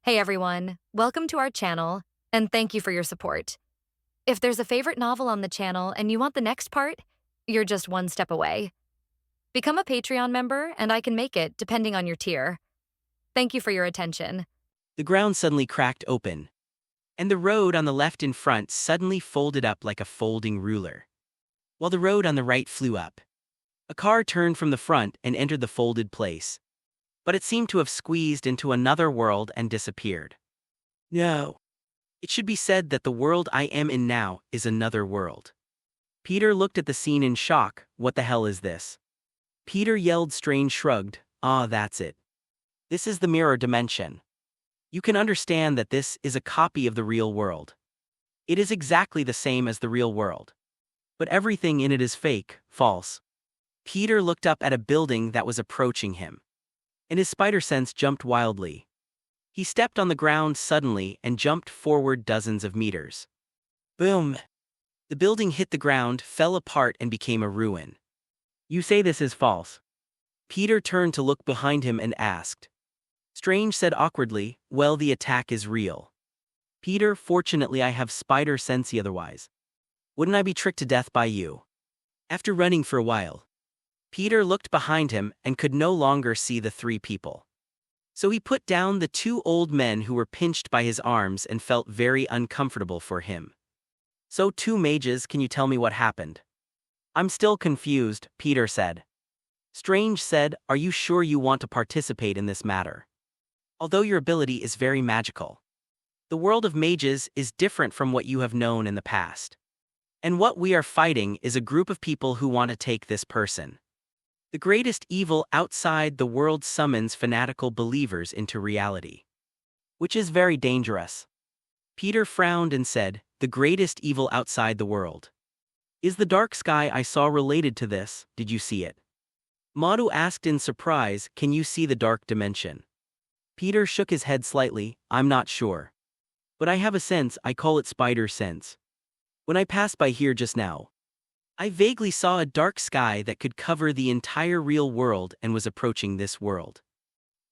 Hey everyone, welcome to our channel, and thank you for your support. If there's a favorite novel on the channel and you want the next part, you're just one step away. Become a Patreon member and I can make it depending on your tier. Thank you for your attention. The ground suddenly cracked open, and the road on the left in front suddenly folded up like a folding ruler, while the road on the right flew up. A car turned from the front and entered the folded place, but it seemed to have squeezed into another world and disappeared. No. It should be said that the world I am in now is another world. Peter looked at the scene in shock. What the hell is this? Peter yelled. Strange shrugged. Ah, that's it. This is the mirror dimension. You can understand that this is a copy of the real world. It is exactly the same as the real world. But everything in it is fake, false. Peter looked up at a building that was approaching him, and his spider sense jumped wildly. He stepped on the ground suddenly and jumped forward dozens of meters. Boom! The building hit the ground, fell apart, and became a ruin. You say this is false? Peter turned to look behind him and asked. Strange said awkwardly, well, the attack is real. Peter, fortunately I have spider sense otherwise. Wouldn't I be tricked to death by you? After running for a while, Peter looked behind him and could no longer see the three people. So he put down the two old men who were pinched by his arms and felt very uncomfortable for him. So, two mages, can you tell me what happened? I'm still confused, Peter said. Strange said, are you sure you want to participate in this matter? Although your ability is very magical, the world of mages is different from what you have known in the past. And what we are fighting is a group of people who want to take this person. The greatest evil outside the world summons fanatical believers into reality, which is very dangerous. Peter frowned and said, the greatest evil outside the world. Is the dark sky I saw related to this? Did you see it? Madhu asked in surprise, can you see the dark dimension? Peter shook his head slightly, I'm not sure. But I have a sense, I call it spider sense. When I passed by here just now, I vaguely saw a dark sky that could cover the entire real world and was approaching this world.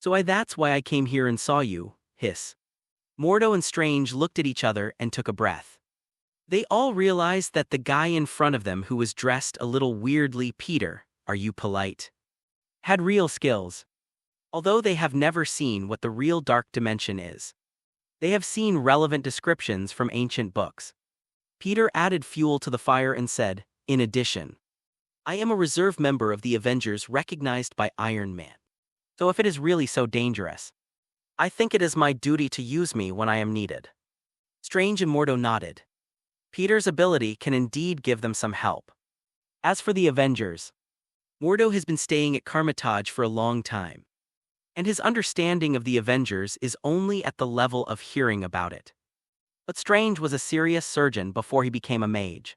So that's why I came here and saw you, hiss. Mordo and Strange looked at each other and took a breath. They all realized that the guy in front of them who was dressed a little weirdly, Peter, are you polite? Had real skills. Although they have never seen what the real dark dimension is, they have seen relevant descriptions from ancient books. Peter added fuel to the fire and said, in addition, I am a reserve member of the Avengers recognized by Iron Man. So if it is really so dangerous, I think it is my duty to use me when I am needed. Strange and Mordo nodded. Peter's ability can indeed give them some help. As for the Avengers, Mordo has been staying at Carmitage for a long time, and his understanding of the Avengers is only at the level of hearing about it. But Strange was a serious surgeon before he became a mage,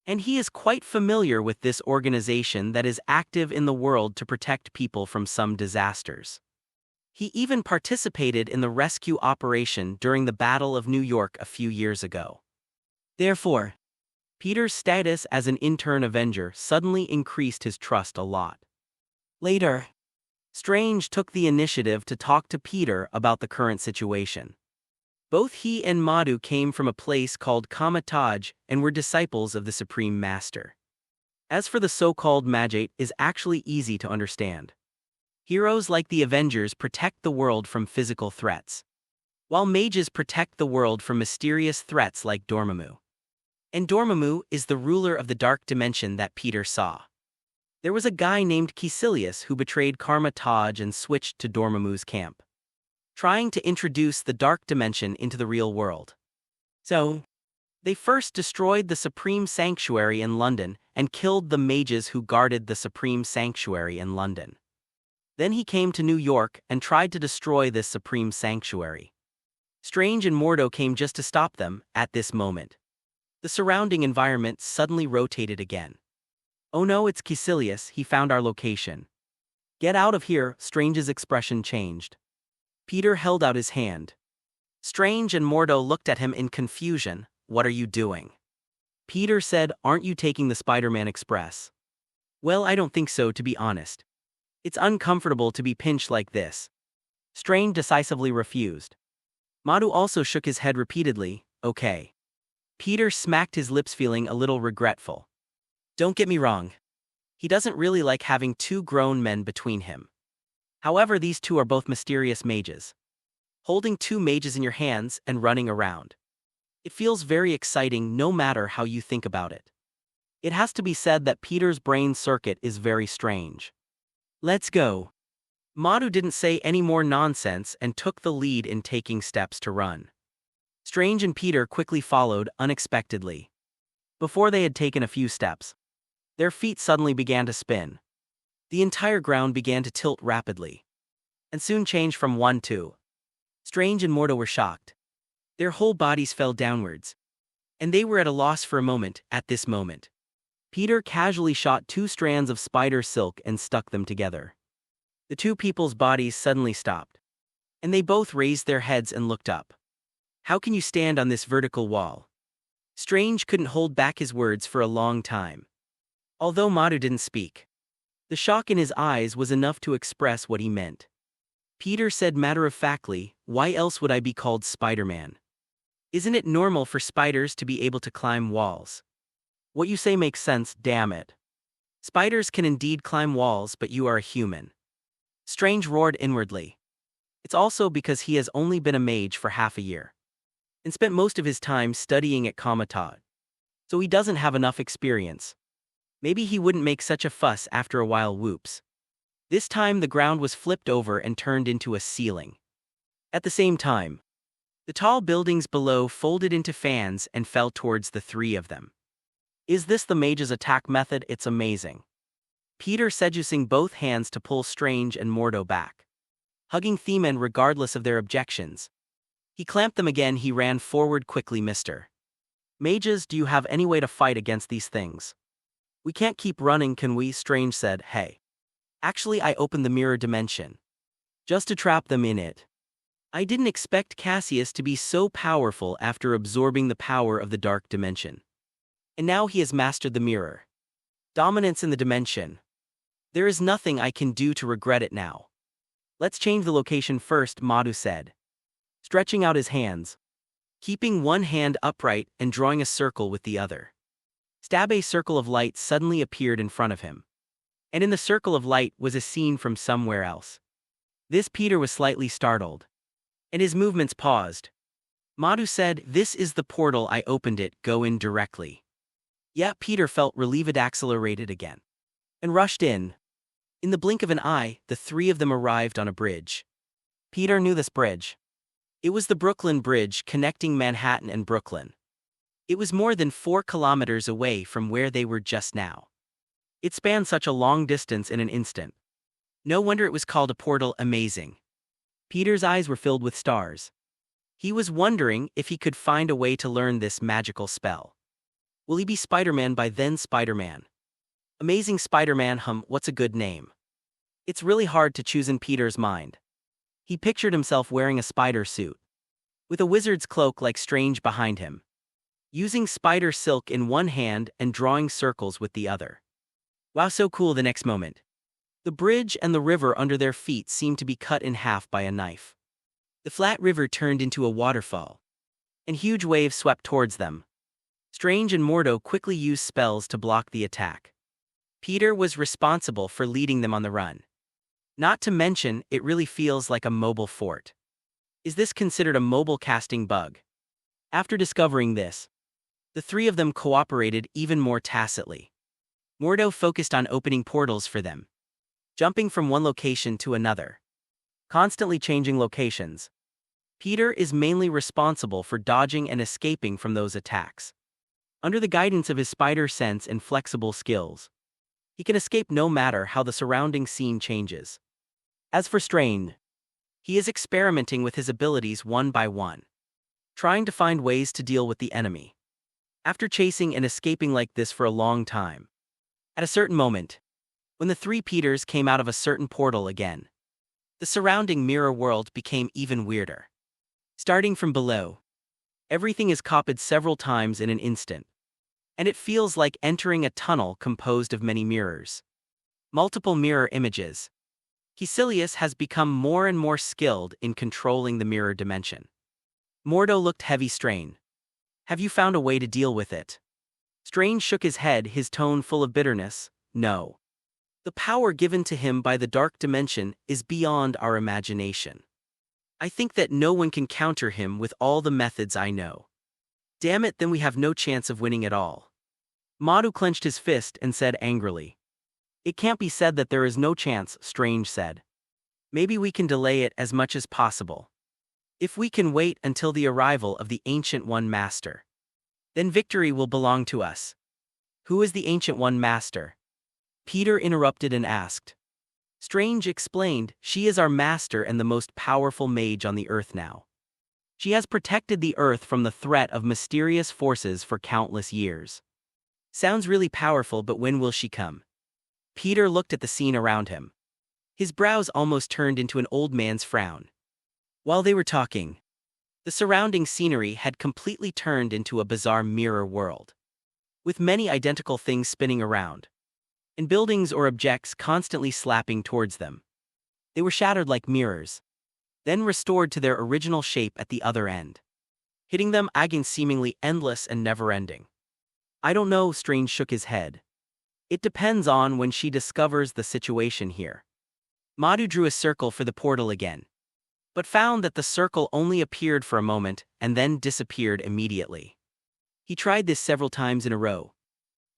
and he is quite familiar with this organization that is active in the world to protect people from some disasters. He even participated in the rescue operation during the Battle of New York a few years ago. Therefore, Peter's status as an intern Avenger suddenly increased his trust a lot. Later, Strange took the initiative to talk to Peter about the current situation. Both he and Madhu came from a place called Kamataj and were disciples of the Supreme Master. As for the so-called Magate is actually easy to understand. Heroes like the Avengers protect the world from physical threats, while mages protect the world from mysterious threats like Dormammu. And Dormammu is the ruler of the dark dimension that Peter saw. There was a guy named Caecilius who betrayed Kamataj and switched to Dormammu's camp, trying to introduce the dark dimension into the real world. So, they first destroyed the Supreme Sanctuary in London and killed the mages who guarded the Supreme Sanctuary in London. Then he came to New York and tried to destroy this Supreme Sanctuary. Strange and Mordo came just to stop them. At this moment, the surrounding environment suddenly rotated again. Oh no, it's Caecilius, he found our location. Get out of here, Strange's expression changed. Peter held out his hand. Strange and Mordo looked at him in confusion. What are you doing? Peter said, aren't you taking the Spider-Man Express? Well, I don't think so, to be honest. It's uncomfortable to be pinched like this. Strange decisively refused. Madhu also shook his head repeatedly, okay. Peter smacked his lips, feeling a little regretful. Don't get me wrong. He doesn't really like having two grown men between him. However, these two are both mysterious mages. Holding two mages in your hands and running around. It feels very exciting no matter how you think about it. It has to be said that Peter's brain circuit is very strange. Let's go. Madhu didn't say any more nonsense and took the lead in taking steps to run. Strange and Peter quickly followed unexpectedly. Before they had taken a few steps, their feet suddenly began to spin. The entire ground began to tilt rapidly, and soon changed from 1 to. Strange and Mordo were shocked. Their whole bodies fell downwards, and they were at a loss for a moment. At this moment, Peter casually shot 2 strands of spider silk and stuck them together. The two people's bodies suddenly stopped, and they both raised their heads and looked up. How can you stand on this vertical wall? Strange couldn't hold back his words for a long time. Although Madhu didn't speak, the shock in his eyes was enough to express what he meant. Peter said matter-of-factly, why else would I be called Spider-Man? Isn't it normal for spiders to be able to climb walls? What you say makes sense, damn it. Spiders can indeed climb walls, but you are a human. Strange roared inwardly. It's also because he has only been a mage for half a year, and spent most of his time studying at Comatod. So he doesn't have enough experience. Maybe he wouldn't make such a fuss after a while. Whoops. This time the ground was flipped over and turned into a ceiling. At the same time, the tall buildings below folded into fans and fell towards the 3 of them. Is this the mage's attack method? It's amazing. Peter said, using both hands to pull Strange and Mordo back, hugging Themen regardless of their objections. He clamped them again. He ran forward quickly. Mr. Mages, do you have any way to fight against these things? We can't keep running, can we? Strange said, hey. Actually, I opened the mirror dimension just to trap them in it. I didn't expect Cassius to be so powerful after absorbing the power of the dark dimension. And now he has mastered the mirror dominance in the dimension. There is nothing I can do to regret it now. Let's change the location first, Madhu said, stretching out his hands, keeping one hand upright and drawing a circle with the other. Stab! A circle of light suddenly appeared in front of him. And in the circle of light was a scene from somewhere else. This Peter was slightly startled, and his movements paused. Madhu said, this is the portal, I opened it, go in directly. Yeah, Peter felt relieved, accelerated again, and rushed in. In the blink of an eye, the 3 of them arrived on a bridge. Peter knew this bridge. It was the Brooklyn Bridge connecting Manhattan and Brooklyn. It was more than 4 kilometers away from where they were just now. It spanned such a long distance in an instant. No wonder it was called a portal. Amazing. Peter's eyes were filled with stars. He was wondering if he could find a way to learn this magical spell. Will he be Spider-Man by then? Spider-Man. Amazing Spider-Man. What's a good name? It's really hard to choose in Peter's mind. He pictured himself wearing a spider suit, with a wizard's cloak like Strange behind him, using spider silk in one hand and drawing circles with the other. Wow, so cool. The next moment, the bridge and the river under their feet seemed to be cut in half by a knife. The flat river turned into a waterfall, and huge waves swept towards them. Strange and Mordo quickly used spells to block the attack. Peter was responsible for leading them on the run. Not to mention, it really feels like a mobile fort. Is this considered a mobile casting bug? After discovering this, the 3 of them cooperated even more tacitly. Mordo focused on opening portals for them, jumping from one location to another, constantly changing locations. Peter is mainly responsible for dodging and escaping from those attacks. Under the guidance of his spider sense and flexible skills, he can escape no matter how the surrounding scene changes. As for Strange, he is experimenting with his abilities one by one, trying to find ways to deal with the enemy. After chasing and escaping like this for a long time, at a certain moment, when the 3 Peters came out of a certain portal again, the surrounding mirror world became even weirder. Starting from below, everything is copied several times in an instant, and it feels like entering a tunnel composed of many mirrors. Multiple mirror images. Caecilius has become more and more skilled in controlling the mirror dimension. Mordo looked heavy strain. Have you found a way to deal with it? Strange shook his head, his tone full of bitterness. No. The power given to him by the dark dimension is beyond our imagination. I think that no one can counter him with all the methods I know. Damn it, then we have no chance of winning at all. Madu clenched his fist and said angrily. It can't be said that there is no chance, Strange said. Maybe we can delay it as much as possible. If we can wait until the arrival of the Ancient One Master, then victory will belong to us. Who is the Ancient One Master? Peter interrupted and asked. Strange explained, she is our master and the most powerful mage on the earth now. She has protected the earth from the threat of mysterious forces for countless years. Sounds really powerful, but when will she come? Peter looked at the scene around him. His brows almost turned into an old man's frown. While they were talking, the surrounding scenery had completely turned into a bizarre mirror world, with many identical things spinning around, and buildings or objects constantly slapping towards them. They were shattered like mirrors, then restored to their original shape at the other end, hitting them again, seemingly endless and never-ending. I don't know, Strange shook his head. It depends on when she discovers the situation here. Madhu drew a circle for the portal again, but found that the circle only appeared for a moment and then disappeared immediately. He tried this several times in a row,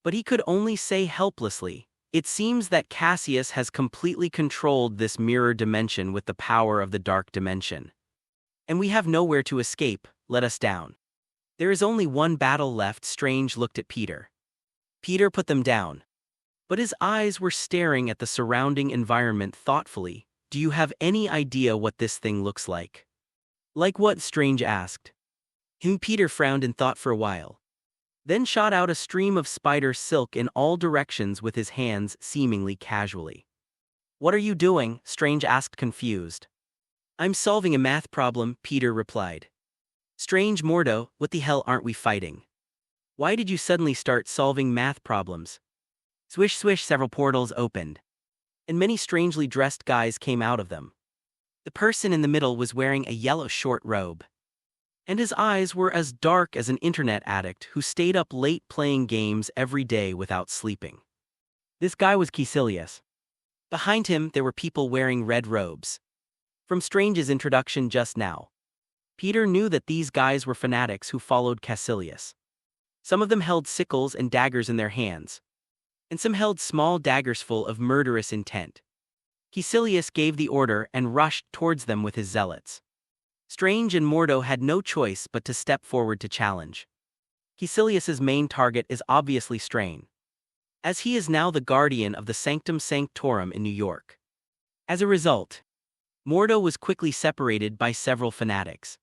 but he could only say helplessly, it seems that Cassius has completely controlled this mirror dimension with the power of the dark dimension. And we have nowhere to escape, let us down. There is only one battle left. Strange looked at Peter. Peter put them down, but his eyes were staring at the surrounding environment thoughtfully. Do you have any idea what this thing looks like? Like what? Strange asked. Peter frowned and thought for a while, then shot out a stream of spider silk in all directions with his hands, seemingly casually. What are you doing? Strange asked, confused. I'm solving a math problem, Peter replied. Strange, Mordo, what the hell aren't we fighting? Why did you suddenly start solving math problems? Swish swish, several portals opened, and many strangely dressed guys came out of them. The person in the middle was wearing a yellow short robe, and his eyes were as dark as an internet addict who stayed up late playing games every day without sleeping. This guy was Caecilius. Behind him there were people wearing red robes. From Strange's introduction just now, Peter knew that these guys were fanatics who followed Caecilius. Some of them held sickles and daggers in their hands, and some held small daggers full of murderous intent. Caecilius gave the order and rushed towards them with his zealots. Strange and Mordo had no choice but to step forward to challenge. Caecilius's main target is obviously Strain, as he is now the guardian of the Sanctum Sanctorum in New York. As a result, Mordo was quickly separated by several fanatics.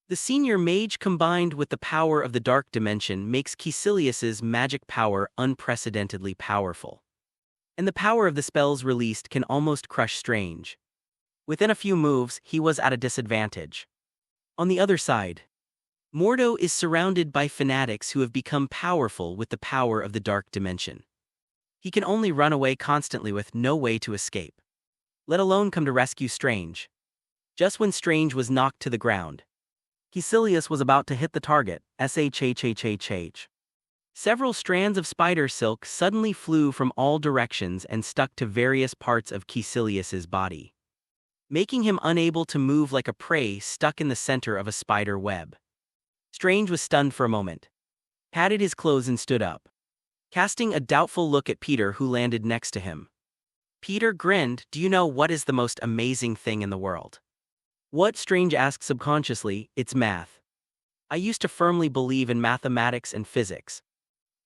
The senior mage combined with the power of the dark dimension makes Caecilius's magic power unprecedentedly powerful, and the power of the spells released can almost crush Strange. Within a few moves, he was at a disadvantage. On the other side, Mordo is surrounded by fanatics who have become powerful with the power of the dark dimension. He can only run away constantly with no way to escape, let alone come to rescue Strange. Just when Strange was knocked to the ground, Caecilius was about to hit the target. Several strands of spider silk suddenly flew from all directions and stuck to various parts of Caecilius's body, making him unable to move like a prey stuck in the center of a spider web. Strange was stunned for a moment, patted his clothes and stood up, casting a doubtful look at Peter, who landed next to him. Peter grinned. Do you know what is the most amazing thing in the world? What? Strange asked subconsciously. It's math. I used to firmly believe in mathematics and physics,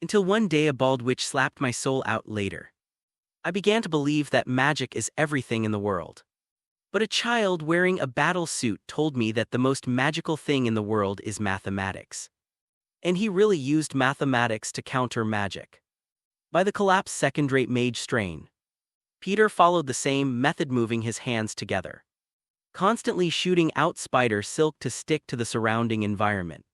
until one day a bald witch slapped my soul out. Later, I began to believe that magic is everything in the world. But a child wearing a battle suit told me that the most magical thing in the world is mathematics. And he really used mathematics to counter magic. By the collapsed second-rate mage Strain, Peter followed the same method, moving his hands together, constantly shooting out spider silk to stick to the surrounding environment.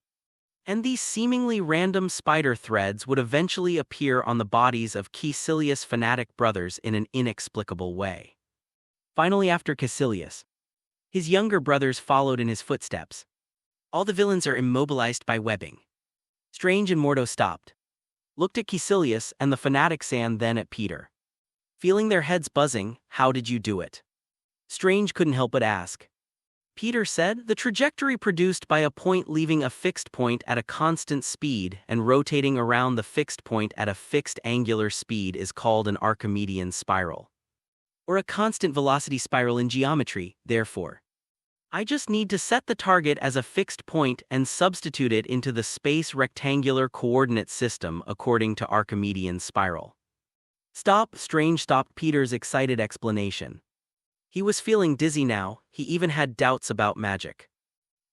And these seemingly random spider threads would eventually appear on the bodies of Caecilius' fanatic brothers in an inexplicable way. Finally, after Caecilius, his younger brothers followed in his footsteps, All the villains are immobilized by webbing. Strange and Mordo stopped, looked at Caecilius and the fanatics and then at Peter. Feeling their heads buzzing, how did you do it? Strange couldn't help but ask. Peter said, the trajectory produced by a point leaving a fixed point at a constant speed and rotating around the fixed point at a fixed angular speed is called an Archimedean spiral. Or a constant velocity spiral in geometry, therefore. I just need to set the target as a fixed point and substitute it into the space rectangular coordinate system according to Archimedean spiral. Stop, Strange stopped Peter's excited explanation. He was feeling dizzy now, he even had doubts about magic.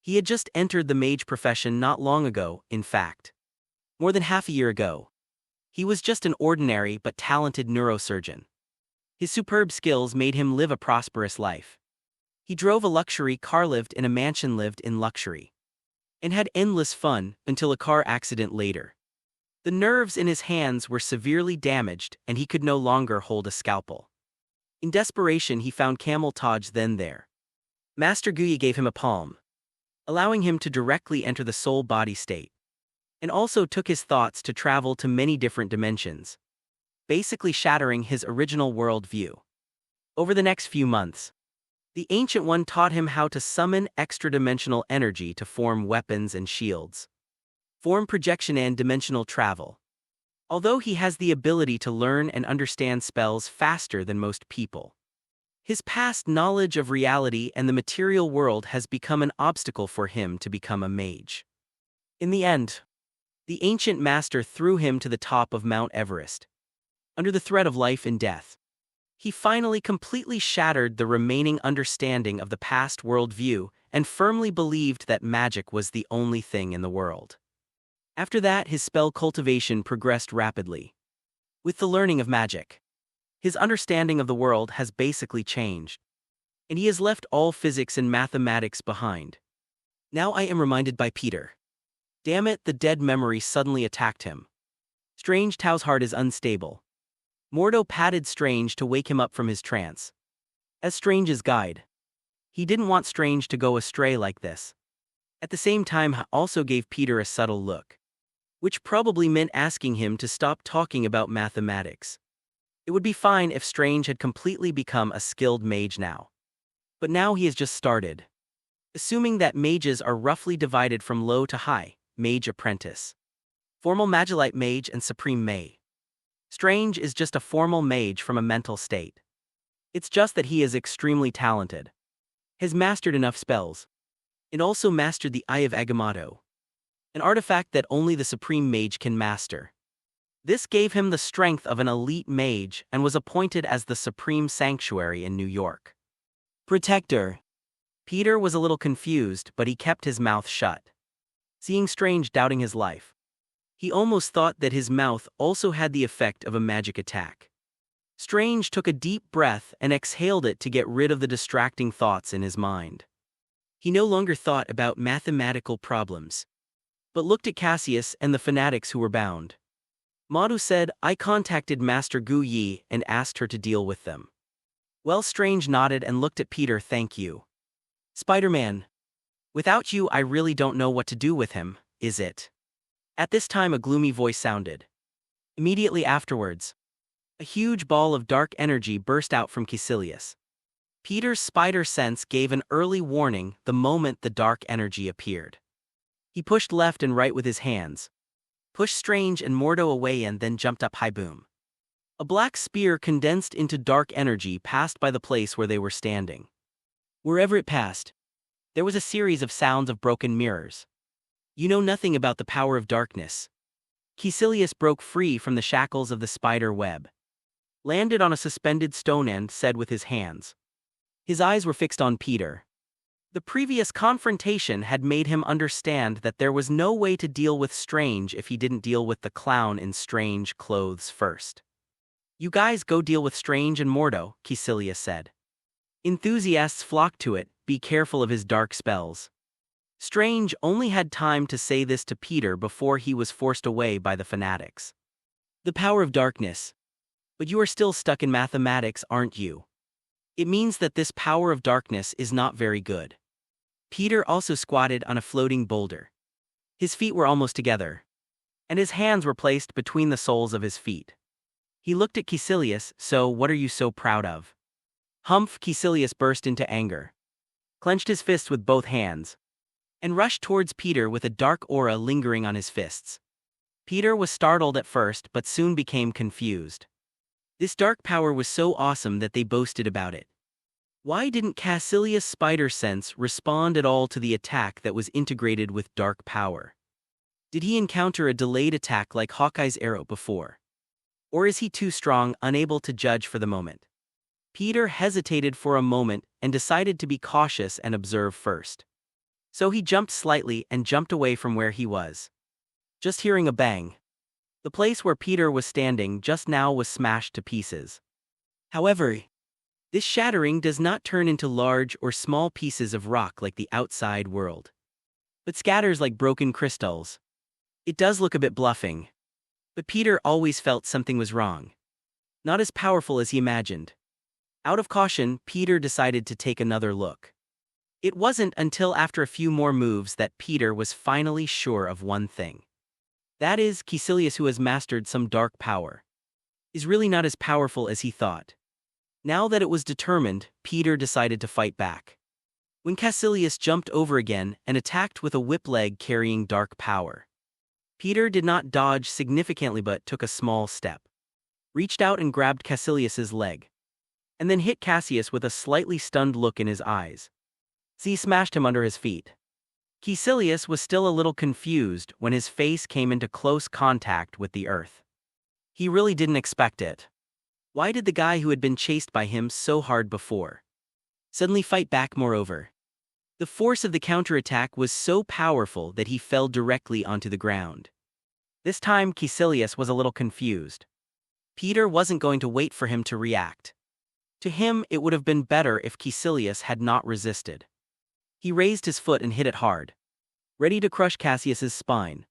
He had just entered the mage profession not long ago, in fact. More than half a year ago. He was just an ordinary but talented neurosurgeon. His superb skills made him live a prosperous life. He drove a luxury car, lived in a mansion, lived in luxury, and had endless fun until a car accident later. The nerves in his hands were severely damaged and he could no longer hold a scalpel. In desperation he found Camel Taj then there. Master Guyi gave him a palm, allowing him to directly enter the soul-body state, and also took his thoughts to travel to many different dimensions, basically shattering his original world view. Over the next few months, the Ancient One taught him how to summon extra-dimensional energy to form weapons and shields, form projection and dimensional travel. Although he has the ability to learn and understand spells faster than most people, his past knowledge of reality and the material world has become an obstacle for him to become a mage. In the end, the ancient master threw him to the top of Mount Everest. Under the threat of life and death, he finally completely shattered the remaining understanding of the past worldview and firmly believed that magic was the only thing in the world. After that, his spell cultivation progressed rapidly. With the learning of magic, his understanding of the world has basically changed, and he has left all physics and mathematics behind. Now I am reminded by Peter. Damn it, the dead memory suddenly attacked him. Strange Tao's heart is unstable. Mordo patted Strange to wake him up from his trance. As Strange's guide, he didn't want Strange to go astray like this. At the same time, he also gave Peter a subtle look, which probably meant asking him to stop talking about mathematics. It would be fine if Strange had completely become a skilled mage now. But now he has just started. Assuming that mages are roughly divided from low to high, mage apprentice, formal magilite mage and supreme mage. Strange is just a formal mage from a mental state. It's just that he is extremely talented, has mastered enough spells, and also mastered the Eye of Agamotto, an artifact that only the supreme mage can master. This gave him the strength of an elite mage and was appointed as the Supreme Sanctuary in New York. Protector. Peter was a little confused, but he kept his mouth shut. Seeing Strange doubting his life, he almost thought that his mouth also had the effect of a magic attack. Strange took a deep breath and exhaled it to get rid of the distracting thoughts in his mind. He no longer thought about mathematical problems, but looked at Cassius and the fanatics who were bound. Madhu said, I contacted Master Gu Yi and asked her to deal with them. Well, Strange nodded and looked at Peter. Thank you. Spider-Man. Without you I really don't know what to do with him, is it? At this time a gloomy voice sounded. Immediately afterwards, a huge ball of dark energy burst out from Caecilius. Peter's spider sense gave an early warning the moment the dark energy appeared. He pushed left and right with his hands, pushed Strange and Mordo away and then jumped up high. Boom. A black spear condensed into dark energy passed by the place where they were standing. Wherever it passed, there was a series of sounds of broken mirrors. You know nothing about the power of darkness. Caecilius broke free from the shackles of the spider web, landed on a suspended stone and said with his hands. His eyes were fixed on Peter. The previous confrontation had made him understand that there was no way to deal with Strange if he didn't deal with the clown in strange clothes first. You guys go deal with Strange and Mordo, Caecilius said. Enthusiasts flocked to it, be careful of his dark spells. Strange only had time to say this to Peter before he was forced away by the fanatics. The power of darkness. But you are still stuck in mathematics, aren't you? It means that this power of darkness is not very good. Peter also squatted on a floating boulder. His feet were almost together, and his hands were placed between the soles of his feet. He looked at Caecilius. "So, what are you so proud of?" Humph! Caecilius burst into anger, clenched his fists with both hands, and rushed towards Peter with a dark aura lingering on his fists. Peter was startled at first but soon became confused. This dark power was so awesome that they boasted about it. Why didn't Caecilius' spider sense respond at all to the attack that was integrated with dark power? Did he encounter a delayed attack like Hawkeye's arrow before? Or is he too strong, unable to judge for the moment? Peter hesitated for a moment and decided to be cautious and observe first. So he jumped slightly and jumped away from where he was. Just hearing a bang, the place where Peter was standing just now was smashed to pieces. However, this shattering does not turn into large or small pieces of rock like the outside world, but scatters like broken crystals. It does look a bit bluffing, but Peter always felt something was wrong. Not as powerful as he imagined. Out of caution, Peter decided to take another look. It wasn't until after a few more moves that Peter was finally sure of one thing. That is, Caecilius, who has mastered some dark power, is really not as powerful as he thought. Now that it was determined, Peter decided to fight back. When Caecilius jumped over again and attacked with a whip leg carrying dark power, Peter did not dodge significantly but took a small step, reached out and grabbed Caecilius's leg, and then hit Cassius with a slightly stunned look in his eyes. Z smashed him under his feet. Caecilius was still a little confused when his face came into close contact with the earth. He really didn't expect it. Why did the guy who had been chased by him so hard before suddenly fight back? Moreover, the force of the counterattack was so powerful that he fell directly onto the ground. This time Caecilius was a little confused. Peter wasn't going to wait for him to react. To him, it would have been better if Caecilius had not resisted. He raised his foot and hit it hard, ready to crush Cassius's spine.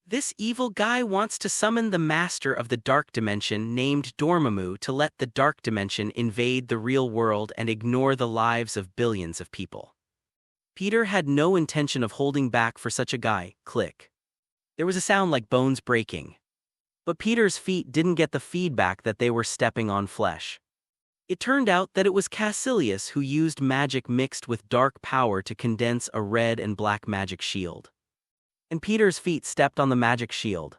This evil guy wants to summon the master of the dark dimension named Dormammu to let the dark dimension invade the real world and ignore the lives of billions of people. Peter had no intention of holding back for such a guy. Click. There was a sound like bones breaking. But Peter's feet didn't get the feedback that they were stepping on flesh. It turned out that it was Caecilius who used magic mixed with dark power to condense a red and black magic shield. And Peter's feet stepped on the magic shield.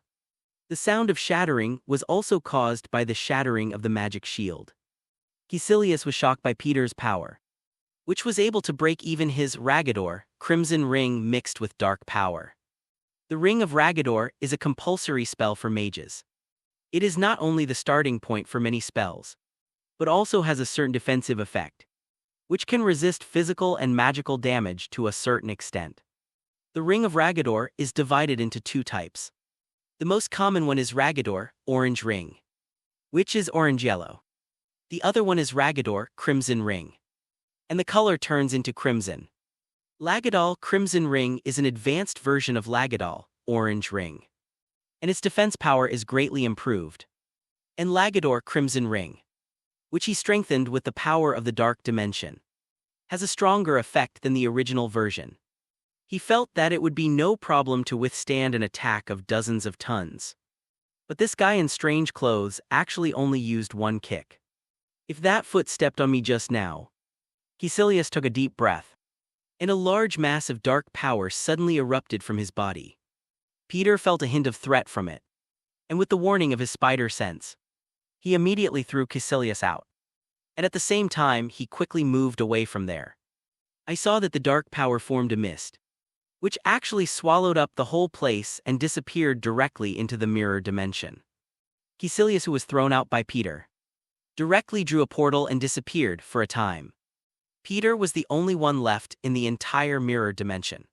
The sound of shattering was also caused by the shattering of the magic shield. Caecilius was shocked by Peter's power, which was able to break even his Ragador, crimson ring mixed with dark power. The Ring of Ragador is a compulsory spell for mages. It is not only the starting point for many spells, but also has a certain defensive effect, which can resist physical and magical damage to a certain extent. The Ring of Ragador is divided into two types. The most common one is Ragador, orange ring, which is orange-yellow. The other one is Ragador, crimson ring, and the color turns into crimson. Lagadol Crimson Ring is an advanced version of Lagadol, Orange Ring, and its defense power is greatly improved. And Lagador Crimson Ring, which he strengthened with the power of the Dark Dimension, has a stronger effect than the original version. He felt that it would be no problem to withstand an attack of dozens of tons. But this guy in strange clothes actually only used one kick. If that foot stepped on me just now. Caecilius took a deep breath, and a large mass of dark power suddenly erupted from his body. Peter felt a hint of threat from it, and with the warning of his spider sense, he immediately threw Caecilius out. And at the same time, he quickly moved away from there. I saw that the dark power formed a mist, which actually swallowed up the whole place and disappeared directly into the mirror dimension. Caecilius, who was thrown out by Peter, directly drew a portal and disappeared for a time. Peter was the only one left in the entire mirror dimension.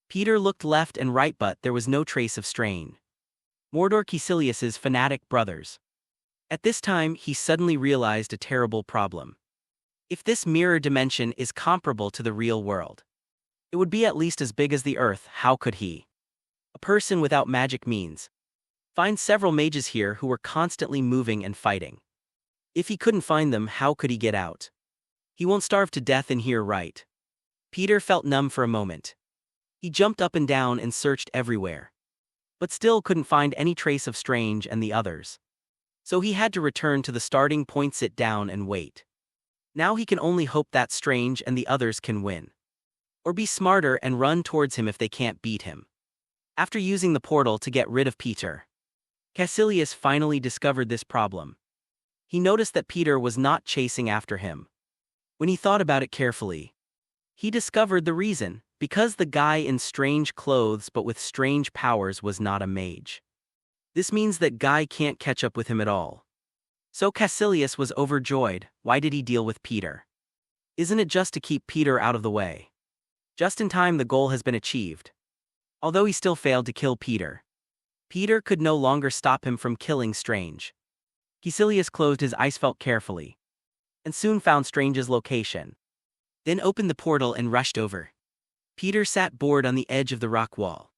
Peter looked left and right, but there was no trace of Strain, Mordor, Caecilius's fanatic brothers. At this time, he suddenly realized a terrible problem. If this mirror dimension is comparable to the real world, it would be at least as big as the Earth. How could he, a person without magic means, find several mages here who were constantly moving and fighting? If he couldn't find them, how could he get out? He won't starve to death in here, right? Peter felt numb for a moment. He jumped up and down and searched everywhere, but still couldn't find any trace of Strange and the others. So he had to return to the starting point, sit down and wait. Now he can only hope that Strange and the others can win. Or be smarter and run towards him if they can't beat him. After using the portal to get rid of Peter, Caecilius finally discovered this problem. He noticed that Peter was not chasing after him. When he thought about it carefully, he discovered the reason: because the guy in strange clothes but with strange powers was not a mage. This means that guy can't catch up with him at all. So Caecilius was overjoyed. Why did he deal with Peter? Isn't it just to keep Peter out of the way? Just in time, the goal has been achieved. Although he still failed to kill Peter, Peter could no longer stop him from killing Strange. Caecilius closed his eyes, felt carefully, and soon found Strange's location. Then opened the portal and rushed over. Peter sat bored on the edge of the rock wall,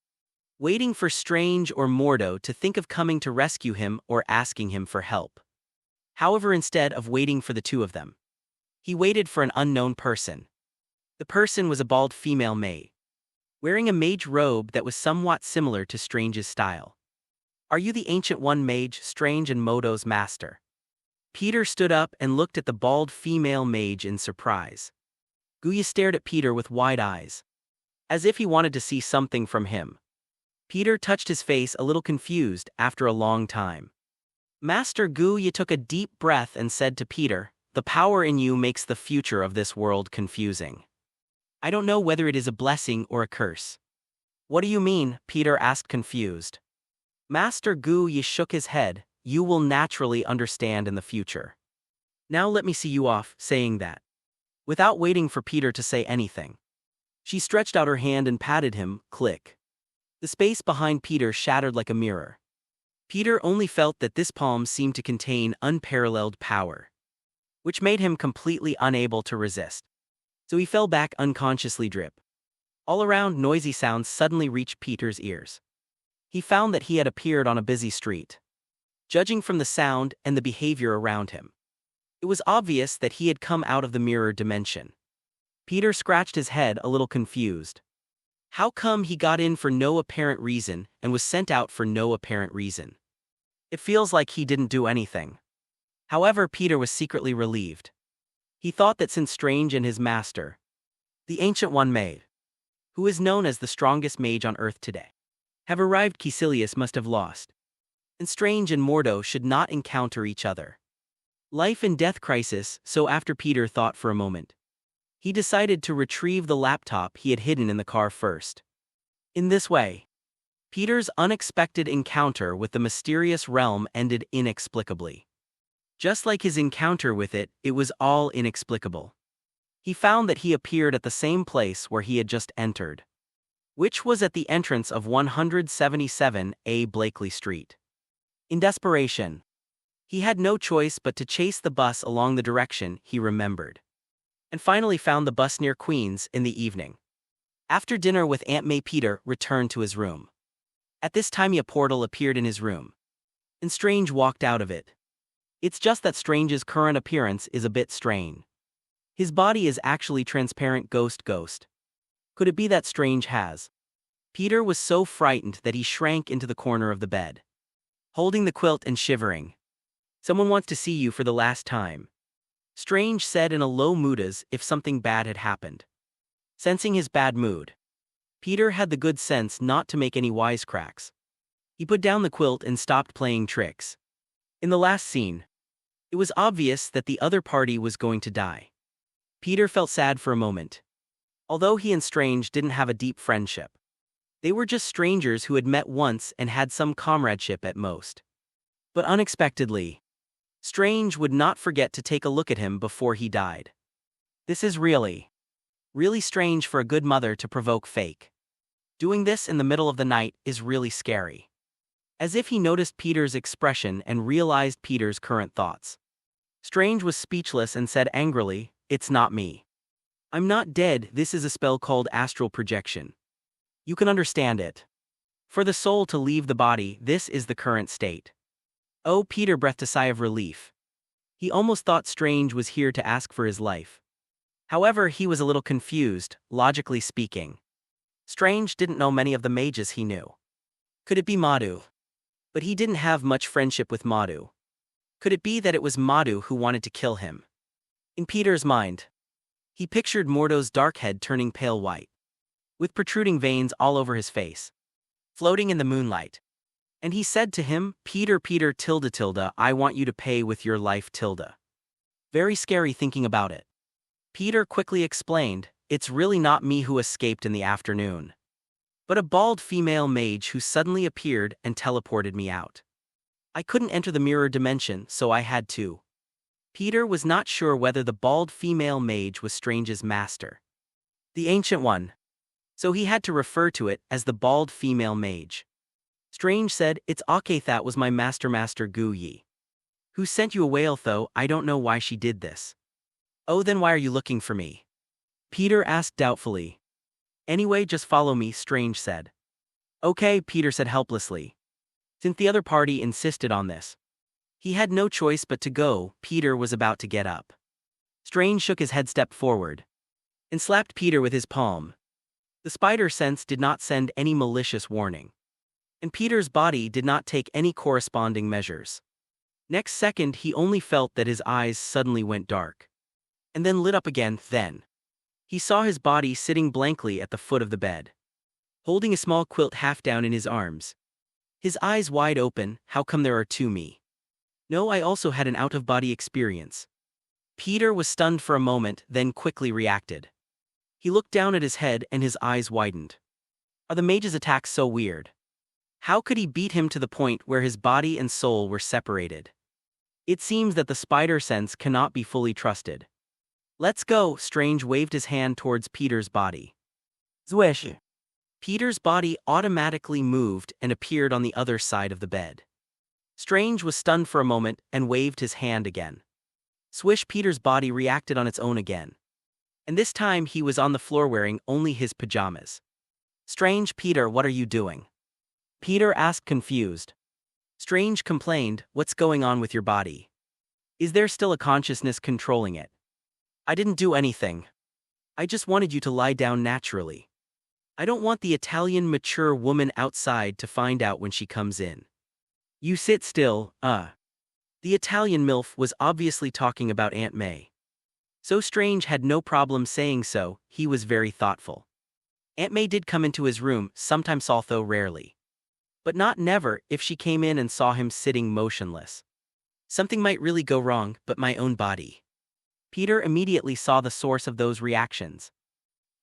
waiting for Strange or Mordo to think of coming to rescue him or asking him for help. However, instead of waiting for the two of them, he waited for an unknown person. The person was a bald female mage, wearing a mage robe that was somewhat similar to Strange's style. "Are you the Ancient One mage, Strange and Mordo's master?" Peter stood up and looked at the bald female mage in surprise. Guya stared at Peter with wide eyes, as if he wanted to see something from him. Peter touched his face, a little confused after a long time. Master Guya took a deep breath and said to Peter, "The power in you makes the future of this world confusing. I don't know whether it is a blessing or a curse." "What do you mean?" Peter asked, confused. Master Guya shook his head. "You will naturally understand in the future. Now let me see you off." Saying that, without waiting for Peter to say anything, she stretched out her hand and patted him. Click. The space behind Peter shattered like a mirror. Peter only felt that this palm seemed to contain unparalleled power, which made him completely unable to resist. So he fell back unconsciously. Drip. All around, noisy sounds suddenly reached Peter's ears. He found that he had appeared on a busy street. Judging from the sound and the behavior around him, it was obvious that he had come out of the mirror dimension. Peter scratched his head, a little confused. How come he got in for no apparent reason and was sent out for no apparent reason? It feels like he didn't do anything. However, Peter was secretly relieved. He thought that since Strange and his master, the Ancient One mage, who is known as the strongest mage on Earth today, have arrived, Caecilius must have lost, and Strange and Mordo should not encounter each other. Life and death crisis. So after Peter thought for a moment, he decided to retrieve the laptop he had hidden in the car first. In this way, Peter's unexpected encounter with the mysterious realm ended inexplicably. Just like his encounter with it, it was all inexplicable. He found that he appeared at the same place where he had just entered, which was at the entrance of 177A Blakely Street. In desperation, he had no choice but to chase the bus along the direction he remembered, and finally found the bus near Queens in the evening. After dinner with Aunt May, Peter returned to his room. At this time, a portal appeared in his room, and Strange walked out of it. It's just that Strange's current appearance is a bit strange. His body is actually transparent. Ghost. Could it be that Strange has? Peter was so frightened that he shrank into the corner of the bed, holding the quilt and shivering. "Someone wants to see you for the last time," Strange said in a low mood, as if something bad had happened. Sensing his bad mood, Peter had the good sense not to make any wisecracks. He put down the quilt and stopped playing tricks. In the last scene, it was obvious that the other party was going to die. Peter felt sad for a moment. Although he and Strange didn't have a deep friendship, they were just strangers who had met once and had some comradeship at most. But unexpectedly, Strange would not forget to take a look at him before he died. This is really strange for a good mother to provoke fake. Doing this in the middle of the night is really scary. As if he noticed Peter's expression and realized Peter's current thoughts, Strange was speechless and said angrily, "It's not me. I'm not dead. This is a spell called astral projection. You can understand it. For the soul to leave the body, this is the current state." Oh, Peter breathed a sigh of relief. He almost thought Strange was here to ask for his life. However, he was a little confused, logically speaking. Strange didn't know many of the mages he knew. Could it be Madhu? But he didn't have much friendship with Madhu. Could it be that it was Madhu who wanted to kill him? In Peter's mind, he pictured Mordo's dark head turning pale white, with protruding veins all over his face, floating in the moonlight. And he said to him, Peter, Peter, tilde, tilde, I want you to pay with your life, tilde. Very scary thinking about it. Peter quickly explained, it's really not me who escaped in the afternoon, but a bald female mage who suddenly appeared and teleported me out. I couldn't enter the mirror dimension, so I had to. Peter was not sure whether the bald female mage was Strange's master, the Ancient One, so he had to refer to it as the bald female mage. Strange said, it's okay, that was my master Gu Yi. Who sent you away, although I don't know why she did this. Oh, then why are you looking for me? Peter asked doubtfully. Anyway, just follow me, Strange said. Okay, Peter said helplessly. Since the other party insisted on this, he had no choice but to go. Peter was about to get up. Strange shook his head, stepped forward, and slapped Peter with his palm. The spider sense did not send any malicious warning, and Peter's body did not take any corresponding measures. Next second, he only felt that his eyes suddenly went dark, and then lit up again. Then he saw his body sitting blankly at the foot of the bed, holding a small quilt half down in his arms. His eyes wide open. How come there are two me? No, I also had an out-of-body experience. Peter was stunned for a moment, then quickly reacted. He looked down at his head and his eyes widened. Are the mage's attacks so weird? How could he beat him to the point where his body and soul were separated? It seems that the spider sense cannot be fully trusted. Let's go, Strange waved his hand towards Peter's body. Swish! Peter's body automatically moved and appeared on the other side of the bed. Strange was stunned for a moment and waved his hand again. Swish! Peter's body reacted on its own again. And this time he was on the floor wearing only his pajamas. Strange, Peter, what are you doing? Peter asked, confused. Strange complained, what's going on with your body? Is there still a consciousness controlling it? I didn't do anything. I just wanted you to lie down naturally. I don't want the Italian mature woman outside to find out when she comes in. You sit still, The Italian MILF was obviously talking about Aunt May. So Strange had no problem saying so. He was very thoughtful. Aunt May did come into his room, sometimes, although rarely. But not never. If she came in and saw him sitting motionless, something might really go wrong. But my own body. Peter immediately saw the source of those reactions.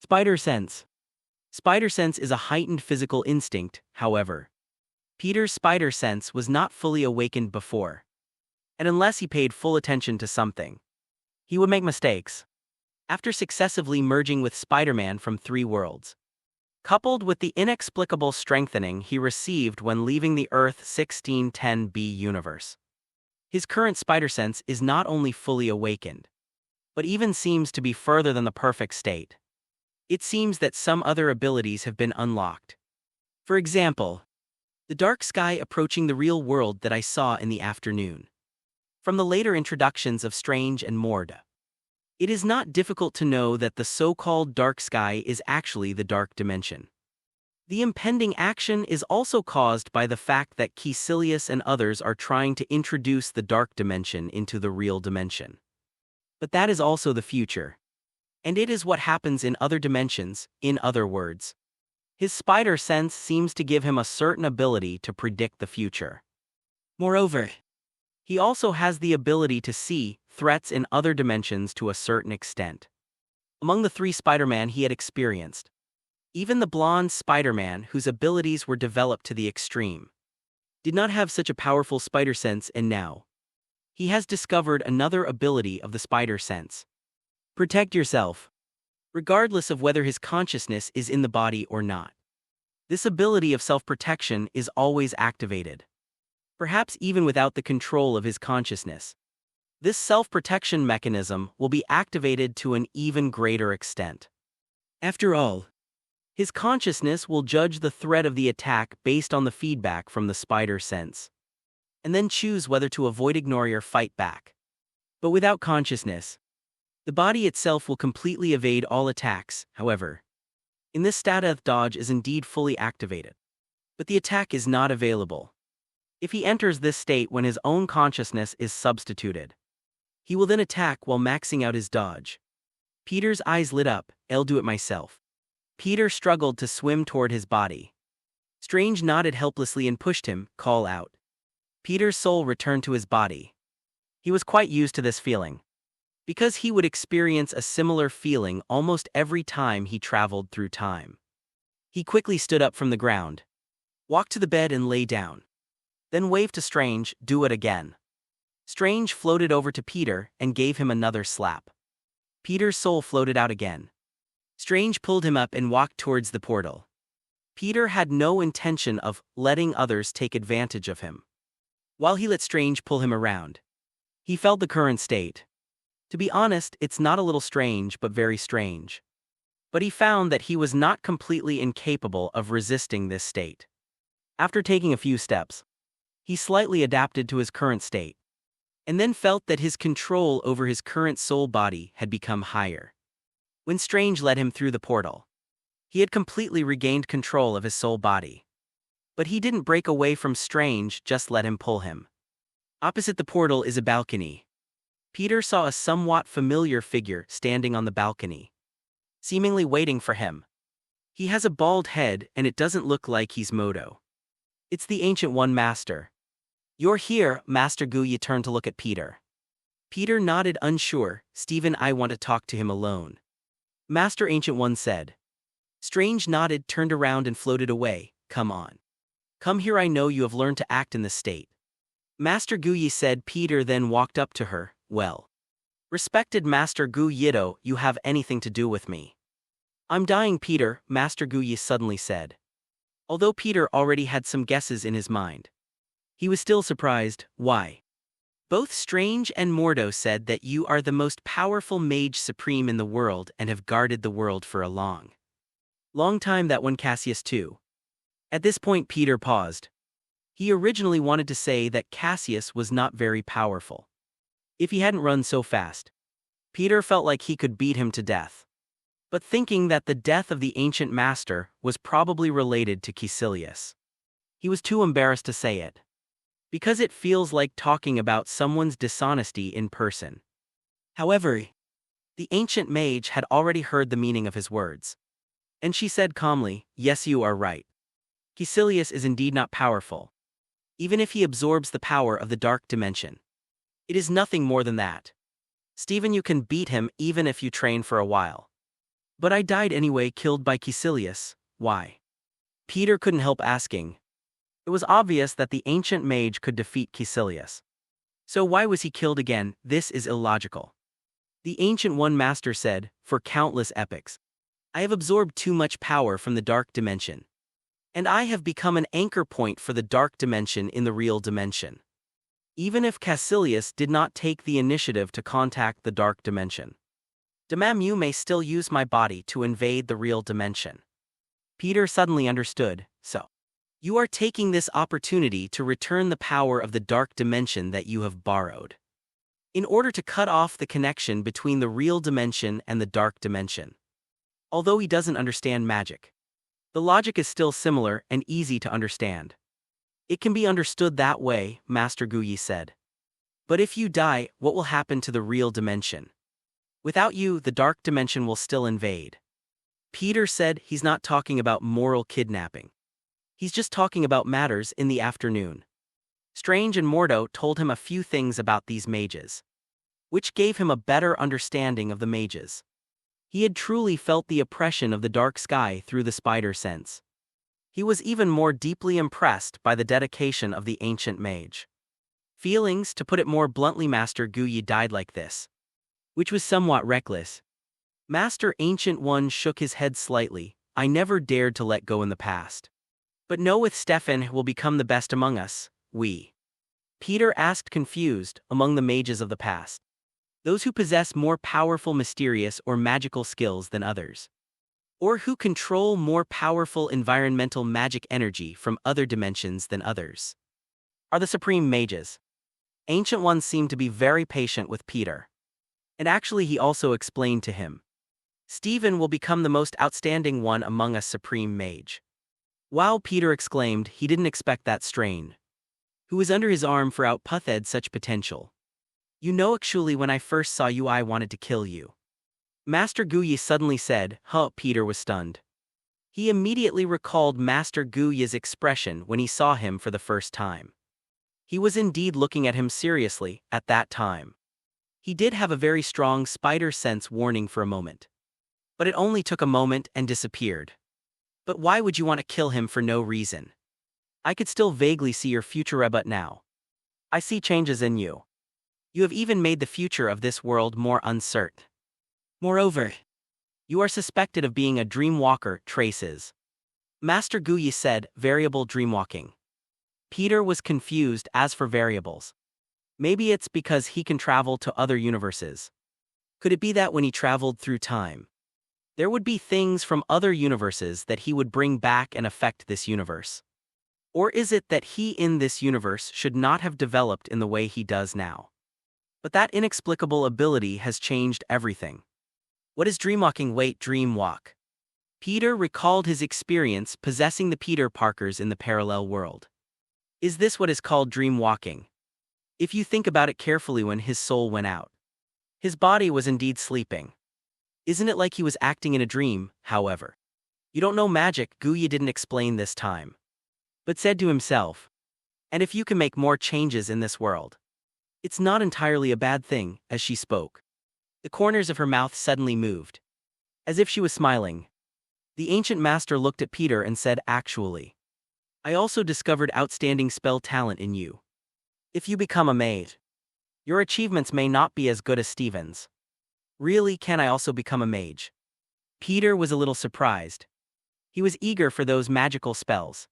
Spider sense. Spider sense is a heightened physical instinct, however. Peter's spider sense was not fully awakened before, and unless he paid full attention to something, he would make mistakes. After successively merging with Spider-Man from 3 worlds, coupled with the inexplicable strengthening he received when leaving the Earth 1610b universe, his current spider sense is not only fully awakened, but even seems to be further than the perfect state. It seems that some other abilities have been unlocked. For example, the dark sky approaching the real world that I saw in the afternoon. From the later introductions of Strange and Morda, it is not difficult to know that the so-called dark sky is actually the dark dimension. The impending action is also caused by the fact that Caecilius and others are trying to introduce the dark dimension into the real dimension. But that is also the future. And it is what happens in other dimensions. In other words, his spider sense seems to give him a certain ability to predict the future. Moreover, he also has the ability to see threats in other dimensions to a certain extent. Among the 3 Spider-Man he had experienced, even the blonde Spider-Man, whose abilities were developed to the extreme, did not have such a powerful spider sense, and now he has discovered another ability of the spider sense. Protect yourself, regardless of whether his consciousness is in the body or not. This ability of self-protection is always activated, perhaps even without the control of his consciousness. This self-protection mechanism will be activated to an even greater extent. After all, his consciousness will judge the threat of the attack based on the feedback from the spider sense, and then choose whether to avoid, ignore, or fight back. But without consciousness, The body itself will completely evade all attacks, however. In this stat, dodge is indeed fully activated. But the attack is not available. If he enters this state when his own consciousness is substituted, he will then attack while maxing out his dodge. Peter's eyes lit up. I'll do it myself. Peter struggled to swim toward his body. Strange nodded helplessly and pushed him, call out. Peter's soul returned to his body. He was quite used to this feeling, because he would experience a similar feeling almost every time he traveled through time. He quickly stood up from the ground, walked to the bed and lay down. Then waved to Strange, do it again. Strange floated over to Peter and gave him another slap. Peter's soul floated out again. Strange pulled him up and walked towards the portal. Peter had no intention of letting others take advantage of him. While he let Strange pull him around, he felt the current state. To be honest, it's not a little strange but very strange. But he found that he was not completely incapable of resisting this state. After taking a few steps, he slightly adapted to his current state, and then felt that his control over his current soul body had become higher. When Strange led him through the portal, he had completely regained control of his soul body. But he didn't break away from Strange, just let him pull him. Opposite the portal is a balcony. Peter saw a somewhat familiar figure standing on the balcony, seemingly waiting for him. He has a bald head and it doesn't look like he's Modo. It's the Ancient One Master. You're here, Master Guyi turned to look at Peter. Peter nodded unsure. Stephen, I want to talk to him alone. Master Ancient One said. Strange nodded, turned around and floated away. Come on. Come here, I know you have learned to act in this state. Master Guyi said. Peter then walked up to her. Well, respected Master Gu Yido, you have anything to do with me? I'm dying, Peter, Master Guyi suddenly said. Although Peter already had some guesses in his mind, he was still surprised. Why? Both Strange and Mordo said that you are the most powerful mage supreme in the world and have guarded the world for a long time. That one, Cassius too. At this point Peter paused. He originally wanted to say that Cassius was not very powerful. If he hadn't run so fast, Peter felt like he could beat him to death. But thinking that the death of the Ancient Master was probably related to Caecilius, he was too embarrassed to say it, because it feels like talking about someone's dishonesty in person. However, the ancient mage had already heard the meaning of his words, and she said calmly, yes, you are right. Caecilius is indeed not powerful. Even if he absorbs the power of the dark dimension, it is nothing more than that. Stephen, you can beat him even if you train for a while. But I died anyway, killed by Caecilius. Why? Peter couldn't help asking. It was obvious that the ancient mage could defeat Caecilius. So why was he killed again? This is illogical. The Ancient One Master said, for countless epochs, I have absorbed too much power from the dark dimension, and I have become an anchor point for the dark dimension in the real dimension. Even if Caecilius did not take the initiative to contact the dark dimension, you may still use my body to invade the real dimension. Peter suddenly understood. So, you are taking this opportunity to return the power of the dark dimension that you have borrowed, in order to cut off the connection between the real dimension and the dark dimension. Although he doesn't understand magic, the logic is still similar and easy to understand. It can be understood that way, Master Guyi said. But if you die, what will happen to the real dimension? Without you, the dark dimension will still invade. Peter said he's not talking about moral kidnapping. He's just talking about matters in the afternoon. Strange and Mordo told him a few things about these mages, which gave him a better understanding of the mages. He had truly felt the oppression of the dark sky through the spider sense. He was even more deeply impressed by the dedication of the ancient mage. Feelings, to put it more bluntly, Master Guyi died like this, which was somewhat reckless. Master Ancient One shook his head slightly. I never dared to let go in the past. But know with Stefan will become the best among us, Peter asked, confused, among the mages of the past. Those who possess more powerful mysterious or magical skills than others, or who control more powerful environmental magic energy from other dimensions than others, are the supreme mages. Ancient One seemed to be very patient with Peter. And actually he also explained to him. Stephen will become the most outstanding one among us supreme mage. Wow, Peter exclaimed, he didn't expect that strain. Who was under his arm for outputhed such potential. You know actually when I first saw you I wanted to kill you. Master Guyi suddenly said, huh, Peter was stunned. He immediately recalled Master Guyi's expression when he saw him for the first time. He was indeed looking at him seriously, at that time. He did have a very strong spider sense warning for a moment. But it only took a moment and disappeared. But why would you want to kill him for no reason? I could still vaguely see your future rebut now. I see changes in you. You have even made the future of this world more uncertain. Moreover, you are suspected of being a dreamwalker, traces. Master Guyi said, variable dreamwalking. Peter was confused as for variables. Maybe it's because he can travel to other universes. Could it be that when he traveled through time, there would be things from other universes that he would bring back and affect this universe? Or is it that he in this universe should not have developed in the way he does now? But that inexplicable ability has changed everything. What is dreamwalking? Wait, dreamwalk. Peter recalled his experience possessing the Peter Parkers in the parallel world. Is this what is called dreamwalking? If you think about it carefully, when his soul went out, his body was indeed sleeping. Isn't it like he was acting in a dream, however? You don't know magic, Guyi didn't explain this time. But said to himself, and if you can make more changes in this world, it's not entirely a bad thing. As she spoke, the corners of her mouth suddenly moved, as if she was smiling. The ancient master looked at Peter and said, actually, I also discovered outstanding spell talent in you. If you become a mage, your achievements may not be as good as Stephen's. Really, can I also become a mage? Peter was a little surprised. He was eager for those magical spells.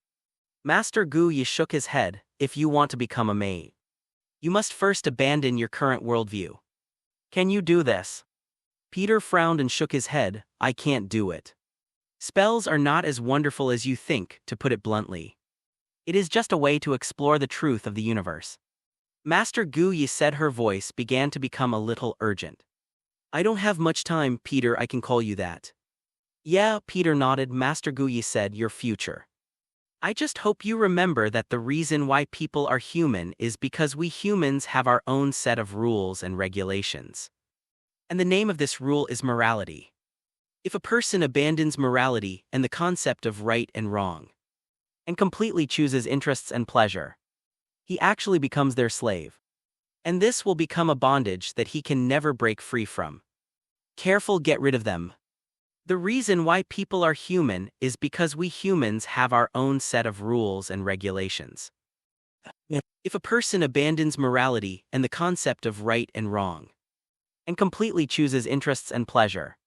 Master Guyi shook his head. If you want to become a mage, you must first abandon your current worldview. Can you do this? Peter frowned and shook his head. I can't do it. Spells are not as wonderful as you think, to put it bluntly. It is just a way to explore the truth of the universe. Master Guyi said. Her voice began to become a little urgent. I don't have much time, Peter, I can call you that. Yeah, Peter nodded. Master Guyi said, your future. I just hope you remember that the reason why people are human is because we humans have our own set of rules and regulations. And the name of this rule is morality. If a person abandons morality and the concept of right and wrong, and completely chooses interests and pleasure, he actually becomes their slave. And this will become a bondage that he can never break free from. Careful, get rid of them. The reason why people are human is because we humans have our own set of rules and regulations. If a person abandons morality and the concept of right and wrong, and completely chooses interests and pleasure,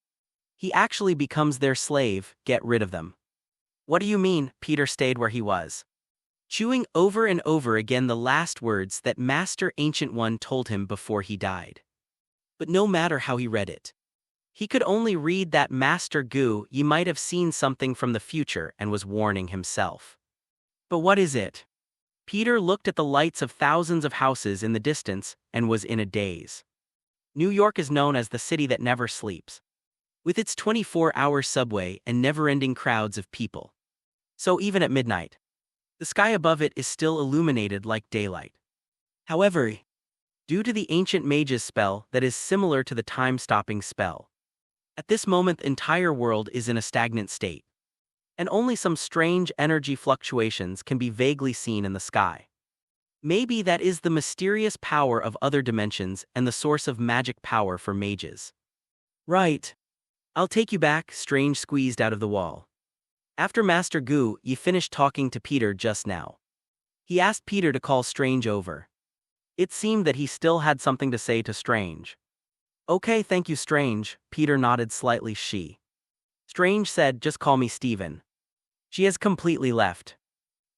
he actually becomes their slave. Get rid of them. What do you mean? Peter stayed where he was, chewing over and over again the last words that Master Ancient One told him before he died. But no matter how he read it, he could only read that Master Guyi might have seen something from the future and was warning himself. But what is it? Peter looked at the lights of thousands of houses in the distance and was in a daze. New York is known as the city that never sleeps, with its 24-hour subway and never-ending crowds of people. So even at midnight, the sky above it is still illuminated like daylight. However, due to the ancient mage's spell that is similar to the time-stopping spell, at this moment the entire world is in a stagnant state, and only some strange energy fluctuations can be vaguely seen in the sky. Maybe that is the mysterious power of other dimensions and the source of magic power for mages. Right. I'll take you back, Strange squeezed out of the wall. After Master Guyi finished talking to Peter just now, he asked Peter to call Strange over. It seemed that he still had something to say to Strange. Okay, thank you, Strange, Peter nodded slightly. Strange said, just call me Stephen. She has completely left.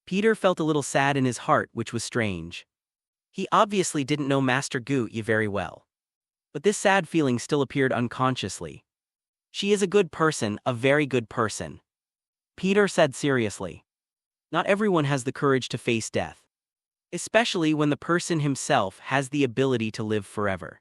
Peter felt a little sad in his heart, which was strange. He obviously didn't know Master Guyi very well, but this sad feeling still appeared unconsciously. She is a good person, a very good person, Peter said seriously. Not everyone has the courage to face death, especially when the person himself has the ability to live forever.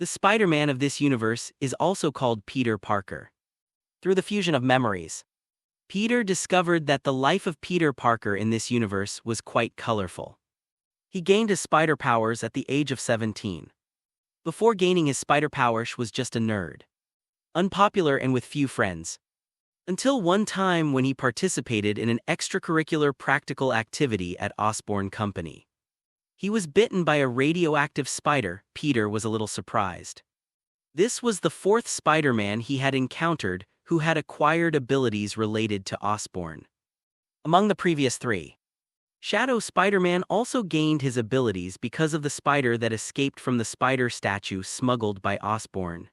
The Spider-Man of this universe is also called Peter Parker. Through the fusion of memories, Peter discovered that the life of Peter Parker in this universe was quite colorful. He gained his spider powers at the age of 17. Before gaining his spider powers was just a nerd, unpopular and with few friends. Until one time when he participated in an extracurricular practical activity at Osborne Company. He was bitten by a radioactive spider. Peter was a little surprised. This was the fourth Spider-Man he had encountered who had acquired abilities related to Osborne. Among the previous three, Shadow Spider-Man also gained his abilities because of the spider that escaped from the spider statue smuggled by Osborne.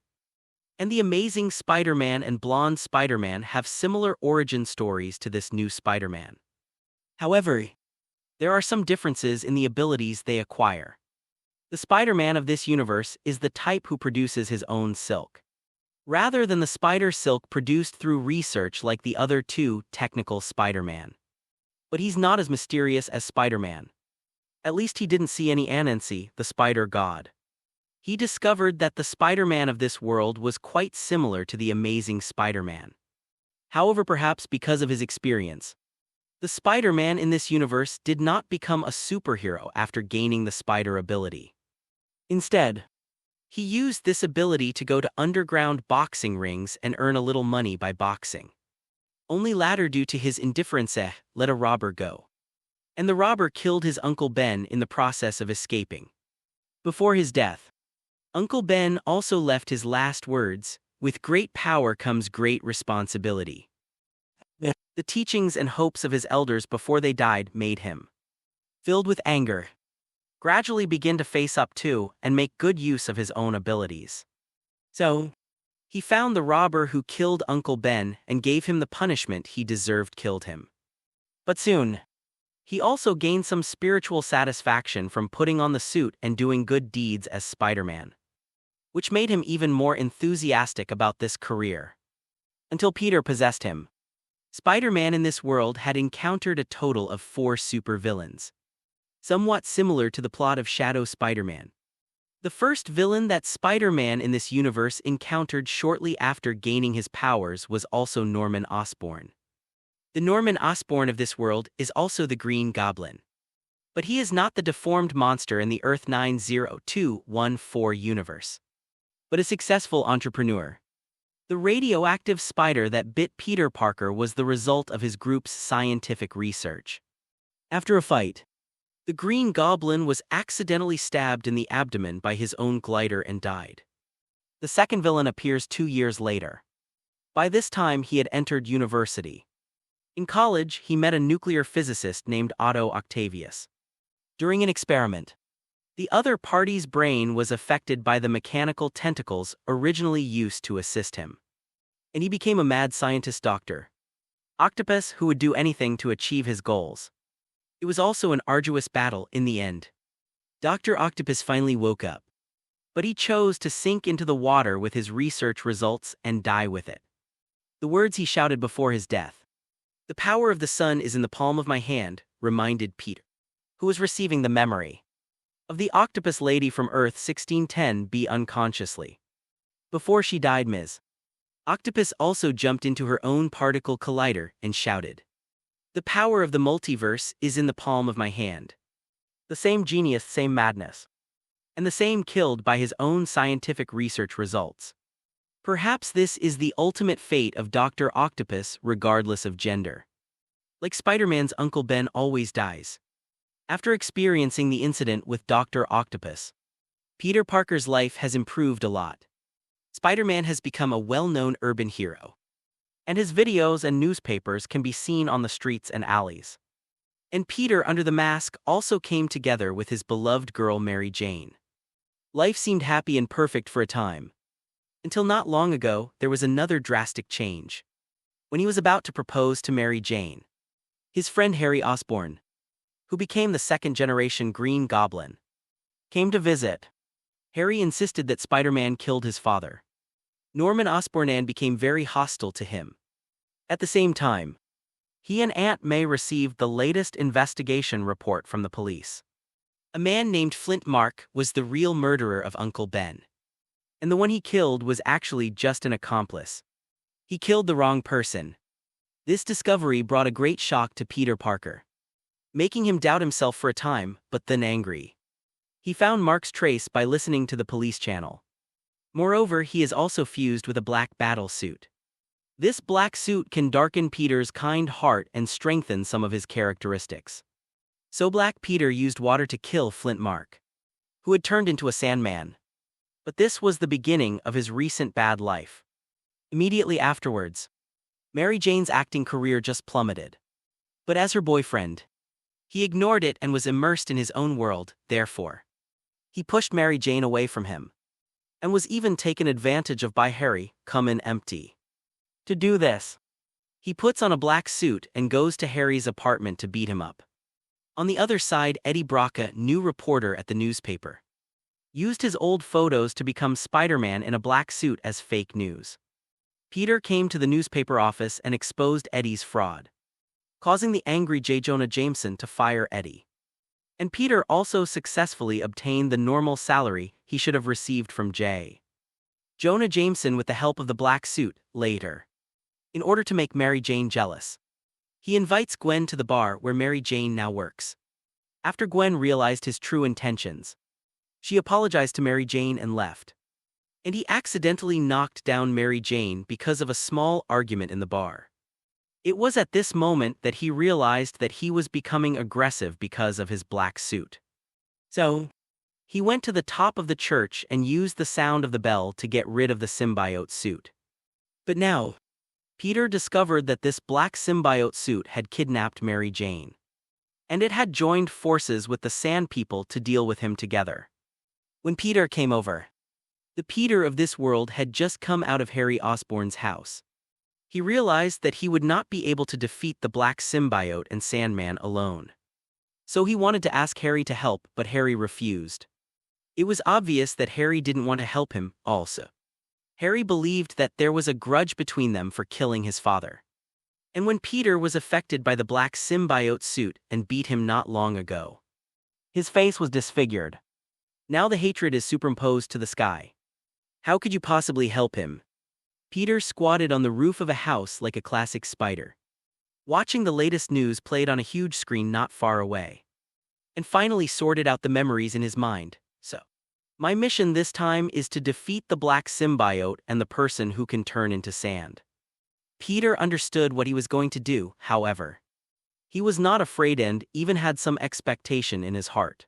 And the Amazing Spider-Man and Blonde Spider-Man have similar origin stories to this new Spider-Man. However, there are some differences in the abilities they acquire. The Spider-Man of this universe is the type who produces his own silk, rather than the spider silk produced through research like the other two technical Spider-Man. But he's not as mysterious as Spider-Man. At least he didn't see any Anansi, the spider god. He discovered that the Spider-Man of this world was quite similar to the Amazing Spider-Man. However, perhaps because of his experience, the Spider-Man in this universe did not become a superhero after gaining the spider ability. Instead, he used this ability to go to underground boxing rings and earn a little money by boxing. Only latter, due to his indifference, let a robber go. And the robber killed his Uncle Ben in the process of escaping. Before his death, Uncle Ben also left his last words, "With great power comes great responsibility." The teachings and hopes of his elders before they died made him, filled with anger, gradually begin to face up to and make good use of his own abilities. So, he found the robber who killed Uncle Ben and gave him the punishment he deserved, killed him. But soon, he also gained some spiritual satisfaction from putting on the suit and doing good deeds as Spider-Man, which made him even more enthusiastic about this career. Until Peter possessed him. Spider-Man in this world had encountered a total of 4 supervillains, somewhat similar to the plot of Shadow Spider-Man. The first villain that Spider-Man in this universe encountered shortly after gaining his powers was also Norman Osborn. The Norman Osborn of this world is also the Green Goblin. But he is not the deformed monster in the Earth 90214 universe, but a successful entrepreneur. The radioactive spider that bit Peter Parker was the result of his group's scientific research. After a fight, the Green Goblin was accidentally stabbed in the abdomen by his own glider and died. The second villain appears 2 years later. By this time he had entered university. In college, he met a nuclear physicist named Otto Octavius. During an experiment, the other party's brain was affected by the mechanical tentacles originally used to assist him. And he became a mad scientist, Dr. Octopus, who would do anything to achieve his goals. It was also an arduous battle in the end. Dr. Octopus finally woke up. But he chose to sink into the water with his research results and die with it. The words he shouted before his death, "The power of the sun is in the palm of my hand," reminded Peter, who was receiving the memory of the octopus lady from Earth 1610b unconsciously. Before she died, Ms. Octopus also jumped into her own particle collider and shouted, "The power of the multiverse is in the palm of my hand." The same genius, same madness, and the same killed by his own scientific research results. Perhaps this is the ultimate fate of Dr. Octopus, regardless of gender. Like Spider-Man's Uncle Ben always dies. After experiencing the incident with Dr. Octopus, Peter Parker's life has improved a lot. Spider-Man has become a well-known urban hero, and his videos and newspapers can be seen on the streets and alleys. And Peter under the mask also came together with his beloved girl Mary Jane. Life seemed happy and perfect for a time. Until not long ago, there was another drastic change. When he was about to propose to Mary Jane, his friend Harry Osborn, who became the second-generation Green Goblin, came to visit. Harry insisted that Spider-Man killed his father. Norman Osborn became very hostile to him. At the same time, he and Aunt May received the latest investigation report from the police. A man named Flint Mark was the real murderer of Uncle Ben. And the one he killed was actually just an accomplice. He killed the wrong person. This discovery brought a great shock to Peter Parker, making him doubt himself for a time, but then angry. He found Mark's trace by listening to the police channel. Moreover, he is also fused with a black battle suit. This black suit can darken Peter's kind heart and strengthen some of his characteristics. So Black Peter used water to kill Flint Mark, who had turned into a Sandman. But this was the beginning of his recent bad life. Immediately afterwards, Mary Jane's acting career just plummeted. But as her boyfriend, he ignored it and was immersed in his own world. Therefore, he pushed Mary Jane away from him, and was even taken advantage of by Harry, come in empty. To do this, he puts on a black suit and goes to Harry's apartment to beat him up. On the other side, Eddie Brock, new reporter at the newspaper, used his old photos to become Spider-Man in a black suit as fake news. Peter came to the newspaper office and exposed Eddie's fraud, causing the angry J. Jonah Jameson to fire Eddie. And Peter also successfully obtained the normal salary he should have received from J. Jonah Jameson with the help of the black suit, later. In order to make Mary Jane jealous, he invites Gwen to the bar where Mary Jane now works. After Gwen realized his true intentions, she apologized to Mary Jane and left. And he accidentally knocked down Mary Jane because of a small argument in the bar. It was at this moment that he realized that he was becoming aggressive because of his black suit. So, he went to the top of the church and used the sound of the bell to get rid of the symbiote suit. But now, Peter discovered that this black symbiote suit had kidnapped Mary Jane, and it had joined forces with the Sand People to deal with him together. When Peter came over, the Peter of this world had just come out of Harry Osborn's house. He realized that he would not be able to defeat the black symbiote and Sandman alone. So he wanted to ask Harry to help, but Harry refused. It was obvious that Harry didn't want to help him, also. Harry believed that there was a grudge between them for killing his father. And when Peter was affected by the black symbiote suit and beat him not long ago, his face was disfigured. Now the hatred is superimposed to the sky. How could you possibly help him? Peter squatted on the roof of a house like a classic spider, watching the latest news played on a huge screen not far away, and finally sorted out the memories in his mind. So, my mission this time is to defeat the black symbiote and the person who can turn into sand. Peter understood what he was going to do, however. He was not afraid and even had some expectation in his heart.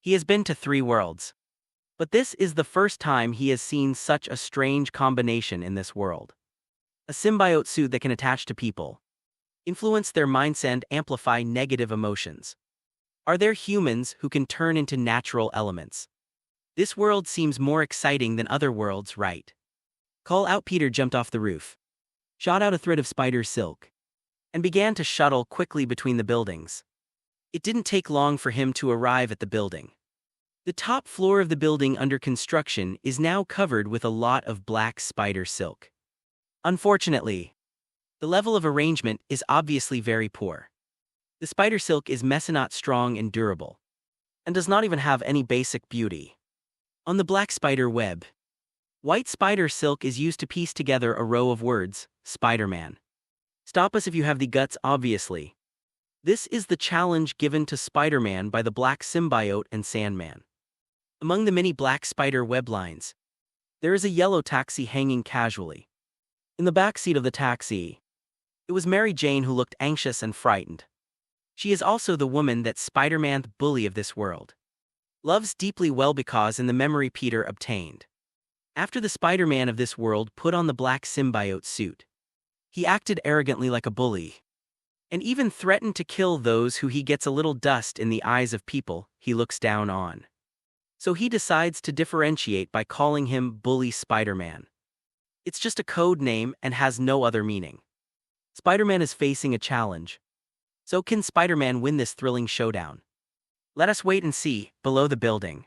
He has been to 3 worlds. But this is the first time he has seen such a strange combination in this world. A symbiote suit that can attach to people, influence their mindset and amplify negative emotions. Are there humans who can turn into natural elements? This world seems more exciting than other worlds, right? Call out. Peter jumped off the roof, shot out a thread of spider silk, and began to shuttle quickly between the buildings. It didn't take long for him to arrive at the building. The top floor of the building under construction is now covered with a lot of black spider silk. Unfortunately, the level of arrangement is obviously very poor. The spider silk is not strong and durable, and does not even have any basic beauty. On the black spider web, white spider silk is used to piece together a row of words, Spider-Man. Stop us if you have the guts, obviously. This is the challenge given to Spider-Man by the black symbiote and Sandman. Among the many black spider web lines, there is a yellow taxi hanging casually. In the back seat of the taxi, it was Mary Jane who looked anxious and frightened. She is also the woman that Spider-Man, the bully of this world, loves deeply well because in the memory Peter obtained. After the Spider-Man of this world put on the black symbiote suit, he acted arrogantly like a bully, and even threatened to kill those who he gets a little dust in the eyes of people he looks down on. So he decides to differentiate by calling him Bully Spider-Man. It's just a code name and has no other meaning. Spider-Man is facing a challenge. So can Spider-Man win this thrilling showdown? Let us wait and see. Below the building,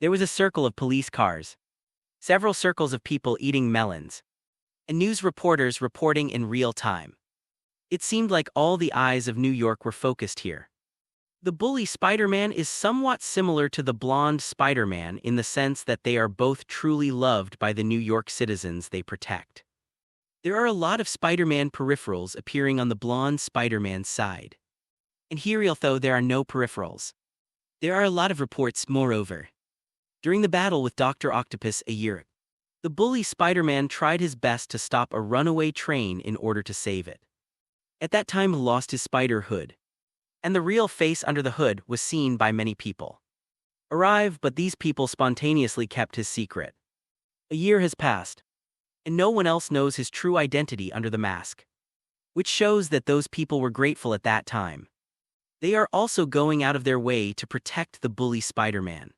there was a circle of police cars, several circles of people eating melons, and news reporters reporting in real time. It seemed like all the eyes of New York were focused here. The bully Spider-Man is somewhat similar to the blonde Spider-Man in the sense that they are both truly loved by the New York citizens they protect. There are a lot of Spider-Man peripherals appearing on the blonde Spider-Man's side. And here, although there are no peripherals, there are a lot of reports, moreover. During the battle with Dr. Octopus a year ago, the bully Spider-Man tried his best to stop a runaway train in order to save it. At that time, he lost his spider hood, and the real face under the hood was seen by many people. But these people spontaneously kept his secret. A year has passed, and no one else knows his true identity under the mask, which shows that those people were grateful at that time. They are also going out of their way to protect the bully Spider-Man.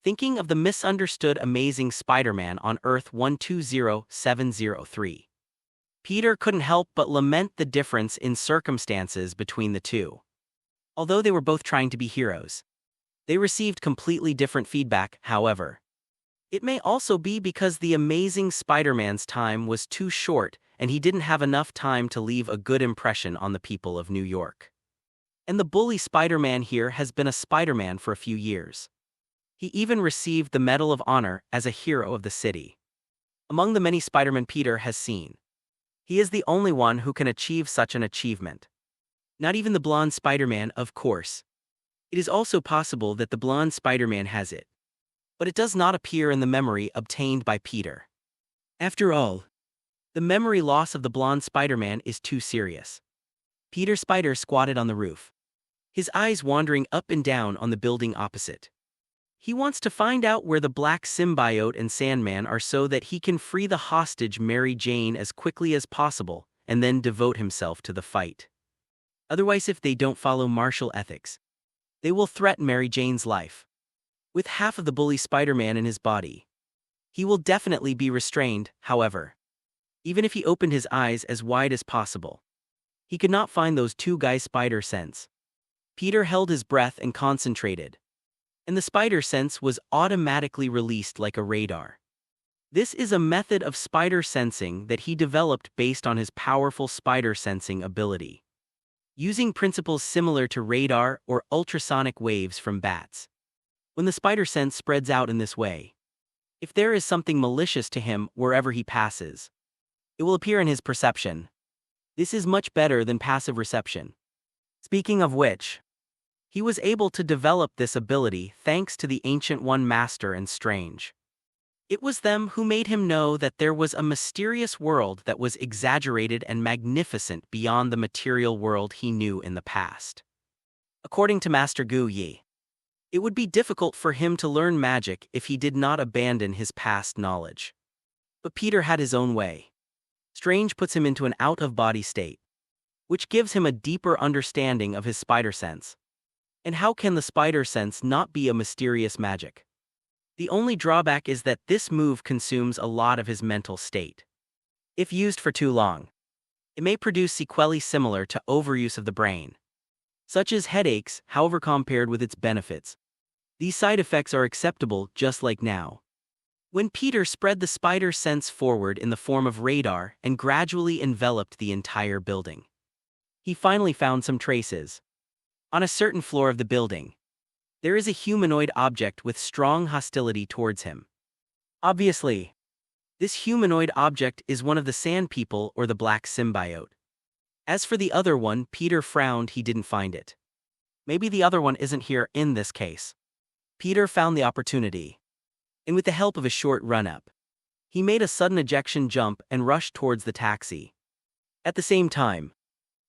Thinking of the misunderstood Amazing Spider-Man on Earth 120703. Peter couldn't help but lament the difference in circumstances between the two. Although they were both trying to be heroes, they received completely different feedback, however. It may also be because the Amazing Spider-Man's time was too short and he didn't have enough time to leave a good impression on the people of New York. And the bully Spider-Man here has been a Spider-Man for a few years. He even received the Medal of Honor as a hero of the city. Among the many Spider-Men Peter has seen, he is the only one who can achieve such an achievement. Not even the blonde Spider-Man, of course. It is also possible that the blonde Spider-Man has it, but it does not appear in the memory obtained by Peter. After all, the memory loss of the blonde Spider-Man is too serious. Peter Spider squatted on the roof, his eyes wandering up and down on the building opposite. He wants to find out where the black symbiote and Sandman are so that he can free the hostage Mary Jane as quickly as possible and then devote himself to the fight. Otherwise, if they don't follow martial ethics, they will threaten Mary Jane's life. With half of the bully Spider-Man in his body, he will definitely be restrained, however. Even if he opened his eyes as wide as possible, he could not find those two guys' spider sense. Peter held his breath and concentrated, and the spider sense was automatically released like a radar. This is a method of spider sensing that he developed based on his powerful spider sensing ability, using principles similar to radar or ultrasonic waves from bats. When the spider sense spreads out in this way, if there is something malicious to him wherever he passes, it will appear in his perception. This is much better than passive reception. Speaking of which, he was able to develop this ability thanks to the Ancient One Master and Strange. It was them who made him know that there was a mysterious world that was exaggerated and magnificent beyond the material world he knew in the past. According to Master Gu Yi, it would be difficult for him to learn magic if he did not abandon his past knowledge. But Peter had his own way. Strange puts him into an out-of-body state, which gives him a deeper understanding of his spider sense. And how can the spider sense not be a mysterious magic? The only drawback is that this move consumes a lot of his mental state. If used for too long, it may produce sequelae similar to overuse of the brain, such as headaches. However, compared with its benefits, these side effects are acceptable, just like now. When Peter spread the spider sense forward in the form of radar and gradually enveloped the entire building, he finally found some traces. On a certain floor of the building, there is a humanoid object with strong hostility towards him. Obviously, this humanoid object is one of the Sand People or the Black Symbiote. As for the other one, Peter frowned. He didn't find it. Maybe the other one isn't here in this case. Peter found the opportunity, and with the help of a short run-up, he made a sudden ejection jump and rushed towards the taxi. At the same time,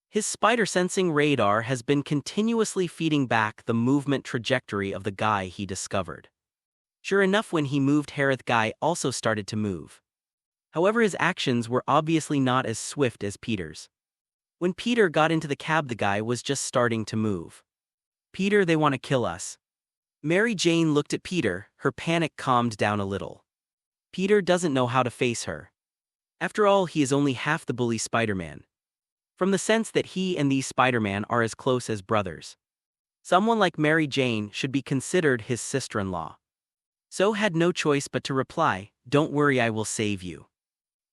his spider-sensing radar has been continuously feeding back the movement trajectory of the guy he discovered. Sure enough, when he moved, Harith guy also started to move. However, his actions were obviously not as swift as Peter's. When Peter got into the cab, the guy was just starting to move. Peter, they want to kill us. Mary Jane looked at Peter, her panic calmed down a little. Peter doesn't know how to face her. After all, he is only half the bully Spider-Man. From the sense that he and these Spider-Man are as close as brothers. Someone like Mary Jane should be considered his sister-in-law. So had no choice but to reply, "Don't worry, I will save you."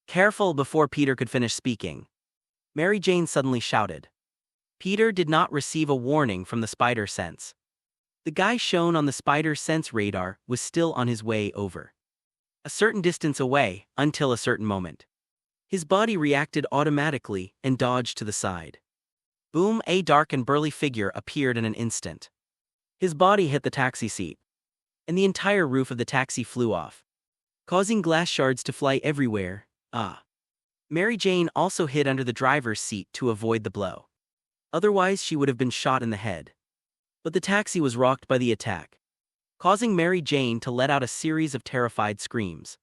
Careful. Before Peter could finish speaking, Mary Jane suddenly shouted, Peter did not receive a warning from the spider sense. The guy shown on the spider sense radar was still on his way over. A certain distance away, until a certain moment. His body reacted automatically and dodged to the side. Boom, a dark and burly figure appeared in an instant. His body hit the taxi seat, and the entire roof of the taxi flew off, causing glass shards to fly everywhere. Mary Jane also hid under the driver's seat to avoid the blow. Otherwise, she would have been shot in the head. But the taxi was rocked by the attack, causing Mary Jane to let out a series of terrified screams.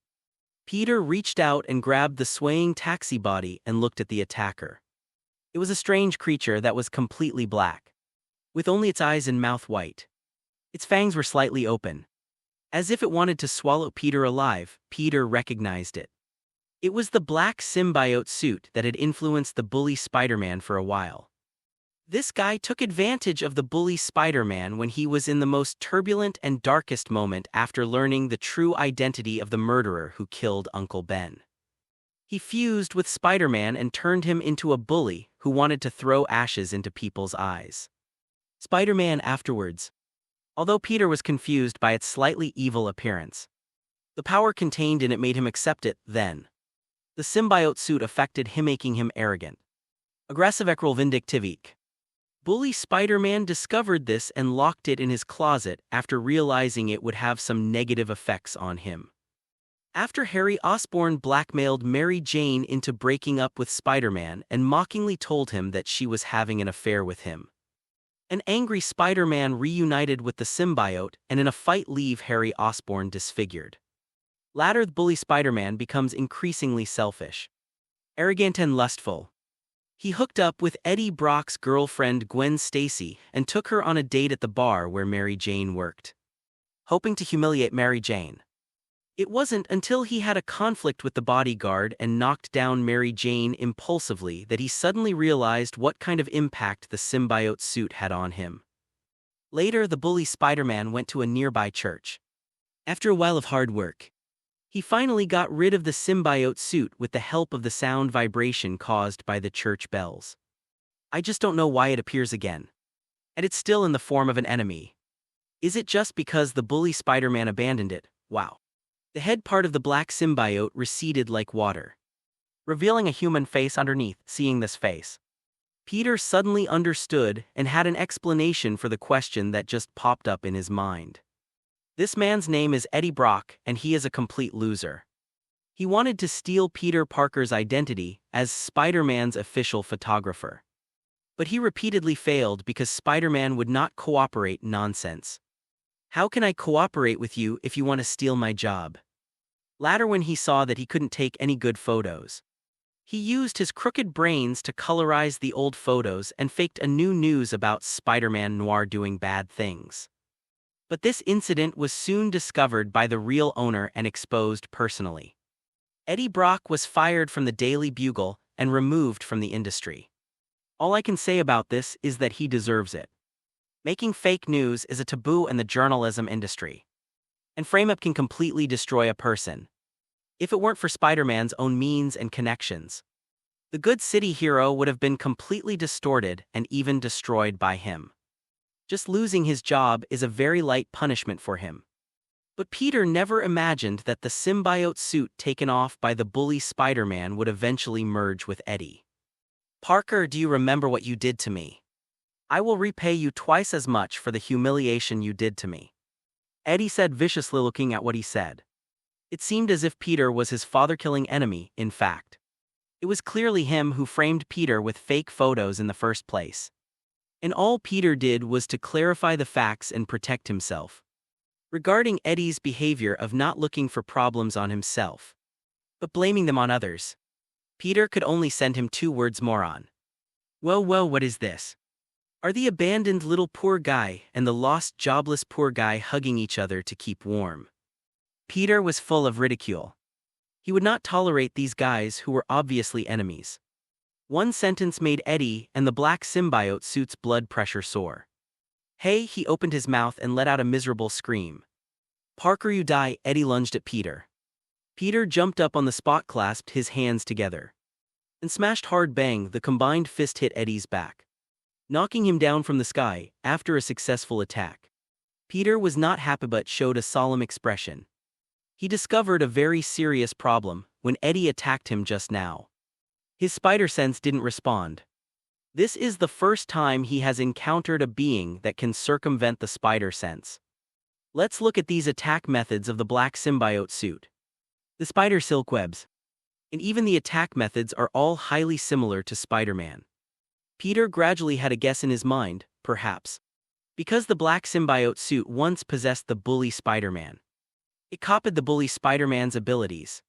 Peter reached out and grabbed the swaying taxi body and looked at the attacker. It was a strange creature that was completely black, with only its eyes and mouth white. Its fangs were slightly open, as if it wanted to swallow Peter alive. Peter recognized it. It was the black symbiote suit that had influenced the bully Spider-Man for a while. This guy took advantage of the bully Spider-Man when he was in the most turbulent and darkest moment after learning the true identity of the murderer who killed Uncle Ben. He fused with Spider-Man and turned him into a bully who wanted to throw ashes into people's eyes. Spider-Man afterwards. Although Peter was confused by its slightly evil appearance, the power contained in it made him accept it then. The symbiote suit affected him, making him arrogant, aggressive, vindictive. Bully Spider-Man discovered this and locked it in his closet after realizing it would have some negative effects on him. After Harry Osborn blackmailed Mary Jane into breaking up with Spider-Man and mockingly told him that she was having an affair with him, an angry Spider-Man reunited with the symbiote and in a fight leave Harry Osborn disfigured. Later, the bully Spider-Man becomes increasingly selfish, arrogant and lustful. He hooked up with Eddie Brock's girlfriend Gwen Stacy and took her on a date at the bar where Mary Jane worked, hoping to humiliate Mary Jane. It wasn't until he had a conflict with the bodyguard and knocked down Mary Jane impulsively that he suddenly realized what kind of impact the symbiote suit had on him. Later, the bully Spider-Man went to a nearby church. After a while of hard work, he finally got rid of the symbiote suit with the help of the sound vibration caused by the church bells. I just don't know why it appears again. And it's still in the form of an enemy. Is it just because the bully Spider-Man abandoned it? Wow. The head part of the black symbiote receded like water, revealing a human face underneath. Seeing this face, Peter suddenly understood and had an explanation for the question that just popped up in his mind. This man's name is Eddie Brock, and he is a complete loser. He wanted to steal Peter Parker's identity as Spider-Man's official photographer. But he repeatedly failed because Spider-Man would not cooperate. Nonsense. How can I cooperate with you if you want to steal my job? Later, when he saw that he couldn't take any good photos, he used his crooked brains to colorize the old photos and faked a new news about Spider-Man Noir doing bad things. But this incident was soon discovered by the real owner and exposed personally. Eddie Brock was fired from the Daily Bugle and removed from the industry. All I can say about this is that he deserves it. Making fake news is a taboo in the journalism industry, and frame-up can completely destroy a person. If it weren't for Spider-Man's own means and connections, the good city hero would have been completely distorted and even destroyed by him. Just losing his job is a very light punishment for him. But Peter never imagined that the symbiote suit taken off by the bully Spider-Man would eventually merge with Eddie. Parker, do you remember what you did to me? I will repay you twice as much for the humiliation you did to me, Eddie said viciously, looking at what he said. It seemed as if Peter was his father-killing enemy. In fact, it was clearly him who framed Peter with fake photos in the first place. And all Peter did was to clarify the facts and protect himself. Regarding Eddie's behavior of not looking for problems on himself, but blaming them on others, Peter could only send him 2 words: moron. Well, what is this? Are the abandoned little poor guy and the lost jobless poor guy hugging each other to keep warm? Peter was full of ridicule. He would not tolerate these guys who were obviously enemies. One sentence made Eddie and the black symbiote suit's blood pressure soar. Hey, he opened his mouth and let out a miserable scream. Parker, you die, Eddie lunged at Peter. Peter jumped up on the spot, clasped his hands together, and smashed hard. Bang, the combined fist hit Eddie's back, knocking him down from the sky after a successful attack. Peter was not happy but showed a solemn expression. He discovered a very serious problem when Eddie attacked him just now. His spider sense didn't respond. This is the first time he has encountered a being that can circumvent the spider sense. Let's look at these attack methods of the black symbiote suit. The spider silk webs. And even the attack methods are all highly similar to Spider-Man. Peter gradually had a guess in his mind, perhaps. Because the black symbiote suit once possessed the bully Spider-Man. It copied the bully Spider-Man's abilities.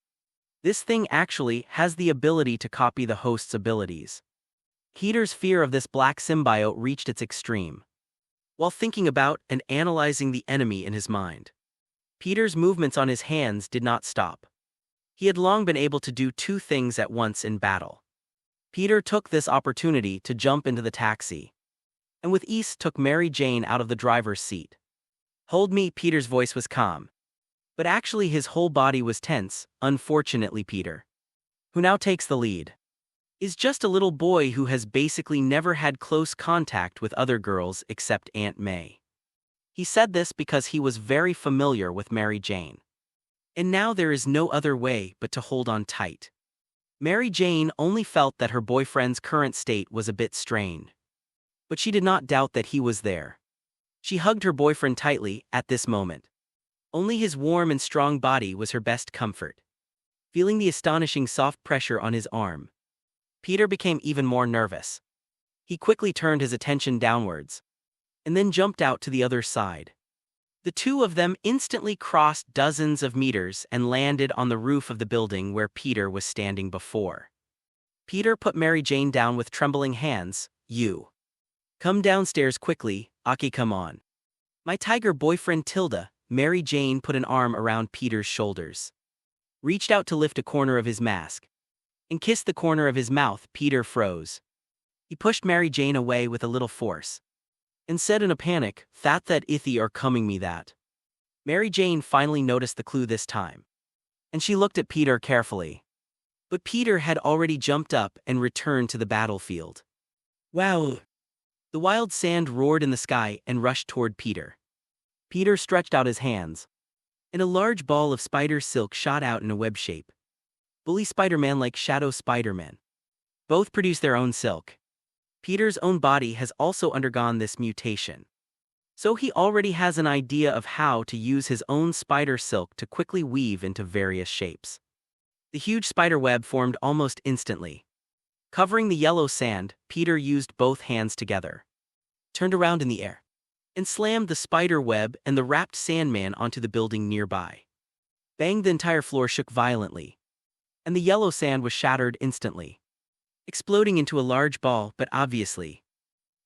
This thing actually has the ability to copy the host's abilities. Peter's fear of this black symbiote reached its extreme. While thinking about and analyzing the enemy in his mind, Peter's movements on his hands did not stop. He had long been able to do two things at once in battle. Peter took this opportunity to jump into the taxi, and with ease took Mary Jane out of the driver's seat. "Hold me," Peter's voice was calm. But actually his whole body was tense. Unfortunately, Peter, who now takes the lead, is just a little boy who has basically never had close contact with other girls except Aunt May. He said this because he was very familiar with Mary Jane. And now there is no other way but to hold on tight. Mary Jane only felt that her boyfriend's current state was a bit strained. But she did not doubt that he was there. She hugged her boyfriend tightly at this moment. Only his warm and strong body was her best comfort. Feeling the astonishing soft pressure on his arm, Peter became even more nervous. He quickly turned his attention downwards, and then jumped out to the other side. The two of them instantly crossed dozens of meters and landed on the roof of the building where Peter was standing before. Peter put Mary Jane down with trembling hands. "You come downstairs quickly, Aki, come on." "My tiger boyfriend Tilda." Mary Jane put an arm around Peter's shoulders, reached out to lift a corner of his mask, and kissed the corner of his mouth. Peter froze. He pushed Mary Jane away with a little force, and said in a panic, "That ithy are coming me that." Mary Jane finally noticed the clue this time, and she looked at Peter carefully. But Peter had already jumped up and returned to the battlefield. "Wow!" The wild sand roared in the sky and rushed toward Peter. Peter stretched out his hands, and a large ball of spider silk shot out in a web shape. Bully Spider-Man like Shadow Spider-Man. Both produce their own silk. Peter's own body has also undergone this mutation. So he already has an idea of how to use his own spider silk to quickly weave into various shapes. The huge spider web formed almost instantly. Covering the yellow sand, Peter used both hands together, turned around in the air, and slammed the spider web and the wrapped Sandman onto the building nearby. Bang! The entire floor shook violently, and the yellow sand was shattered instantly, exploding into a large ball. But obviously,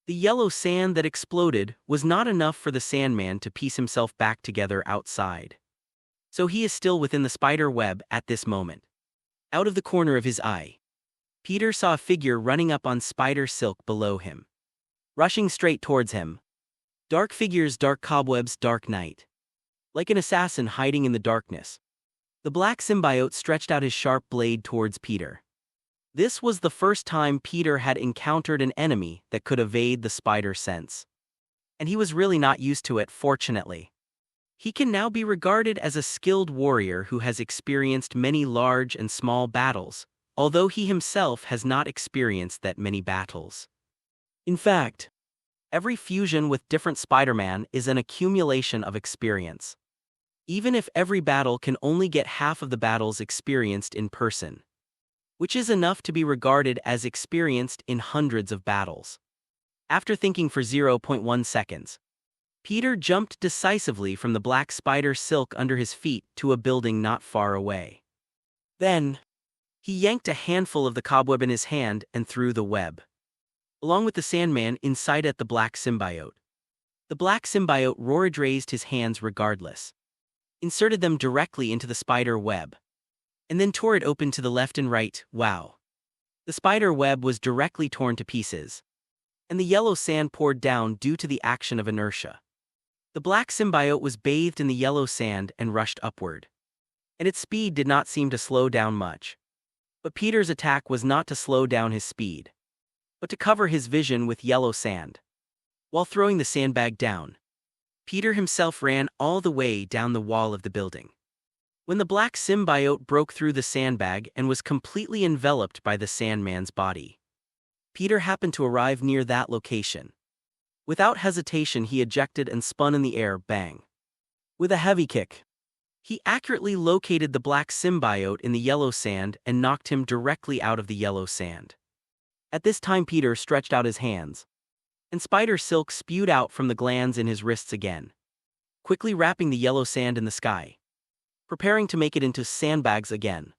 the yellow sand that exploded was not enough for the Sandman to piece himself back together outside. So he is still within the spider web at this moment. Out of the corner of his eye, Peter saw a figure running up on spider silk below him, rushing straight towards him. Dark figures, dark cobwebs, dark night. Like an assassin hiding in the darkness, the black symbiote stretched out his sharp blade towards Peter. This was the first time Peter had encountered an enemy that could evade the spider sense. And he was really not used to it, fortunately. He can now be regarded as a skilled warrior who has experienced many large and small battles, although he himself has not experienced that many battles. In fact, every fusion with different Spider-Man is an accumulation of experience. Even if every battle can only get half of the battles experienced in person, which is enough to be regarded as experienced in hundreds of battles. After thinking for 0.1 seconds, Peter jumped decisively from the black spider silk under his feet to a building not far away. Then, he yanked a handful of the cobweb in his hand and threw the web, along with the Sandman, inside at the black symbiote. The black symbiote roared, raised his hands regardless, inserted them directly into the spider web, and then tore it open to the left and right. Wow! The spider web was directly torn to pieces, and the yellow sand poured down due to the action of inertia. The black symbiote was bathed in the yellow sand and rushed upward, and its speed did not seem to slow down much. But Peter's attack was not to slow down his speed. but to cover his vision with yellow sand. While throwing the sandbag down, Peter himself ran all the way down the wall of the building. When the black symbiote broke through the sandbag and was completely enveloped by the Sandman's body, Peter happened to arrive near that location. Without hesitation, he ejected and spun in the air, bang. With a heavy kick, he accurately located the black symbiote in the yellow sand and knocked him directly out of the yellow sand. At this time, Peter stretched out his hands, and spider silk spewed out from the glands in his wrists again, quickly wrapping the yellow sand in the sky, preparing to make it into sandbags again.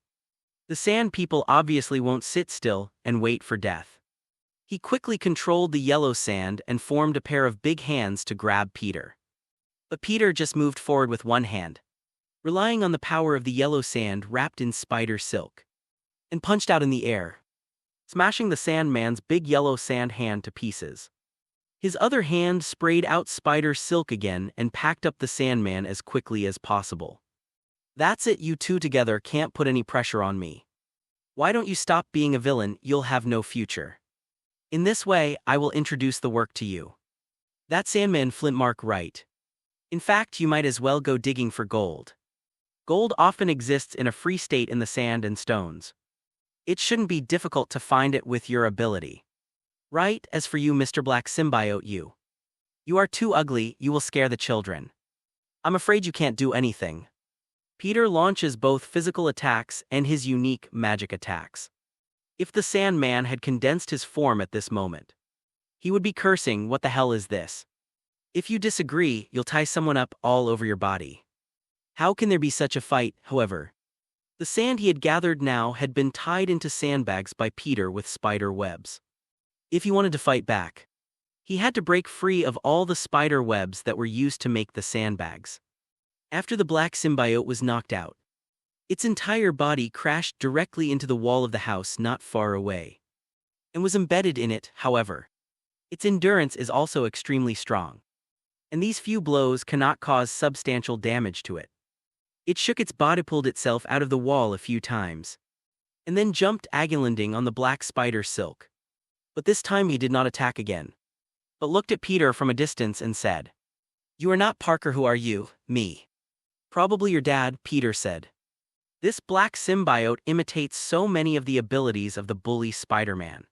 The sand people obviously won't sit still and wait for death. He quickly controlled the yellow sand and formed a pair of big hands to grab Peter. But Peter just moved forward with one hand, relying on the power of the yellow sand wrapped in spider silk, and punched out in the air, smashing the Sandman's big yellow sand hand to pieces. His other hand sprayed out spider silk again and packed up the Sandman as quickly as possible. "That's it, you two together can't put any pressure on me. Why don't you stop being a villain? You'll have no future. In this way, I will introduce the work to you. That Sandman Flintmark right. In fact, you might as well go digging for gold. Gold often exists in a free state in the sand and stones. It shouldn't be difficult to find it with your ability. Right, as for you, Mr. Black Symbiote, you are too ugly, you will scare the children. I'm afraid you can't do anything." Peter launches both physical attacks and his unique magic attacks. If the Sandman had condensed his form at this moment, he would be cursing, "What the hell is this? If you disagree, you'll tie someone up all over your body." How can there be such a fight, however? The sand he had gathered now had been tied into sandbags by Peter with spider webs. If he wanted to fight back, he had to break free of all the spider webs that were used to make the sandbags. After the black symbiote was knocked out, its entire body crashed directly into the wall of the house not far away, and was embedded in it. However, its endurance is also extremely strong, and these few blows cannot cause substantial damage to it. It shook its body, pulled itself out of the wall a few times, and then jumped landing on the black spider silk. But this time he did not attack again, but looked at Peter from a distance and said, "You are not Parker, who are you?" "Me. Probably your dad," Peter said. This black symbiote imitates so many of the abilities of the bully Spider-Man,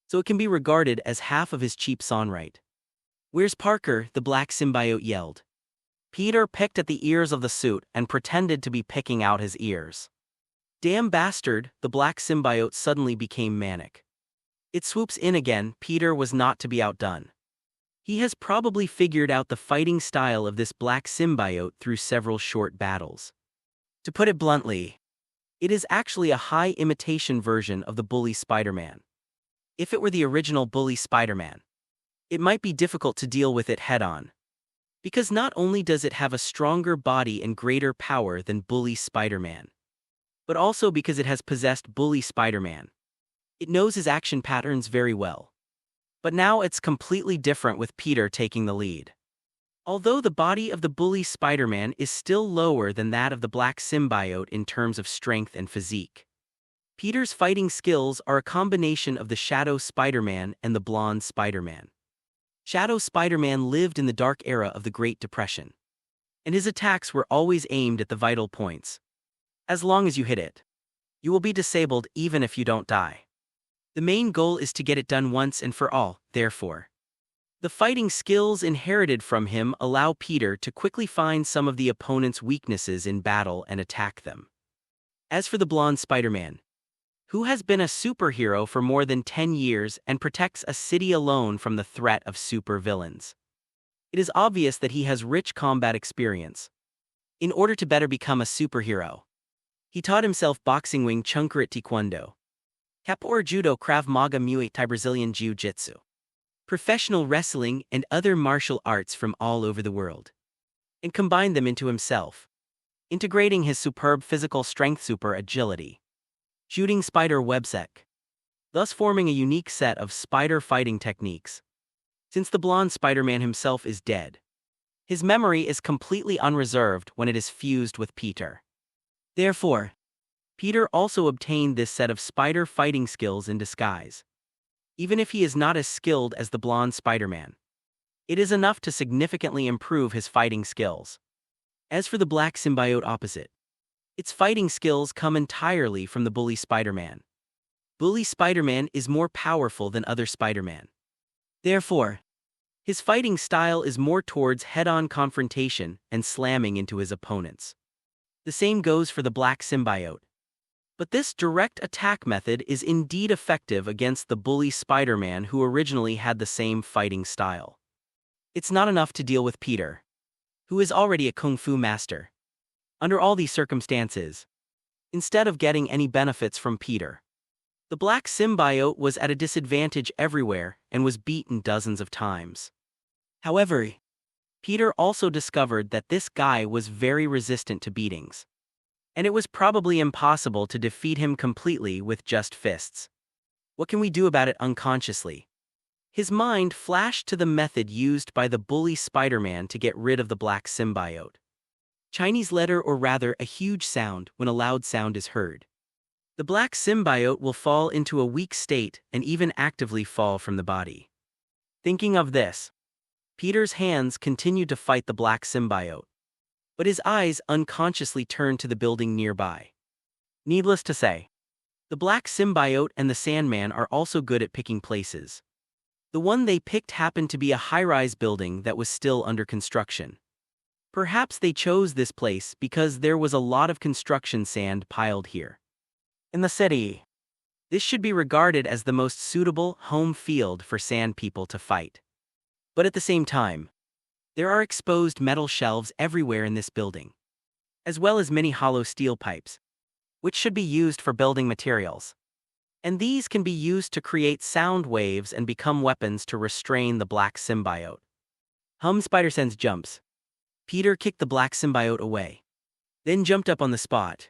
so it can be regarded as half of his cheap songwrite. "Where's Parker?" the black symbiote yelled. Peter picked at the ears of the suit and pretended to be picking out his ears. "Damn bastard," the black symbiote suddenly became manic. It swoops in again. Peter was not to be outdone. He has probably figured out the fighting style of this black symbiote through several short battles. To put it bluntly, it is actually a high imitation version of the bully Spider-Man. If it were the original bully Spider-Man, it might be difficult to deal with it head-on, because not only does it have a stronger body and greater power than bully Spider-Man, but also because it has possessed bully Spider-Man. It knows his action patterns very well. But now it's completely different with Peter taking the lead. Although the body of the bully Spider-Man is still lower than that of the black symbiote in terms of strength and physique, Peter's fighting skills are a combination of the Shadow Spider-Man and the Blonde Spider-Man. Shadow Spider-Man lived in the dark era of the Great Depression, and his attacks were always aimed at the vital points. As long as you hit it, you will be disabled even if you don't die. The main goal is to get it done once and for all, therefore. The fighting skills inherited from him allow Peter to quickly find some of the opponent's weaknesses in battle and attack them. As for the Blonde Spider-Man, who has been a superhero for more than 10 years and protects a city alone from the threat of super-villains, it is obvious that he has rich combat experience. In order to better become a superhero, he taught himself boxing, Wing Chun, Karate, Taekwondo, Capoeira, Judo, Krav Maga, Muay Thai, Brazilian Jiu-Jitsu, professional wrestling, and other martial arts from all over the world, and combined them into himself, integrating his superb physical strength, super agility, shooting spider websec, thus forming a unique set of spider fighting techniques. Since the Blonde Spider-Man himself is dead, his memory is completely unreserved when it is fused with Peter. Therefore, Peter also obtained this set of spider fighting skills in disguise. even if he is not as skilled as the blonde Spider-Man. It is enough to significantly improve his fighting skills. As for the black symbiote opposite, its fighting skills come entirely from the bully Spider-Man. Bully Spider-Man is more powerful than other Spider-Man. Therefore, his fighting style is more towards head-on confrontation and slamming into his opponents. The same goes for the black symbiote. But this direct attack method is indeed effective against the bully Spider-Man who originally had the same fighting style. It's not enough to deal with Peter, who is already a kung fu master. Under all these circumstances, instead of getting any benefits from Peter, the black symbiote was at a disadvantage everywhere and was beaten dozens of times. However, Peter also discovered that this guy was very resistant to beatings, and it was probably impossible to defeat him completely with just fists. What can we do about it unconsciously? His mind flashed to the method used by the bully Spider-Man to get rid of the black symbiote. Chinese letter, or rather a huge sound when a loud sound is heard. The black symbiote will fall into a weak state and even actively fall from the body. Thinking of this, Peter's hands continued to fight the black symbiote, but his eyes unconsciously turned to the building nearby. Needless to say, the black symbiote and the Sandman are also good at picking places. The one they picked happened to be a high-rise building that was still under construction. Perhaps they chose this place because there was a lot of construction sand piled here. In the city, this should be regarded as the most suitable home field for sand people to fight. But at the same time, there are exposed metal shelves everywhere in this building, as well as many hollow steel pipes, which should be used for building materials. And these can be used to create sound waves and become weapons to restrain the black symbiote. Spider sends jumps. Peter kicked the black symbiote away, then jumped up on the spot.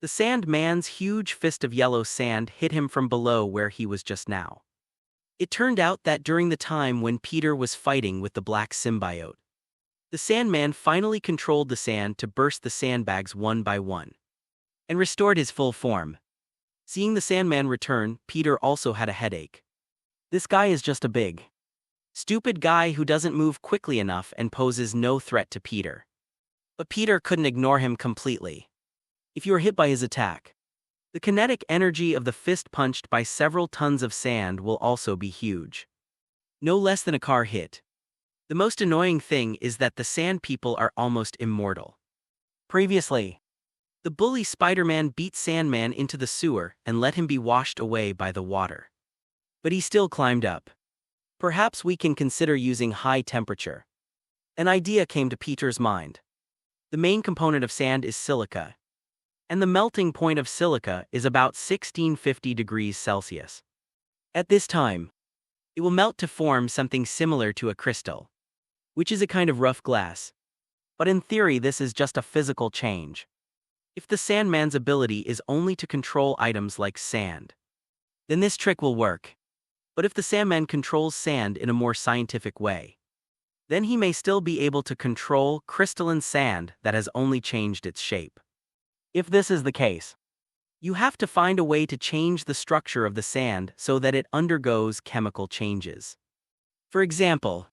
The Sandman's huge fist of yellow sand hit him from below where he was just now. It turned out that during the time when Peter was fighting with the black symbiote, the Sandman finally controlled the sand to burst the sandbags one by one, and restored his full form. Seeing the Sandman return, Peter also had a headache. This guy is just a big, stupid guy who doesn't move quickly enough and poses no threat to Peter. But Peter couldn't ignore him completely. If you are hit by his attack, the kinetic energy of the fist punched by several tons of sand will also be huge. No less than a car hit. The most annoying thing is that the sand people are almost immortal. Previously, the bully Spider-Man beat Sandman into the sewer and let him be washed away by the water. But he still climbed up. Perhaps we can consider using high temperature. An idea came to Peter's mind. The main component of sand is silica, and the melting point of silica is about 1650 degrees Celsius. At this time, it will melt to form something similar to a crystal, which is a kind of rough glass. But in theory, this is just a physical change. If the Sandman's ability is only to control items like sand, then this trick will work. But if the Sandman controls sand in a more scientific way, then he may still be able to control crystalline sand that has only changed its shape. If this is the case, you have to find a way to change the structure of the sand so that it undergoes chemical changes. For example,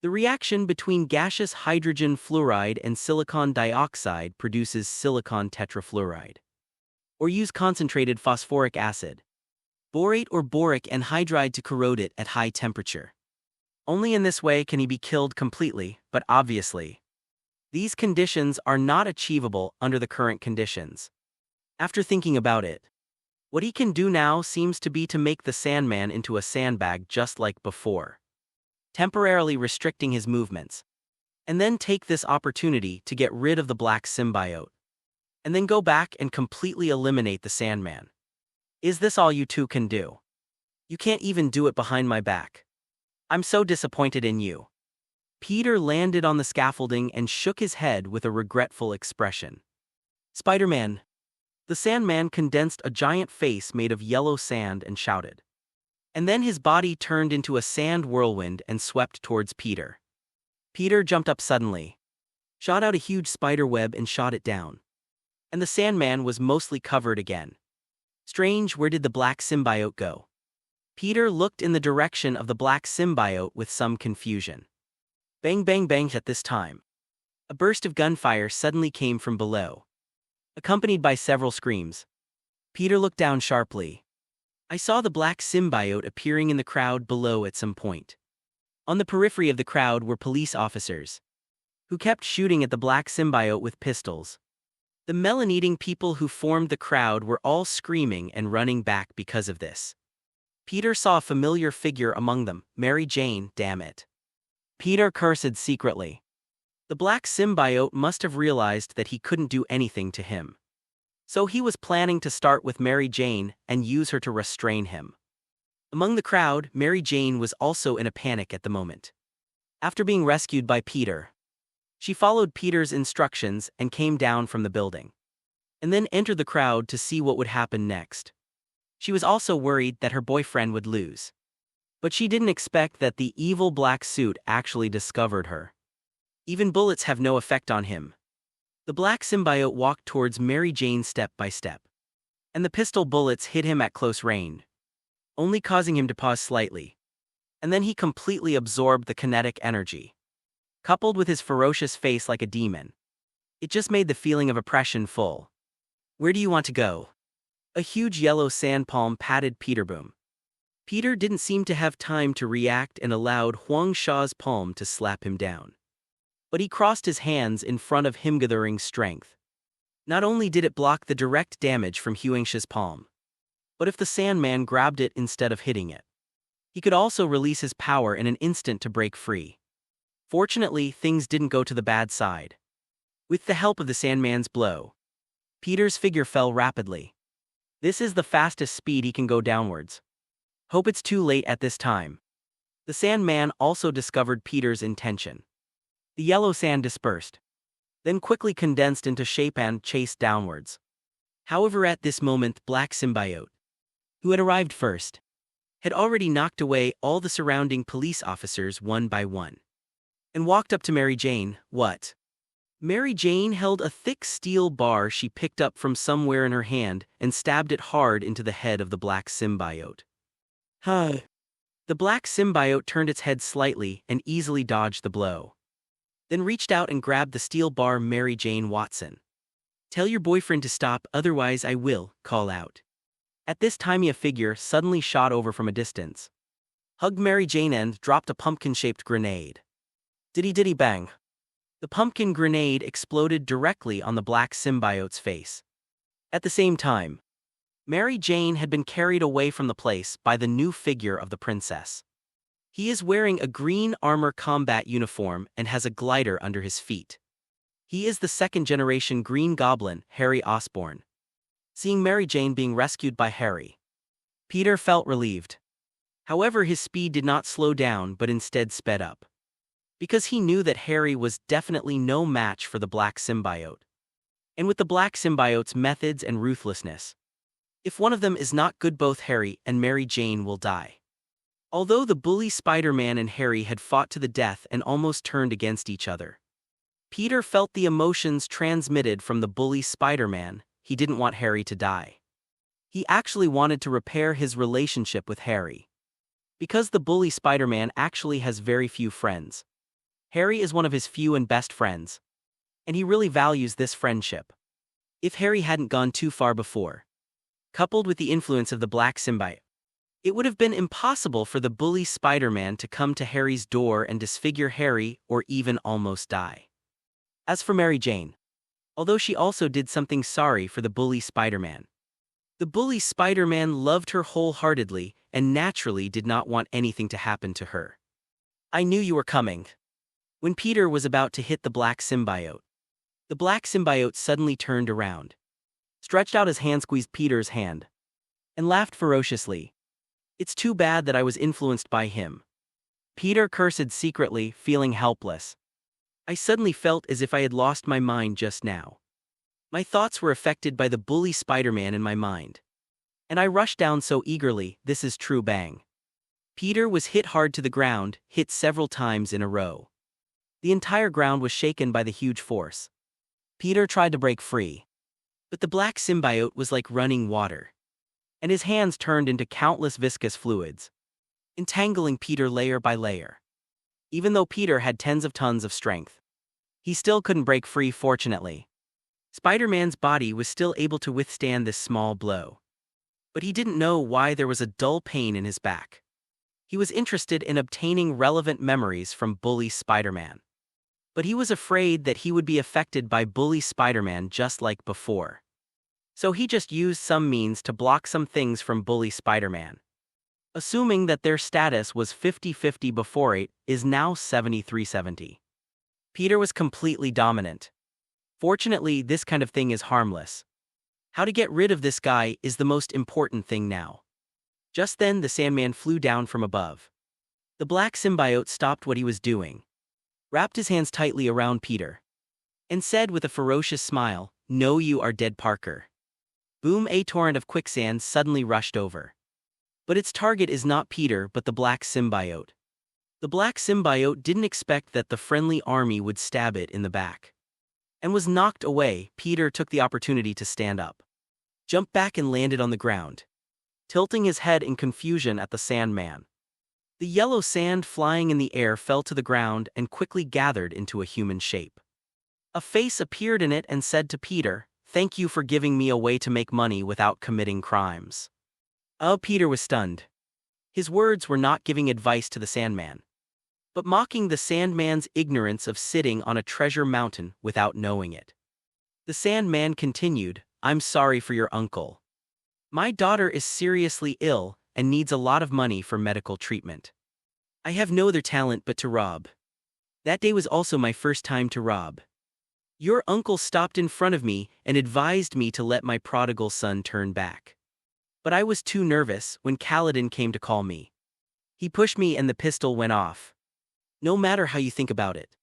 the reaction between gaseous hydrogen fluoride and silicon dioxide produces silicon tetrafluoride. Or use concentrated phosphoric acid, borate or boric anhydride to corrode it at high temperature. Only in this way can he be killed completely, but obviously, these conditions are not achievable under the current conditions. After thinking about it, what he can do now seems to be to make the Sandman into a sandbag just like before, temporarily restricting his movements, and then take this opportunity to get rid of the black symbiote, and then go back and completely eliminate the Sandman. Is this all you two can do? You can't even do it behind my back. I'm so disappointed in you. Peter landed on the scaffolding and shook his head with a regretful expression. Spider-Man. The Sandman condensed a giant face made of yellow sand and shouted. And then his body turned into a sand whirlwind and swept towards Peter. Peter jumped up suddenly, shot out a huge spider web and shot it down. And the Sandman was mostly covered again. Strange, where did the black symbiote go? Peter looked in the direction of the black symbiote with some confusion. Bang bang bang at this time. A burst of gunfire suddenly came from below, accompanied by several screams. Peter looked down sharply. I saw the black symbiote appearing in the crowd below at some point. On the periphery of the crowd were police officers, who kept shooting at the black symbiote with pistols. The melon-eating people who formed the crowd were all screaming and running back because of this. Peter saw a familiar figure among them, Mary Jane, damn it. Peter cursed secretly. The black symbiote must have realized that he couldn't do anything to him. So he was planning to start with Mary Jane and use her to restrain him. Among the crowd, Mary Jane was also in a panic at the moment. After being rescued by Peter, she followed Peter's instructions and came down from the building, and then entered the crowd to see what would happen next. She was also worried that her boyfriend would lose. But she didn't expect that the evil black suit actually discovered her. Even bullets have no effect on him. The black symbiote walked towards Mary Jane step by step, and the pistol bullets hit him at close range, only causing him to pause slightly. And then he completely absorbed the kinetic energy, coupled with his ferocious face like a demon. It just made the feeling of oppression full. Where do you want to go? A huge yellow sand palm patted Peter. Boom. Peter didn't seem to have time to react and allowed Huang Sha's palm to slap him down. But he crossed his hands in front of him, gathering strength. Not only did it block the direct damage from Huangsha's palm, but if the Sandman grabbed it instead of hitting it, he could also release his power in an instant to break free. Fortunately, things didn't go to the bad side. With the help of the Sandman's blow, Peter's figure fell rapidly. This is the fastest speed he can go downwards. Hope it's too late at this time. The Sandman also discovered Peter's intention. The yellow sand dispersed, then quickly condensed into shape and chased downwards. However, at this moment, Black Symbiote, who had arrived first, had already knocked away all the surrounding police officers one by one, and walked up to Mary Jane. What? Mary Jane held a thick steel bar she picked up from somewhere in her hand and stabbed it hard into the head of the Black Symbiote. Huh. The Black Symbiote turned its head slightly and easily dodged the blow, then reached out and grabbed the steel bar. Mary Jane Watson, tell your boyfriend to stop, otherwise I will call out. At this time, a figure suddenly shot over from a distance, hugged Mary Jane and dropped a pumpkin-shaped grenade. Diddy bang. The pumpkin grenade exploded directly on the Black Symbiote's face. At the same time, Mary Jane had been carried away from the place by the new figure of the princess. He is wearing a green armor combat uniform and has a glider under his feet. He is the second-generation Green Goblin, Harry Osborn. Seeing Mary Jane being rescued by Harry, Peter felt relieved. However, his speed did not slow down but instead sped up, because he knew that Harry was definitely no match for the Black Symbiote. And with the Black Symbiote's methods and ruthlessness, if one of them is not good, both Harry and Mary Jane will die. Although the bully Spider-Man and Harry had fought to the death and almost turned against each other, Peter felt the emotions transmitted from the bully Spider-Man. He didn't want Harry to die. He actually wanted to repair his relationship with Harry, because the bully Spider-Man actually has very few friends. Harry is one of his few and best friends, and he really values this friendship. If Harry hadn't gone too far before, coupled with the influence of the Black Symbiote, it would have been impossible for the bully Spider-Man to come to Harry's door and disfigure Harry or even almost die. As for Mary Jane, although she also did something sorry for the bully Spider-Man, the bully Spider-Man loved her wholeheartedly and naturally did not want anything to happen to her. I knew you were coming. When Peter was about to hit the Black Symbiote, the Black Symbiote suddenly turned around, stretched out his hand, squeezed Peter's hand, and laughed ferociously. It's too bad that I was influenced by him. Peter cursed secretly, feeling helpless. I suddenly felt as if I had lost my mind just now. My thoughts were affected by the bully Spider-Man in my mind, and I rushed down so eagerly. This is true. Bang. Peter was hit hard to the ground, hit several times in a row. The entire ground was shaken by the huge force. Peter tried to break free, but the Black Symbiote was like running water. and his hands turned into countless viscous fluids, entangling Peter layer by layer. Even though Peter had tens of tons of strength, he still couldn't break free, fortunately. Spider-Man's body was still able to withstand this small blow. But he didn't know why there was a dull pain in his back. He was interested in obtaining relevant memories from Bully Spider-Man. But he was afraid that he would be affected by Bully Spider-Man just like before. So he just used some means to block some things from Bully Spider-Man. Assuming that their status was 50-50 before, it is now 73-70. Peter was completely dominant. Fortunately, this kind of thing is harmless. How to get rid of this guy is the most important thing now. Just then, the Sandman flew down from above. The black symbiote stopped what he was doing, wrapped his hands tightly around Peter, and said with a ferocious smile, "No, you are dead, Parker." Boom! A torrent of quicksand suddenly rushed over. But its target is not Peter but the black symbiote. The black symbiote didn't expect that the friendly army would stab it in the back, and was knocked away. Peter took the opportunity to stand up, jumped back and landed on the ground, tilting his head in confusion at the Sandman. The yellow sand flying in the air fell to the ground and quickly gathered into a human shape. A face appeared in it and said to Peter, "Thank you for giving me a way to make money without committing crimes." Peter was stunned. His words were not giving advice to the Sandman, but mocking the Sandman's ignorance of sitting on a treasure mountain without knowing it. The Sandman continued, "I'm sorry for your uncle. My daughter is seriously ill and needs a lot of money for medical treatment. I have no other talent but to rob. That day was also my first time to rob. Your uncle stopped in front of me and advised me to let my prodigal son turn back. But I was too nervous when Kaladin came to call me. He pushed me and the pistol went off. No matter how you think about it,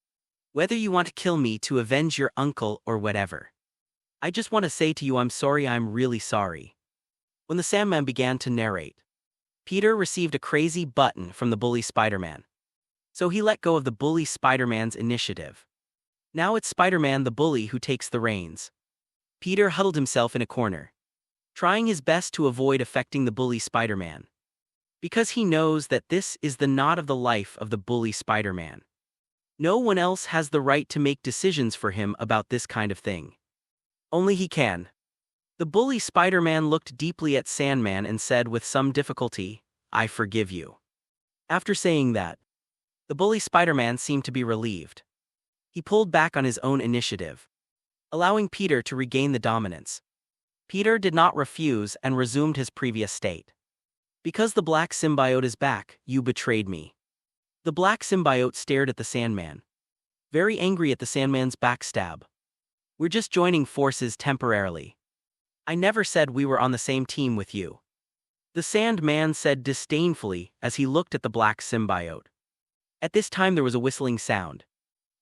whether you want to kill me to avenge your uncle or whatever, I just want to say to you I'm sorry, I'm really sorry." When the Sandman began to narrate, Peter received a crazy button from the Bully Spider-Man. So he let go of the Bully Spider-Man's initiative. Now it's Spider-Man the bully who takes the reins. Peter huddled himself in a corner, trying his best to avoid affecting the Bully Spider-Man, because he knows that this is the knot of the life of the Bully Spider-Man. No one else has the right to make decisions for him about this kind of thing. Only he can. The Bully Spider-Man looked deeply at Sandman and said with some difficulty, "I forgive you." After saying that, the Bully Spider-Man seemed to be relieved. He pulled back on his own initiative, allowing Peter to regain the dominance. Peter did not refuse and resumed his previous state. "Because the black symbiote is back, you betrayed me." The black symbiote stared at the Sandman, very angry at the Sandman's backstab. "We're just joining forces temporarily. I never said we were on the same team with you," the Sandman said disdainfully as he looked at the black symbiote. At this time there was a whistling sound,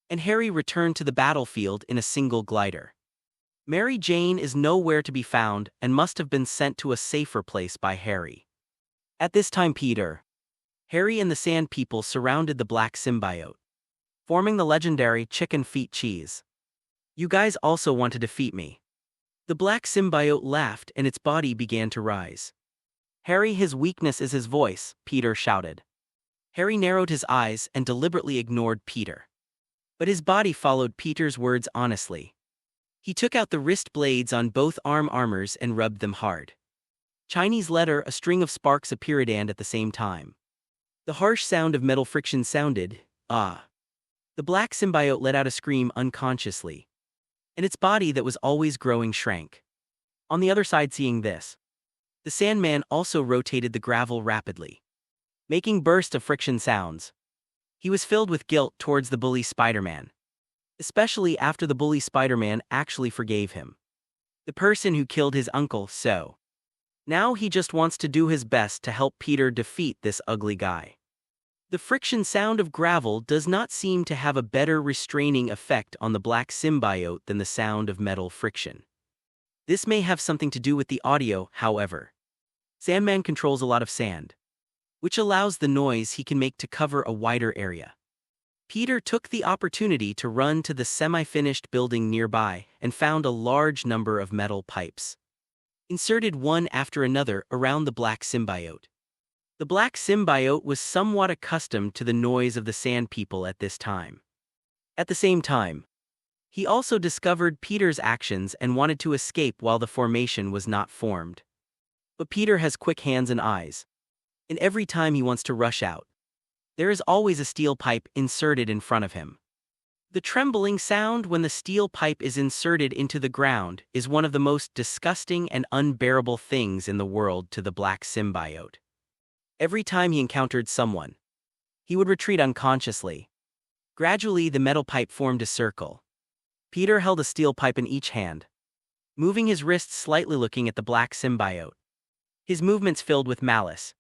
and Harry returned to the battlefield in a single glider. Mary Jane is nowhere to be found and must have been sent to a safer place by Harry. At this time Harry and the Sand People surrounded the black symbiote, forming the legendary chicken feet cheese. "You guys also want to defeat me?" The black symbiote laughed and its body began to rise. "Harry, his weakness is his voice," Peter shouted. Harry narrowed his eyes and deliberately ignored Peter. But his body followed Peter's words honestly. He took out the wrist blades on both arm armors and rubbed them hard. Chinese letter, a string of sparks appeared and at the same time, the harsh sound of metal friction sounded, "Ah." The black symbiote let out a scream unconsciously, and its body that was always growing shrank. On the other side, seeing this, the Sandman also rotated the gravel rapidly, making bursts of friction sounds. He was filled with guilt towards the Bully Spider-Man, especially after the Bully Spider-Man actually forgave him, the person who killed his uncle, so now he just wants to do his best to help Peter defeat this ugly guy. The friction sound of gravel does not seem to have a better restraining effect on the black symbiote than the sound of metal friction. This may have something to do with the audio, however. Sandman controls a lot of sand, which allows the noise he can make to cover a wider area. Peter took the opportunity to run to the semi-finished building nearby and found a large number of metal pipes. inserted one after another around the black symbiote. The black symbiote was somewhat accustomed to the noise of the Sand People at this time. At the same time, he also discovered Peter's actions and wanted to escape while the formation was not formed. But Peter has quick hands and eyes, and every time he wants to rush out, there is always a steel pipe inserted in front of him. The trembling sound when the steel pipe is inserted into the ground is one of the most disgusting and unbearable things in the world to the black symbiote. Every time he encountered someone, he would retreat unconsciously. Gradually, the metal pipe formed a circle. Peter held a steel pipe in each hand, moving his wrists slightly, looking at the black symbiote. His movements filled with malice.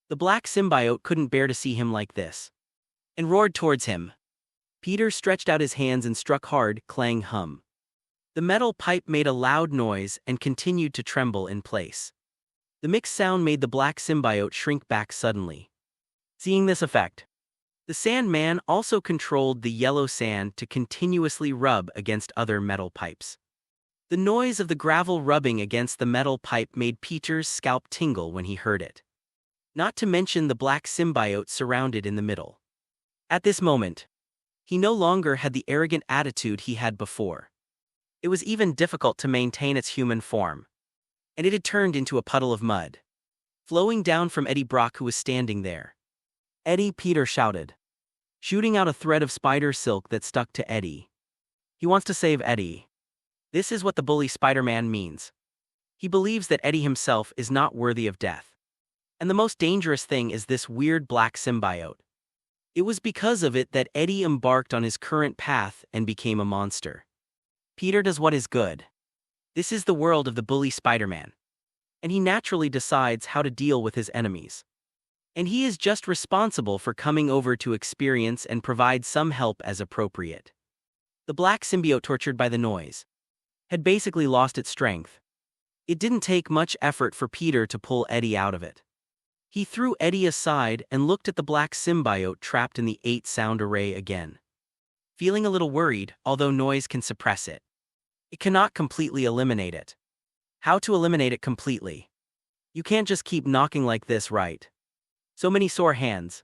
The black symbiote couldn't bear to see him like this, and roared towards him. Peter stretched out his hands and struck hard, clang hum. The metal pipe made a loud noise and continued to tremble in place. The mixed sound made the black symbiote shrink back suddenly. Seeing this effect, the Sandman also controlled the yellow sand to continuously rub against other metal pipes. The noise of the gravel rubbing against the metal pipe made Peter's scalp tingle when he heard it. Not to mention the black symbiote surrounded in the middle. At this moment, he no longer had the arrogant attitude he had before. It was even difficult to maintain its human form, and it had turned into a puddle of mud, flowing down from Eddie Brock, who was standing there. "Eddie," Peter shouted, shooting out a thread of spider silk that stuck to Eddie. He wants to save Eddie. This is what the bully Spider-Man means. He believes that Eddie himself is not worthy of death. And the most dangerous thing is this weird black symbiote. It was because of it that Eddie embarked on his current path and became a monster. Peter does what is good. This is the world of the bully Spider-Man, and he naturally decides how to deal with his enemies. And he is just responsible for coming over to experience and provide some help as appropriate. The black symbiote, tortured by the noise, had basically lost its strength. It didn't take much effort for Peter to pull Eddie out of it. He threw Eddie aside and looked at the black symbiote trapped in the 8-sound array again. Feeling a little worried, although noise can suppress it, it cannot completely eliminate it. How to eliminate it completely? You can't just keep knocking like this, right? So many sore hands.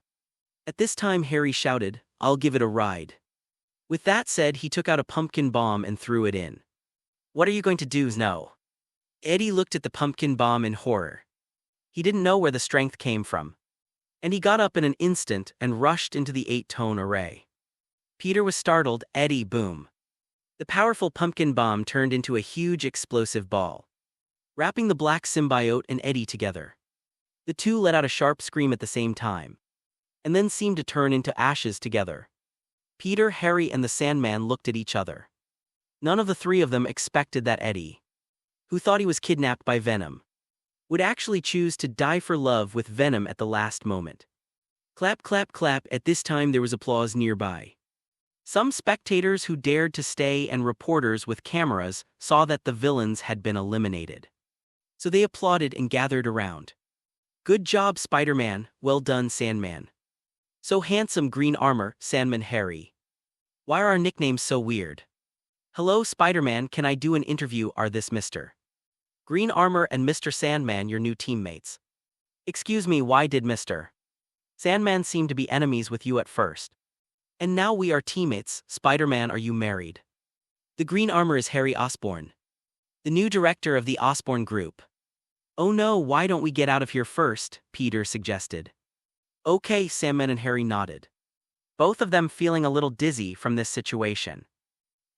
At this time Harry shouted, "I'll give it a ride." With that said, he took out a pumpkin bomb and threw it in. "What are you going to do, no?" Eddie looked at the pumpkin bomb in horror. He didn't know where the strength came from, and he got up in an instant and rushed into the 8-tone array. Peter was startled. Eddie, boom. The powerful pumpkin bomb turned into a huge explosive ball, wrapping the black symbiote and Eddie together. The two let out a sharp scream at the same time, and then seemed to turn into ashes together. Peter, Harry, and the Sandman looked at each other. None of the three of them expected that Eddie, who thought he was kidnapped by Venom, would actually choose to die for love with Venom at the last moment. Clap, clap, clap. At this time there was applause nearby. Some spectators who dared to stay and reporters with cameras saw that the villains had been eliminated. So they applauded and gathered around. "Good job, Spider-Man. Well done, Sandman. So handsome, Green Armor, Sandman, Harry. Why are our nicknames so weird? Hello, Spider-Man, can I do an interview? Are this Mr. Green Armor and Mr. Sandman your new teammates? Excuse me, why did Mr. Sandman seem to be enemies with you at first? And now we are teammates. Spider-Man, are you married? The Green Armor is Harry Osborn, the new director of the Osborn Group. Oh no, why don't we get out of here first? Peter suggested. Okay, Sandman and Harry nodded, both of them feeling a little dizzy from this situation.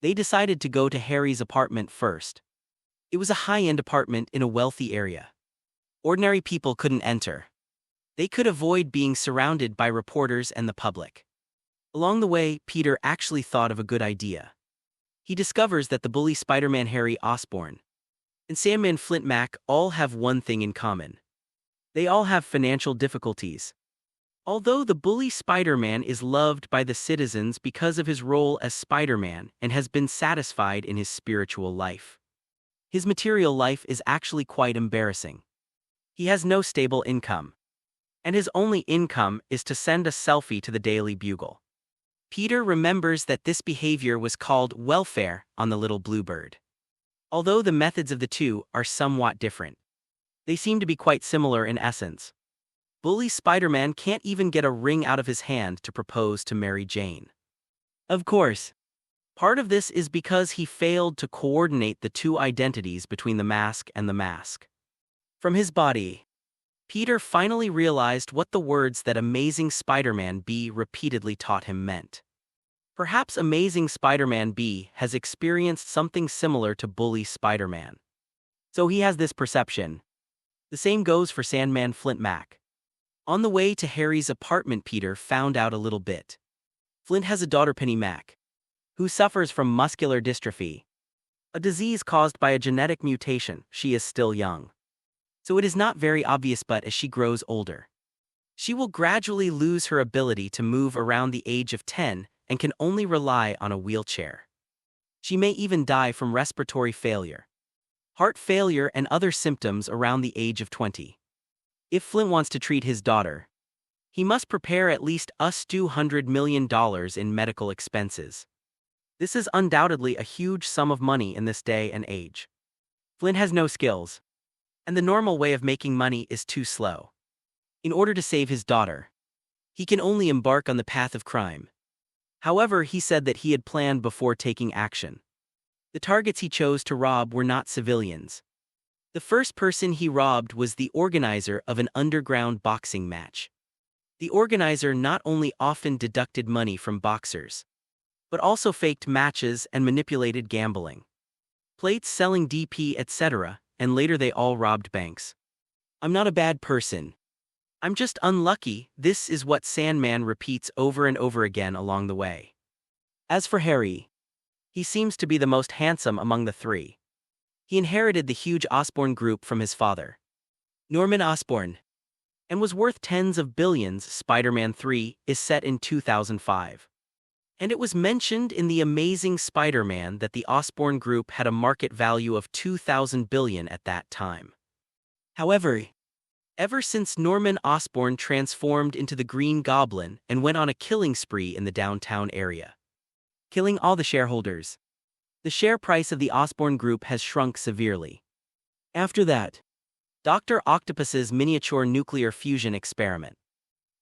They decided to go to Harry's apartment first. It was a high-end apartment in a wealthy area. Ordinary people couldn't enter. They could avoid being surrounded by reporters and the public. Along the way, Peter actually thought of a good idea. He discovers that the bully Spider-Man Harry Osborn and Sandman Flint Mac all have one thing in common. They all have financial difficulties. Although the bully Spider-Man is loved by the citizens because of his role as Spider-Man and has been satisfied in his spiritual life, his material life is actually quite embarrassing. He has no stable income, and his only income is to send a selfie to the Daily Bugle. Peter remembers that this behavior was called welfare on the Little Bluebird. Although the methods of the two are somewhat different, they seem to be quite similar in essence. Bully Spider-Man can't even get a ring out of his hand to propose to Mary Jane. Of course, part of this is because he failed to coordinate the two identities between the mask and the mask. From his body, Peter finally realized what the words that Amazing Spider-Man B repeatedly taught him meant. Perhaps Amazing Spider-Man B has experienced something similar to Bully Spider-Man. So he has this perception. The same goes for Sandman Flint Mac. On the way to Harry's apartment, Peter found out a little bit. Flint has a daughter, Penny Mac, who suffers from muscular dystrophy, a disease caused by a genetic mutation. She is still young, so it is not very obvious, but as she grows older, she will gradually lose her ability to move around the age of 10 and can only rely on a wheelchair. She may even die from respiratory failure, heart failure, and other symptoms around the age of 20. If Flint wants to treat his daughter, he must prepare at least $200 million in medical expenses. This is undoubtedly a huge sum of money in this day and age. Flint has no skills, and the normal way of making money is too slow. In order to save his daughter, he can only embark on the path of crime. However, he said that he had planned before taking action. The targets he chose to rob were not civilians. The first person he robbed was the organizer of an underground boxing match. The organizer not only often deducted money from boxers, but also faked matches and manipulated gambling plates, selling DP, etc., and later they all robbed banks. "I'm not a bad person. I'm just unlucky," this is what Sandman repeats over and over again along the way. As for Harry, he seems to be the most handsome among the three. He inherited the huge Osborn group from his father, Norman Osborn, and was worth tens of billions. Spider-Man 3 is set in 2005. And it was mentioned in The Amazing Spider-Man that the Osborn Group had a market value of $2,000 billion at that time. However, ever since Norman Osborn transformed into the Green Goblin and went on a killing spree in the downtown area, killing all the shareholders, the share price of the Osborn Group has shrunk severely. After that, Dr. Octopus's miniature nuclear fusion experiment,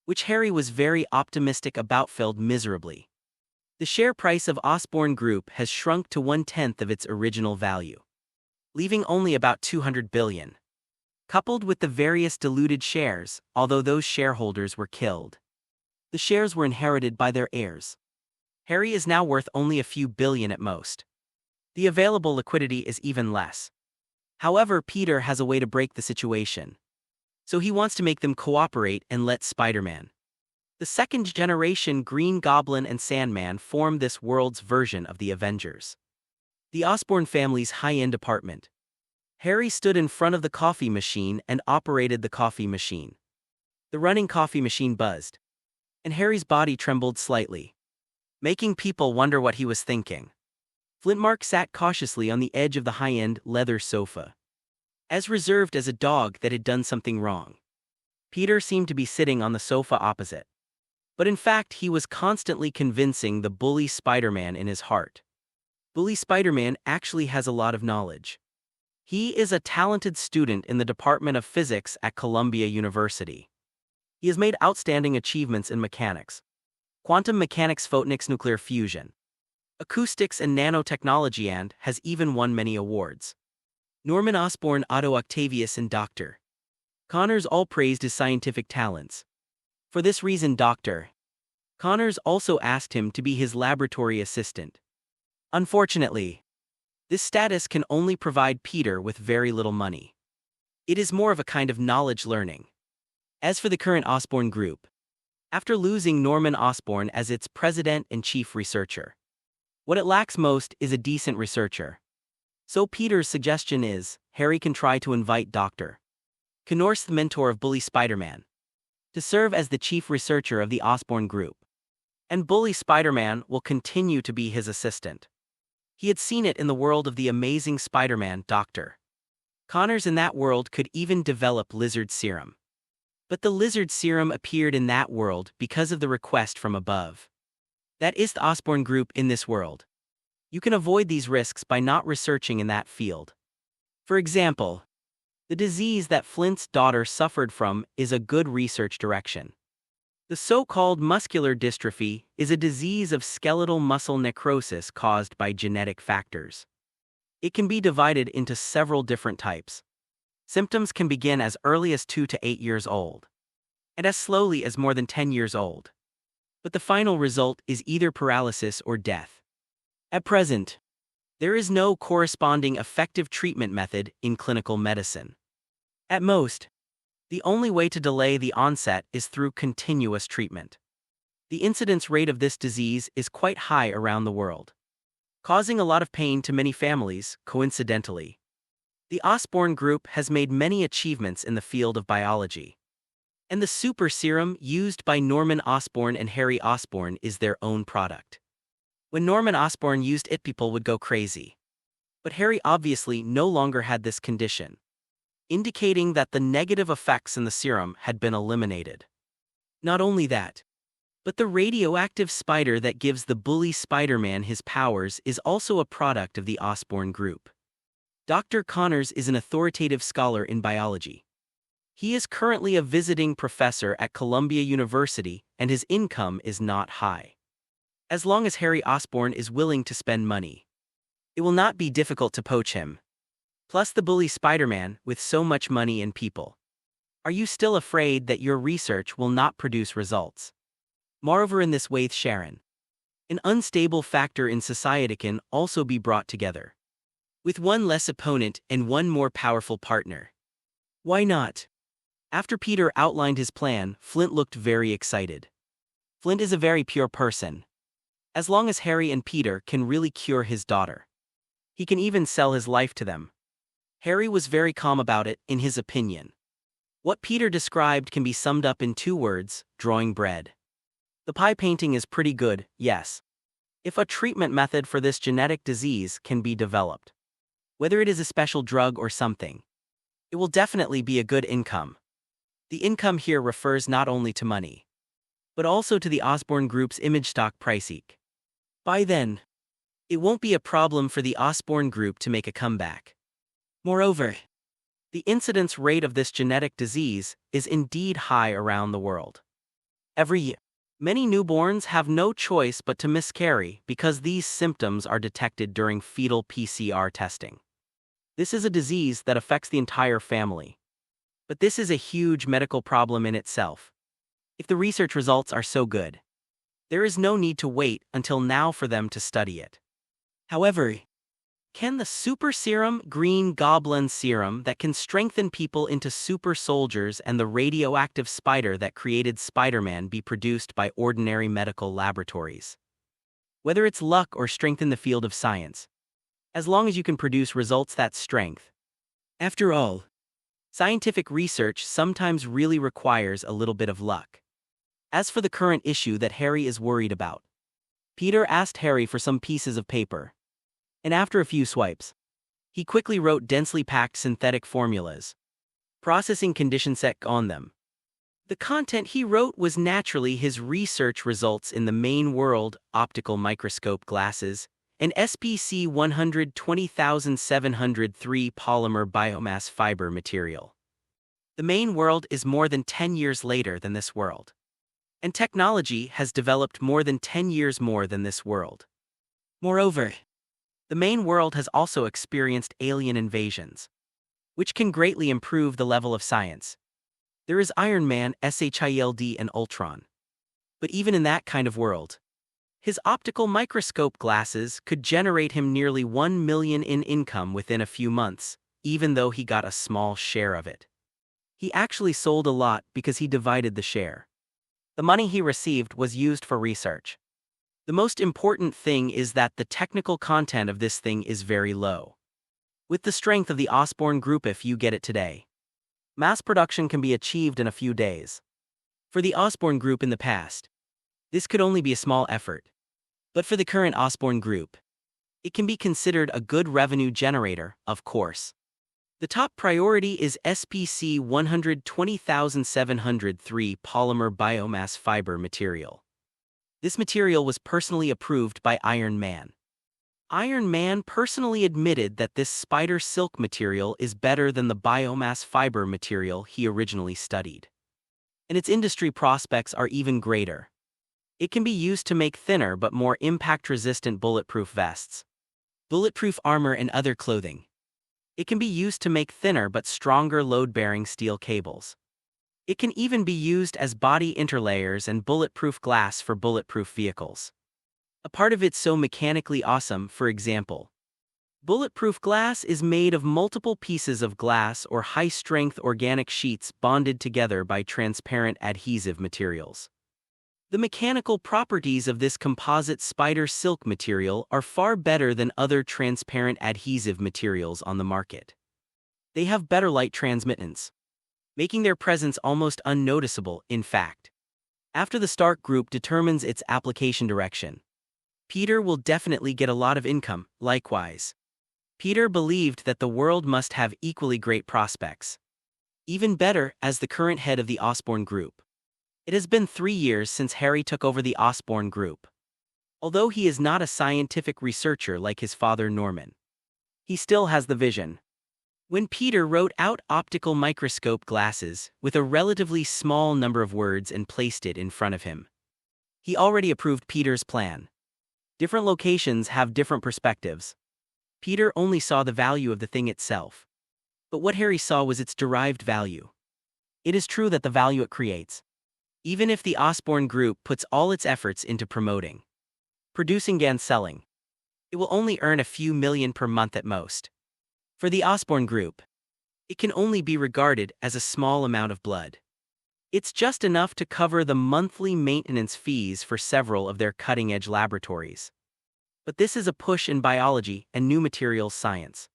which Harry was very optimistic about, failed miserably. The share price of Osborn Group has shrunk to 1/10 of its original value, leaving only about $200 billion. Coupled with the various diluted shares, although those shareholders were killed, the shares were inherited by their heirs. Harry is now worth only a few billion at most. The available liquidity is even less. However, Peter has a way to break the situation. So he wants to make them cooperate and let Spider-Man, the second-generation Green Goblin, and Sandman form this world's version of the Avengers. The Osborn family's high-end apartment. Harry stood in front of the coffee machine and operated the coffee machine. The running coffee machine buzzed, and Harry's body trembled slightly, making people wonder what he was thinking. Flintmark sat cautiously on the edge of the high-end leather sofa, as reserved as a dog that had done something wrong. Peter seemed to be sitting on the sofa opposite, but in fact he was constantly convincing the Bully Spider-Man in his heart. Bully Spider-Man actually has a lot of knowledge. He is a talented student in the Department of Physics at Columbia University. He has made outstanding achievements in mechanics, quantum mechanics, photonics, nuclear fusion, acoustics, and nanotechnology, and has even won many awards. Norman Osborn, Otto Octavius, and Dr. Connors all praised his scientific talents. For this reason, Dr. Connors also asked him to be his laboratory assistant. Unfortunately, this status can only provide Peter with very little money. It is more of a kind of knowledge learning. As for the current Osborn Group, after losing Norman Osborn as its president and chief researcher, what it lacks most is a decent researcher. So Peter's suggestion is, Harry can try to invite Dr. Connors, the mentor of Bully Spider-Man, to serve as the chief researcher of the Osborn Group, and Bully Spider-Man will continue to be his assistant. He had seen it in the world of the Amazing Spider-Man. Dr. Connors in that world could even develop lizard serum. But the lizard serum appeared in that world because of the request from above. That is the Osborn Group in this world. You can avoid these risks by not researching in that field. For example, the disease that Flint's daughter suffered from is a good research direction. The so-called muscular dystrophy is a disease of skeletal muscle necrosis caused by genetic factors. It can be divided into several different types. Symptoms can begin as early as 2 to 8 years old, and as slowly as more than 10 years old. But the final result is either paralysis or death. At present, there is no corresponding effective treatment method in clinical medicine. At most, the only way to delay the onset is through continuous treatment. The incidence rate of this disease is quite high around the world, causing a lot of pain to many families, coincidentally. The Osborne Group has made many achievements in the field of biology, and the super serum used by Norman Osborn and Harry Osborn is their own product. When Norman Osborn used it, people would go crazy. But Harry obviously no longer had this condition, indicating that the negative effects in the serum had been eliminated. Not only that, but the radioactive spider that gives the bully Spider-Man his powers is also a product of the Osborne Group. Dr. Connors is an authoritative scholar in biology. He is currently a visiting professor at Columbia University, and his income is not high. As long as Harry Osborn is willing to spend money, it will not be difficult to poach him. Plus the bully Spider-Man with so much money and people. Are you still afraid that your research will not produce results? Moreover, in this way, Sharon, an unstable factor in society can also be brought together, with one less opponent and one more powerful partner. Why not? After Peter outlined his plan, Flint looked very excited. Flint is a very pure person. As long as Harry and Peter can really cure his daughter, he can even sell his life to them. Harry was very calm about it, in his opinion. What Peter described can be summed up in 2 words: drawing bread. The pie painting is pretty good, yes. If a treatment method for this genetic disease can be developed, whether it is a special drug or something, it will definitely be a good income. The income here refers not only to money, but also to the Osborne Group's image stock price. By then, it won't be a problem for the Osborne Group to make a comeback. Moreover, the incidence rate of this genetic disease is indeed high around the world. Every year, many newborns have no choice but to miscarry because these symptoms are detected during fetal PCR testing. This is a disease that affects the entire family. But this is a huge medical problem in itself. If the research results are so good, there is no need to wait until now for them to study it. However, can the super serum, Green Goblin serum that can strengthen people into super soldiers, and the radioactive spider that created Spider-Man be produced by ordinary medical laboratories? Whether it's luck or strength in the field of science, as long as you can produce results, that's strength. After all, scientific research sometimes really requires a little bit of luck. As for the current issue that Harry is worried about, Peter asked Harry for some pieces of paper, and after a few swipes, he quickly wrote densely packed synthetic formulas, processing condition set on them. The content he wrote was naturally his research results in the main world, optical microscope glasses, and SPC 120703 polymer biomass fiber material. The main world is more than 10 years later than this world, and technology has developed more than 10 years more than this world. Moreover, the main world has also experienced alien invasions, which can greatly improve the level of science. There is Iron Man, SHIELD, and Ultron. But even in that kind of world, his optical microscope glasses could generate him nearly 1 million in income within a few months, even though he got a small share of it. He actually sold a lot because he divided the share. The money he received was used for research. The most important thing is that the technical content of this thing is very low. With the strength of the Osborne Group, if you get it today, mass production can be achieved in a few days. For the Osborne Group in the past, this could only be a small effort. But for the current Osborne Group, it can be considered a good revenue generator, of course. The top priority is SPC 120703 polymer biomass fiber material. This material was personally approved by Iron Man. Iron Man personally admitted that this spider silk material is better than the biomass fiber material he originally studied. And its industry prospects are even greater. It can be used to make thinner but more impact-resistant bulletproof vests, bulletproof armor and other clothing. It can be used to make thinner but stronger load-bearing steel cables. It can even be used as body interlayers and bulletproof glass for bulletproof vehicles. A part of it's so mechanically awesome, for example. Bulletproof glass is made of multiple pieces of glass or high-strength organic sheets bonded together by transparent adhesive materials. The mechanical properties of this composite spider silk material are far better than other transparent adhesive materials on the market. They have better light transmittance, making their presence almost unnoticeable, in fact. After the Stark Group determines its application direction, Peter will definitely get a lot of income. Likewise, Peter believed that the world must have equally great prospects. Even better, as the current head of the Osborne Group. It has been 3 years since Harry took over the Osborne Group. Although he is not a scientific researcher like his father Norman, he still has the vision. When Peter wrote out optical microscope glasses with a relatively small number of words and placed it in front of him, he already approved Peter's plan. Different locations have different perspectives. Peter only saw the value of the thing itself. But what Harry saw was its derived value. It is true that the value it creates, even if the Osborne Group puts all its efforts into promoting, producing and selling, it will only earn a few million per month at most. For the Osborne Group, it can only be regarded as a small amount of blood. It's just enough to cover the monthly maintenance fees for several of their cutting-edge laboratories. But this is a push in biology and new materials science.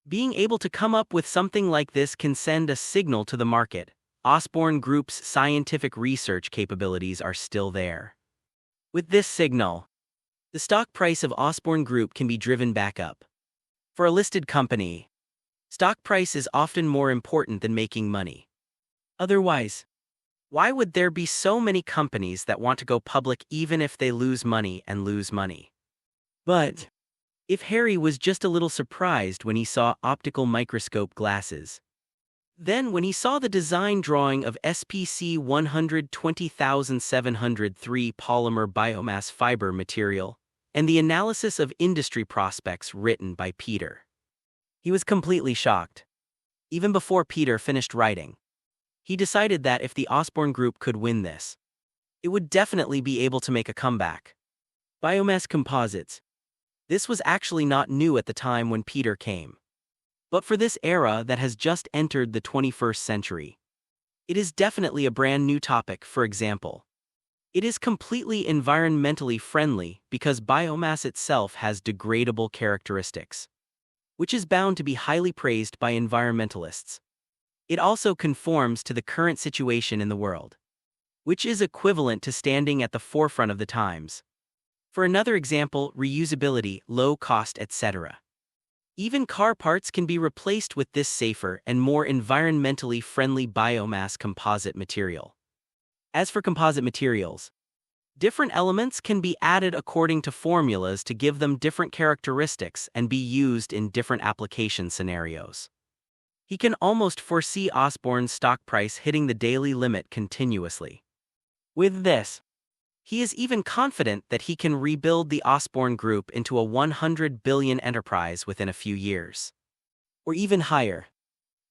Being able to come up with something like this can send a signal to the market. Osborne Group's scientific research capabilities are still there. With this signal, the stock price of Osborne Group can be driven back up. For a listed company, stock price is often more important than making money. Otherwise, why would there be so many companies that want to go public even if they lose money and lose money? But if Harry was just a little surprised when he saw optical microscope glasses, then when he saw the design drawing of SPC 120703 polymer biomass fiber material and the analysis of industry prospects written by Peter, he was completely shocked. Even before Peter finished writing, he decided that if the Osborne Group could win this, it would definitely be able to make a comeback. Biomass composites. This was actually not new at the time when Peter came. But for this era that has just entered the 21st century, it is definitely a brand new topic. For example, it is completely environmentally friendly because biomass itself has degradable characteristics, which is bound to be highly praised by environmentalists. It also conforms to the current situation in the world, which is equivalent to standing at the forefront of the times. For another example, reusability, low cost, etc. Even car parts can be replaced with this safer and more environmentally friendly biomass composite material. As for composite materials, different elements can be added according to formulas to give them different characteristics and be used in different application scenarios. He can almost foresee Osborne's stock price hitting the daily limit continuously. With this, he is even confident that he can rebuild the Osborne Group into a 100 billion enterprise within a few years. Or even higher.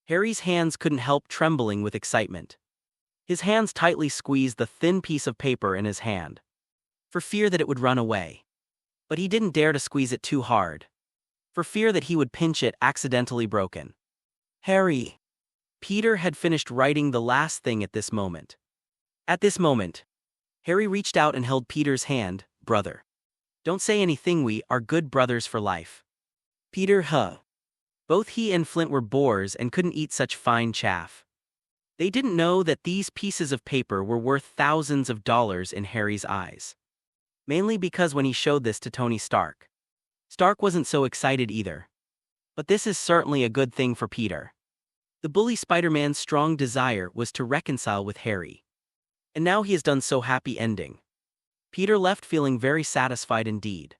Harry's hands couldn't help trembling with excitement. His hands tightly squeezed the thin piece of paper in his hand, for fear that it would run away. But he didn't dare to squeeze it too hard, for fear that he would pinch it accidentally broken. Harry. Peter had finished writing the last thing at this moment. At this moment, Harry reached out and held Peter's hand. Brother, don't say anything, we are good brothers for life. Peter, Both he and Flint were boors and couldn't eat such fine chaff. They didn't know that these pieces of paper were worth thousands of dollars in Harry's eyes. Mainly because when he showed this to Tony Stark, Stark wasn't so excited either. But this is certainly a good thing for Peter. The bully Spider-Man's strong desire was to reconcile with Harry. And now he has done so. Happy ending. Peter left feeling very satisfied indeed.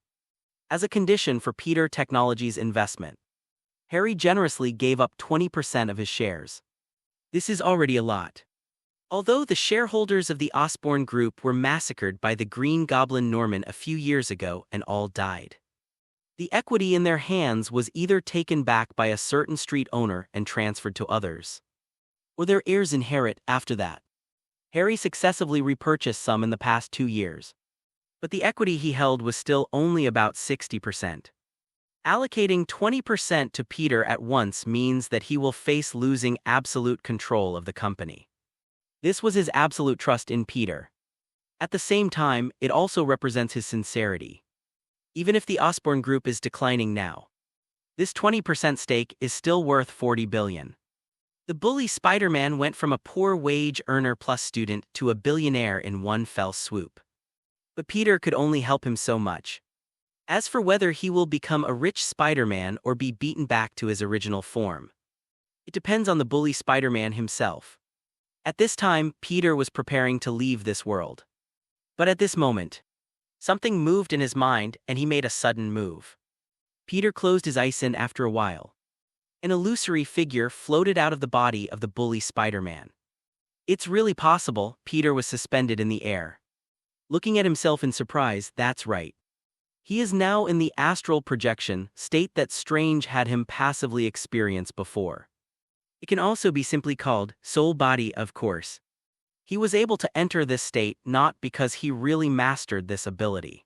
As a condition for Peter Technologies' investment, Harry generously gave up 20% of his shares. This is already a lot. Although the shareholders of the Osborne Group were massacred by the Green Goblin Norman a few years ago and all died, the equity in their hands was either taken back by a certain street owner and transferred to others, or their heirs inherit after that. Harry successively repurchased some in the past 2 years, but the equity he held was still only about 60%. Allocating 20% to Peter at once means that he will face losing absolute control of the company. This was his absolute trust in Peter. At the same time, it also represents his sincerity. Even if the Osborne Group is declining now, this 20% stake is still worth $40 billion. The bully Spider-Man went from a poor wage earner plus student to a billionaire in one fell swoop. But Peter could only help him so much. As for whether he will become a rich Spider-Man or be beaten back to his original form, it depends on the bully Spider-Man himself. At this time, Peter was preparing to leave this world. But at this moment, something moved in his mind and he made a sudden move. Peter closed his eyes and after a while, an illusory figure floated out of the body of the bully Spider-Man. It's really possible, Peter was suspended in the air. Looking at himself in surprise, that's right. He is now in the astral projection state that Strange had him passively experience before. It can also be simply called soul body, of course. He was able to enter this state not because he really mastered this ability,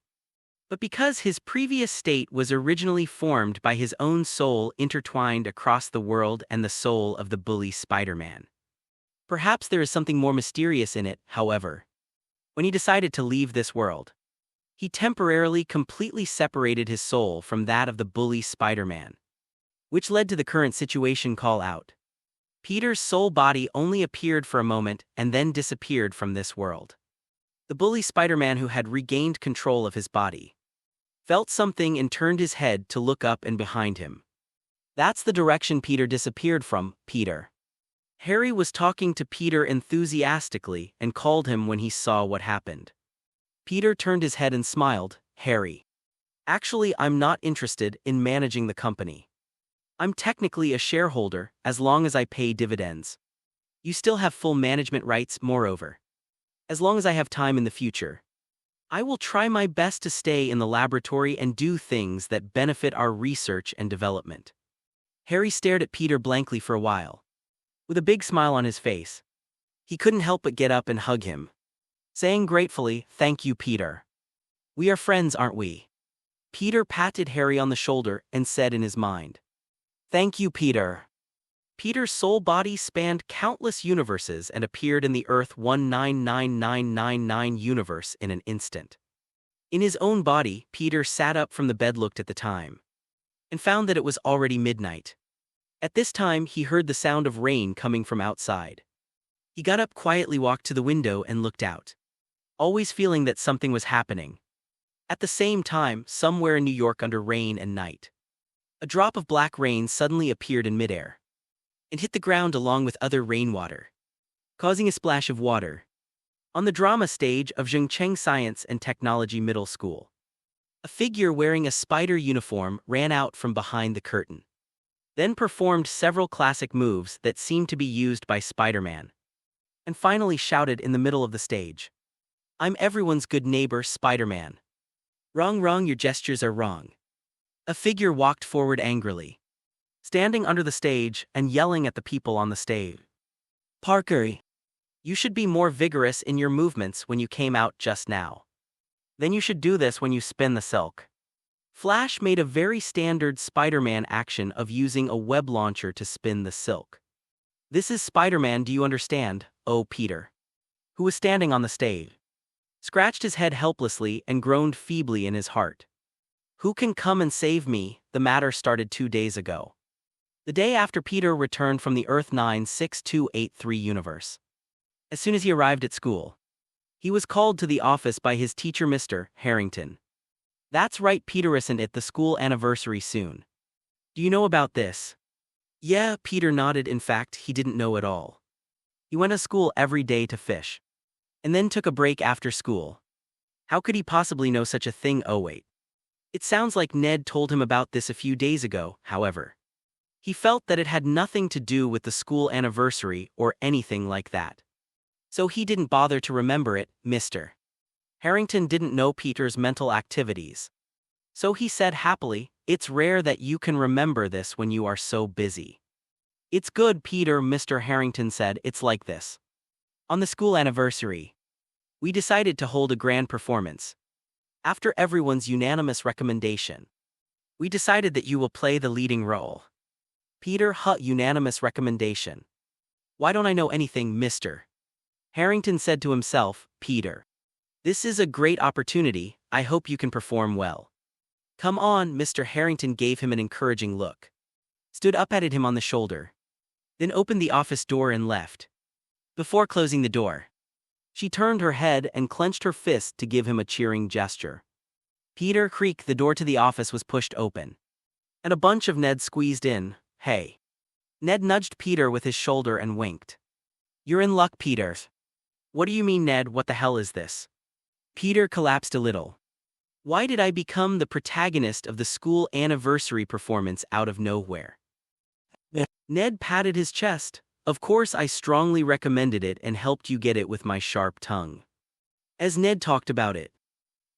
but because his previous state was originally formed by his own soul intertwined across the world and the soul of the bully Spider-Man. Perhaps there is something more mysterious in it, however. When he decided to leave this world, he temporarily completely separated his soul from that of the bully Spider-Man, which led to the current situation call out. Peter's soul body only appeared for a moment and then disappeared from this world. The bully Spider-Man, who had regained control of his body, felt something and turned his head to look up and behind him. That's the direction Peter disappeared from. Peter. Harry was talking to Peter enthusiastically and called him when he saw what happened. Peter turned his head and smiled. Harry. Actually, I'm not interested in managing the company. I'm technically a shareholder as long as I pay dividends. You still have full management rights, moreover. As long as I have time in the future, I will try my best to stay in the laboratory and do things that benefit our research and development. Harry stared at Peter blankly for a while, with a big smile on his face. He couldn't help but get up and hug him, saying gratefully, "Thank you, Peter. We are friends, aren't we?" Peter patted Harry on the shoulder and said in his mind, "Thank you, Peter." Peter's soul body spanned countless universes and appeared in the Earth 199999 universe in an instant. In his own body, Peter sat up from the bed, looked at the time, and found that it was already midnight. At this time, he heard the sound of rain coming from outside. He got up quietly, walked to the window and looked out, always feeling that something was happening. At the same time, somewhere in New York under rain and night, a drop of black rain suddenly appeared in midair and hit the ground along with other rainwater, causing a splash of water. On the drama stage of Zhengcheng Science and Technology Middle School, a figure wearing a spider uniform ran out from behind the curtain, then performed several classic moves that seemed to be used by Spider-Man, and finally shouted in the middle of the stage, "I'm everyone's good neighbor, Spider-Man." "Wrong, wrong, your gestures are wrong." A figure walked forward angrily, standing under the stage and yelling at the people on the stage. "Parker, you should be more vigorous in your movements when you came out just now. Then you should do this when you spin the silk." Flash made a very standard Spider-Man action of using a web launcher to spin the silk. "This is Spider-Man, do you understand?" Oh, Peter, who was standing on the stage, scratched his head helplessly and groaned feebly in his heart. "Who can come and save me?" The matter started 2 days ago, the day after Peter returned from the Earth 96283 universe. As soon as he arrived at school, he was called to the office by his teacher, Mr. Harrington. "That's right, Peter, isn't it the school anniversary soon? Do you know about this?" Yeah, Peter nodded. In fact, he didn't know at all. He went to school every day to fish, and then took a break after school. How could he possibly know such a thing? Oh wait. It sounds like Ned told him about this a few days ago, however. He felt that it had nothing to do with the school anniversary or anything like that. So he didn't bother to remember it. Mr. Harrington didn't know Peter's mental activities. So he said happily, "It's rare that you can remember this when you are so busy." "It's good, Peter," Mr. Harrington said. "It's like this. On the school anniversary, we decided to hold a grand performance. After everyone's unanimous recommendation, we decided that you will play the leading role." Peter, unanimous recommendation. "Why don't I know anything, Mr. Harrington said to himself. "Peter, this is a great opportunity. I hope you can perform well." "Come on," Mr. Harrington gave him an encouraging look. Stood up, patted him on the shoulder. Then opened the office door and left. Before closing the door, she turned her head and clenched her fist to give him a cheering gesture. Peter creaked. The door to the office was pushed open, and a bunch of Ned squeezed in. "Hey." Ned nudged Peter with his shoulder and winked. "You're in luck, Peter." "What do you mean, Ned? What the hell is this?" Peter collapsed a little. "Why did I become the protagonist of the school anniversary performance out of nowhere?" Ned patted his chest. "Of course, I strongly recommended it and helped you get it with my sharp tongue." As Ned talked about it,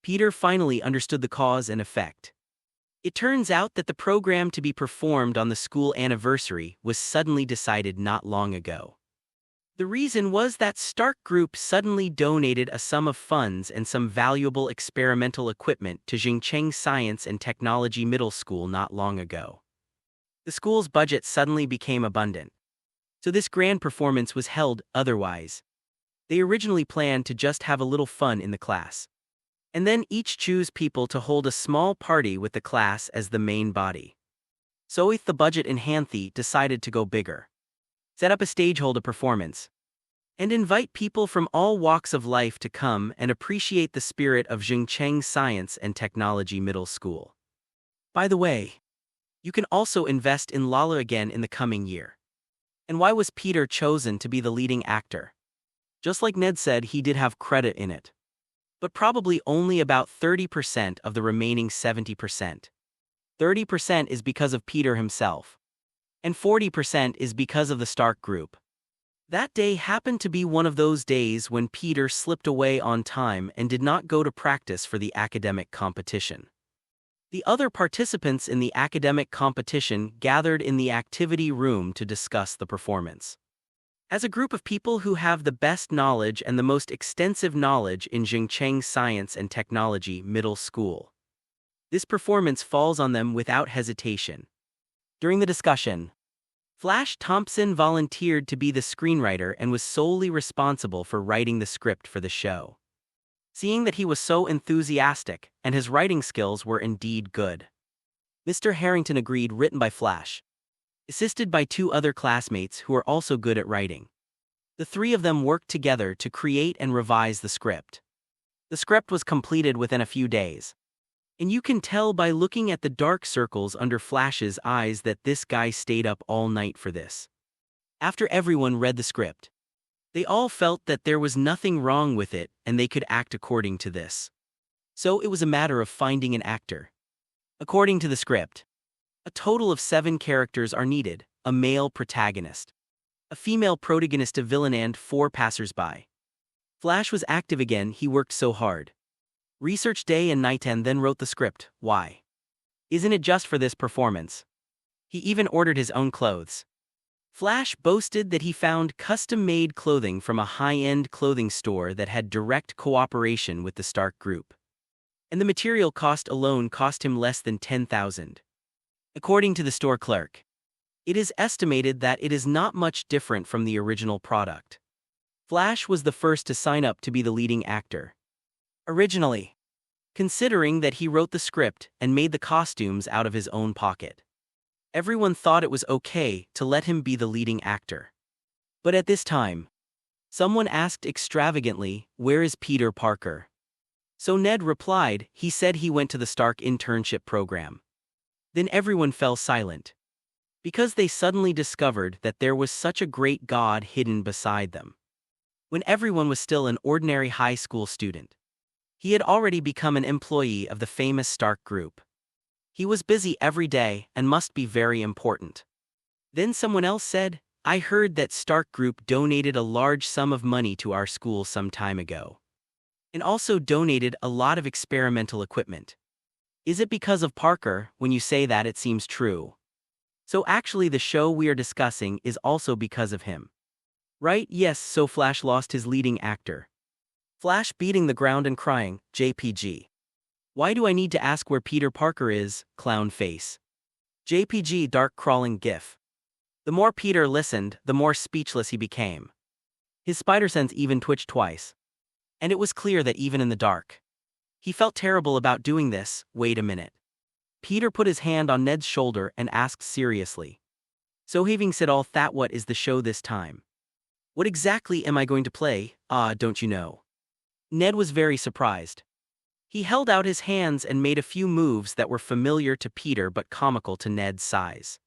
Peter finally understood the cause and effect. It turns out that the program to be performed on the school anniversary was suddenly decided not long ago. The reason was that Stark Group suddenly donated a sum of funds and some valuable experimental equipment to Jingcheng Science and Technology Middle School not long ago. The school's budget suddenly became abundant, so this grand performance was held. Otherwise, they originally planned to just have a little fun in the class, and then each choose people to hold a small party with the class as the main body. So with the budget in hand, they decided to go bigger. Set up a stage, hold a performance, and invite people from all walks of life to come and appreciate the spirit of Jingcheng Science and Technology Middle School. By the way, you can also invest in Lala again in the coming year. And why was Peter chosen to be the leading actor? Just like Ned said, he did have credit in it, but probably only about 30% of the remaining 70%. 30% is because of Peter himself, and 40% is because of the Stark Group. That day happened to be one of those days when Peter slipped away on time and did not go to practice for the academic competition. The other participants in the academic competition gathered in the activity room to discuss the performance. As a group of people who have the best knowledge and the most extensive knowledge in Jingcheng Science and Technology Middle School, this performance falls on them without hesitation. During the discussion, Flash Thompson volunteered to be the screenwriter and was solely responsible for writing the script for the show. Seeing that he was so enthusiastic and his writing skills were indeed good, Mr. Harrington agreed. Written by Flash, assisted by two other classmates who are also good at writing. The three of them worked together to create and revise the script. The script was completed within a few days, and you can tell by looking at the dark circles under Flash's eyes that this guy stayed up all night for this. After everyone read the script, they all felt that there was nothing wrong with it and they could act according to this. So it was a matter of finding an actor. According to the script, a total of 7 characters are needed: a male protagonist, a female protagonist, a villain, and 4 passersby. Flash was active again. He worked so hard, researched day and night, and then wrote the script. Why? Isn't it just for this performance? He even ordered his own clothes. Flash boasted that he found custom-made clothing from a high-end clothing store that had direct cooperation with the Stark Group, and the material cost alone cost him less than 10,000. According to the store clerk, it is estimated that it is not much different from the original product. Flash was the first to sign up to be the leading actor. Originally, considering that he wrote the script and made the costumes out of his own pocket, everyone thought it was okay to let him be the leading actor. But at this time, someone asked extravagantly, "Where is Peter Parker?" So Ned replied, "He said he went to the Stark internship program." Then everyone fell silent, because they suddenly discovered that there was such a great god hidden beside them. When everyone was still an ordinary high school student, he had already become an employee of the famous Stark Group. He was busy every day and must be very important. Then someone else said, I heard that Stark Group donated a large sum of money to our school some time ago. And also donated a lot of experimental equipment. Is it because of Parker? When you say that, it seems true. So actually the show we are discussing is also because of him. Right? Yes, so Flash lost his leading actor. Flash beating the ground and crying, JPG. Why do I need to ask where Peter Parker is? Clown face. JPG dark crawling gif. The more Peter listened, the more speechless he became. His spider sense even twitched twice. And it was clear that even in the dark, he felt terrible about doing this. Wait a minute. Peter put his hand on Ned's shoulder and asked seriously. So having said all that, what is the show this time? What exactly am I going to play? Don't you know? Ned was very surprised. He held out his hands and made a few moves that were familiar to Peter but comical to Ned's size.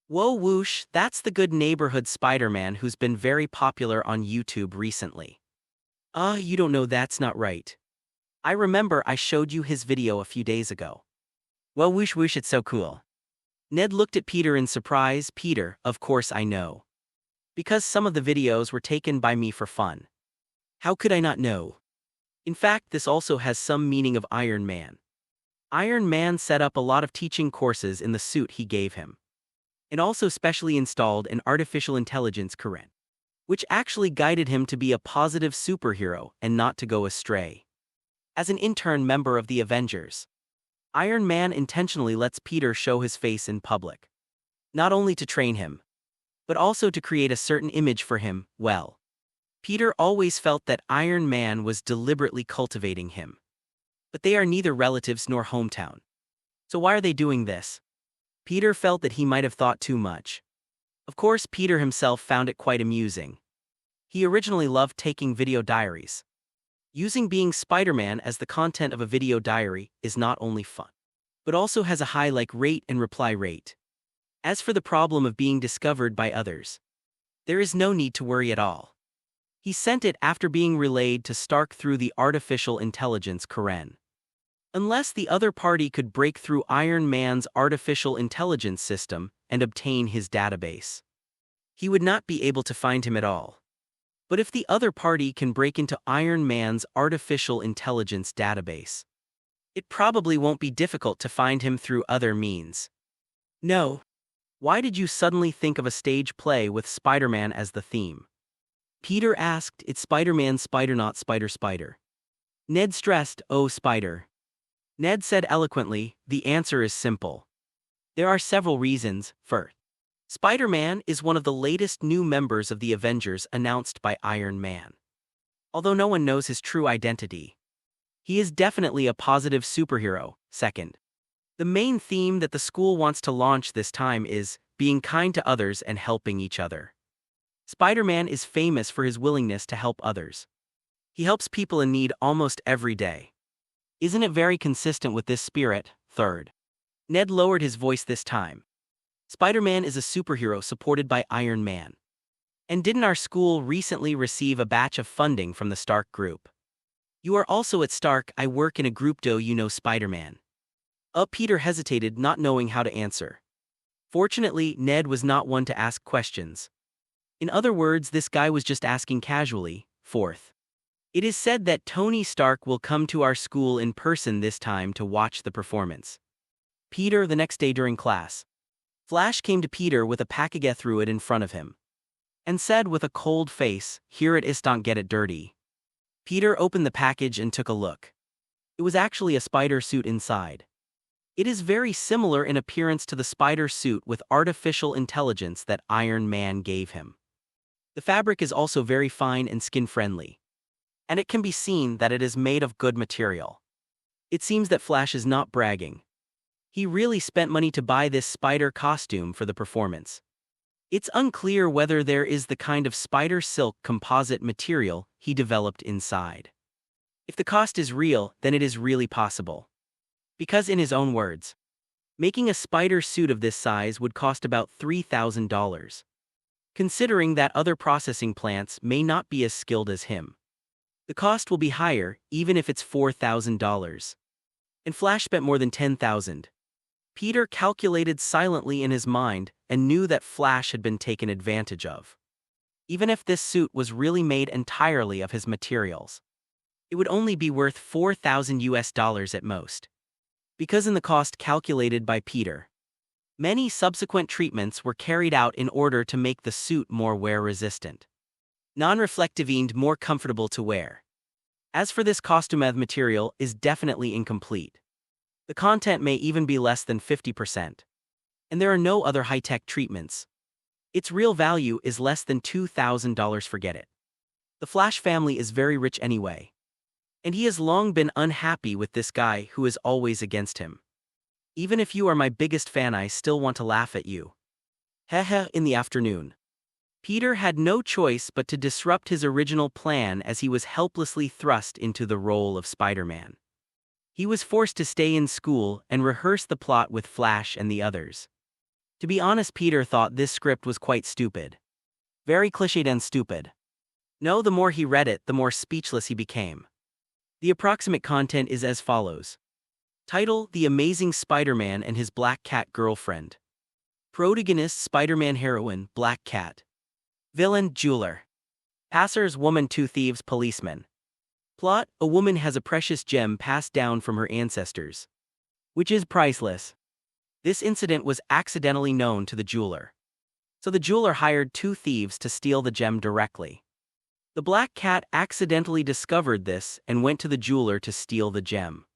Whoa whoosh, that's the good neighborhood Spider-Man who's been very popular on YouTube recently. You don't know, that's not right. I remember I showed you his video a few days ago. Well whoosh whoosh, it's so cool. Ned looked at Peter in surprise. Peter, of course I know. Because some of the videos were taken by me for fun. How could I not know? In fact, this also has some meaning of Iron Man. Iron Man set up a lot of teaching courses in the suit he gave him. And also specially installed an artificial intelligence current, which actually guided him to be a positive superhero and not to go astray. As an intern member of the Avengers, Iron Man intentionally lets Peter show his face in public. Not only to train him, but also to create a certain image for him. Well, Peter always felt that Iron Man was deliberately cultivating him. But they are neither relatives nor hometown. So why are they doing this? Peter felt that he might have thought too much. Of course, Peter himself found it quite amusing. He originally loved taking video diaries. Using being Spider-Man as the content of a video diary is not only fun, but also has a high like rate and reply rate. As for the problem of being discovered by others, there is no need to worry at all. He sent it after being relayed to Stark through the artificial intelligence Karen. Unless the other party could break through Iron Man's artificial intelligence system and obtain his database, he would not be able to find him at all. But if the other party can break into Iron Man's artificial intelligence database, it probably won't be difficult to find him through other means. No. Why did you suddenly think of a stage play with Spider-Man as the theme? Peter asked. It's Spider-Man, Spider, not Spider Spider. Ned stressed, oh Spider. Ned said eloquently, the answer is simple. There are several reasons. First, Spider-Man is one of the latest new members of the Avengers announced by Iron Man. Although no one knows his true identity, he is definitely a positive superhero. Second, the main theme that the school wants to launch this time is being kind to others and helping each other. Spider-Man is famous for his willingness to help others. He helps people in need almost every day. Isn't it very consistent with this spirit? Third, Ned lowered his voice this time. Spider-Man is a superhero supported by Iron Man. And didn't our school recently receive a batch of funding from the Stark Group? You are also at Stark. I work in a group. Do you know Spider-Man? Peter hesitated, not knowing how to answer. Fortunately, Ned was not one to ask questions. In other words, this guy was just asking casually. Fourth, it is said that Tony Stark will come to our school in person this time to watch the performance. Peter, the next day during class, Flash came to Peter with a package, threw it in front of him, and said with a cold face, here it is, don't get it dirty. Peter opened the package and took a look. It was actually a spider suit inside. It is very similar in appearance to the spider suit with artificial intelligence that Iron Man gave him. The fabric is also very fine and skin-friendly. And it can be seen that it is made of good material. It seems that Flash is not bragging. He really spent money to buy this spider costume for the performance. It's unclear whether there is the kind of spider silk composite material he developed inside. If the cost is real, then it is really possible. Because in his own words, making a spider suit of this size would cost about $3,000. Considering that other processing plants may not be as skilled as him, the cost will be higher, even if it's $4,000. And Flash spent more than $10,000. Peter calculated silently in his mind and knew that Flash had been taken advantage of. Even if this suit was really made entirely of his materials, it would only be worth $4,000 at most. Because in the cost calculated by Peter, many subsequent treatments were carried out in order to make the suit more wear-resistant, non-reflective and more comfortable to wear. As for this costume, material is definitely incomplete. The content may even be less than 50%. And there are no other high-tech treatments. Its real value is less than $2,000, forget it. The Flash family is very rich anyway. And he has long been unhappy with this guy who is always against him. Even if you are my biggest fan, I still want to laugh at you. Heh. In the afternoon, Peter had no choice but to disrupt his original plan as he was helplessly thrust into the role of Spider-Man. He was forced to stay in school and rehearse the plot with Flash and the others. To be honest, Peter thought this script was quite stupid. Very cliched and stupid. No, the more he read it, the more speechless he became. The approximate content is as follows. Title: The Amazing Spider-Man and His Black Cat Girlfriend. Protagonist: Spider-Man. Heroine: Black Cat. Villain: Jeweler. Passers: woman, two thieves, policeman. Plot: a woman has a precious gem passed down from her ancestors, which is priceless. This incident was accidentally known to the jeweler, so the jeweler hired two thieves to steal the gem directly. The Black Cat accidentally discovered this and went to the jeweler to steal the gem.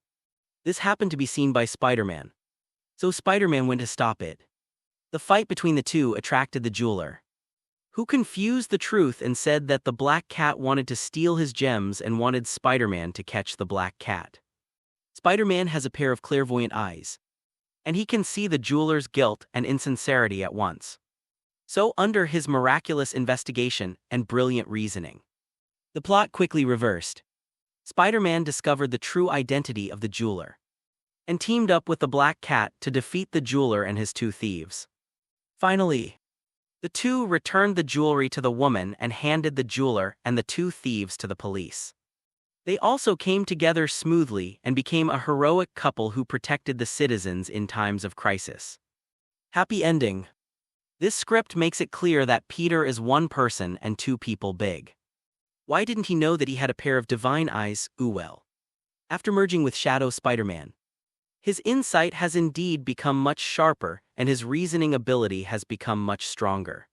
This happened to be seen by Spider-Man, so Spider-Man went to stop it. The fight between the two attracted the jeweler, who confused the truth and said that the Black Cat wanted to steal his gems and wanted Spider-Man to catch the Black Cat. Spider-Man has a pair of clairvoyant eyes, and he can see the jeweler's guilt and insincerity at once. So, under his miraculous investigation and brilliant reasoning, the plot quickly reversed. Spider-Man discovered the true identity of the jeweler and teamed up with the Black Cat to defeat the jeweler and his two thieves. Finally, the two returned the jewelry to the woman and handed the jeweler and the two thieves to the police. They also came together smoothly and became a heroic couple who protected the citizens in times of crisis. Happy ending. This script makes it clear that Peter is one person and two people big. Why didn't he know that he had a pair of divine eyes? Well. After merging with Shadow Spider-Man, his insight has indeed become much sharper and his reasoning ability has become much stronger.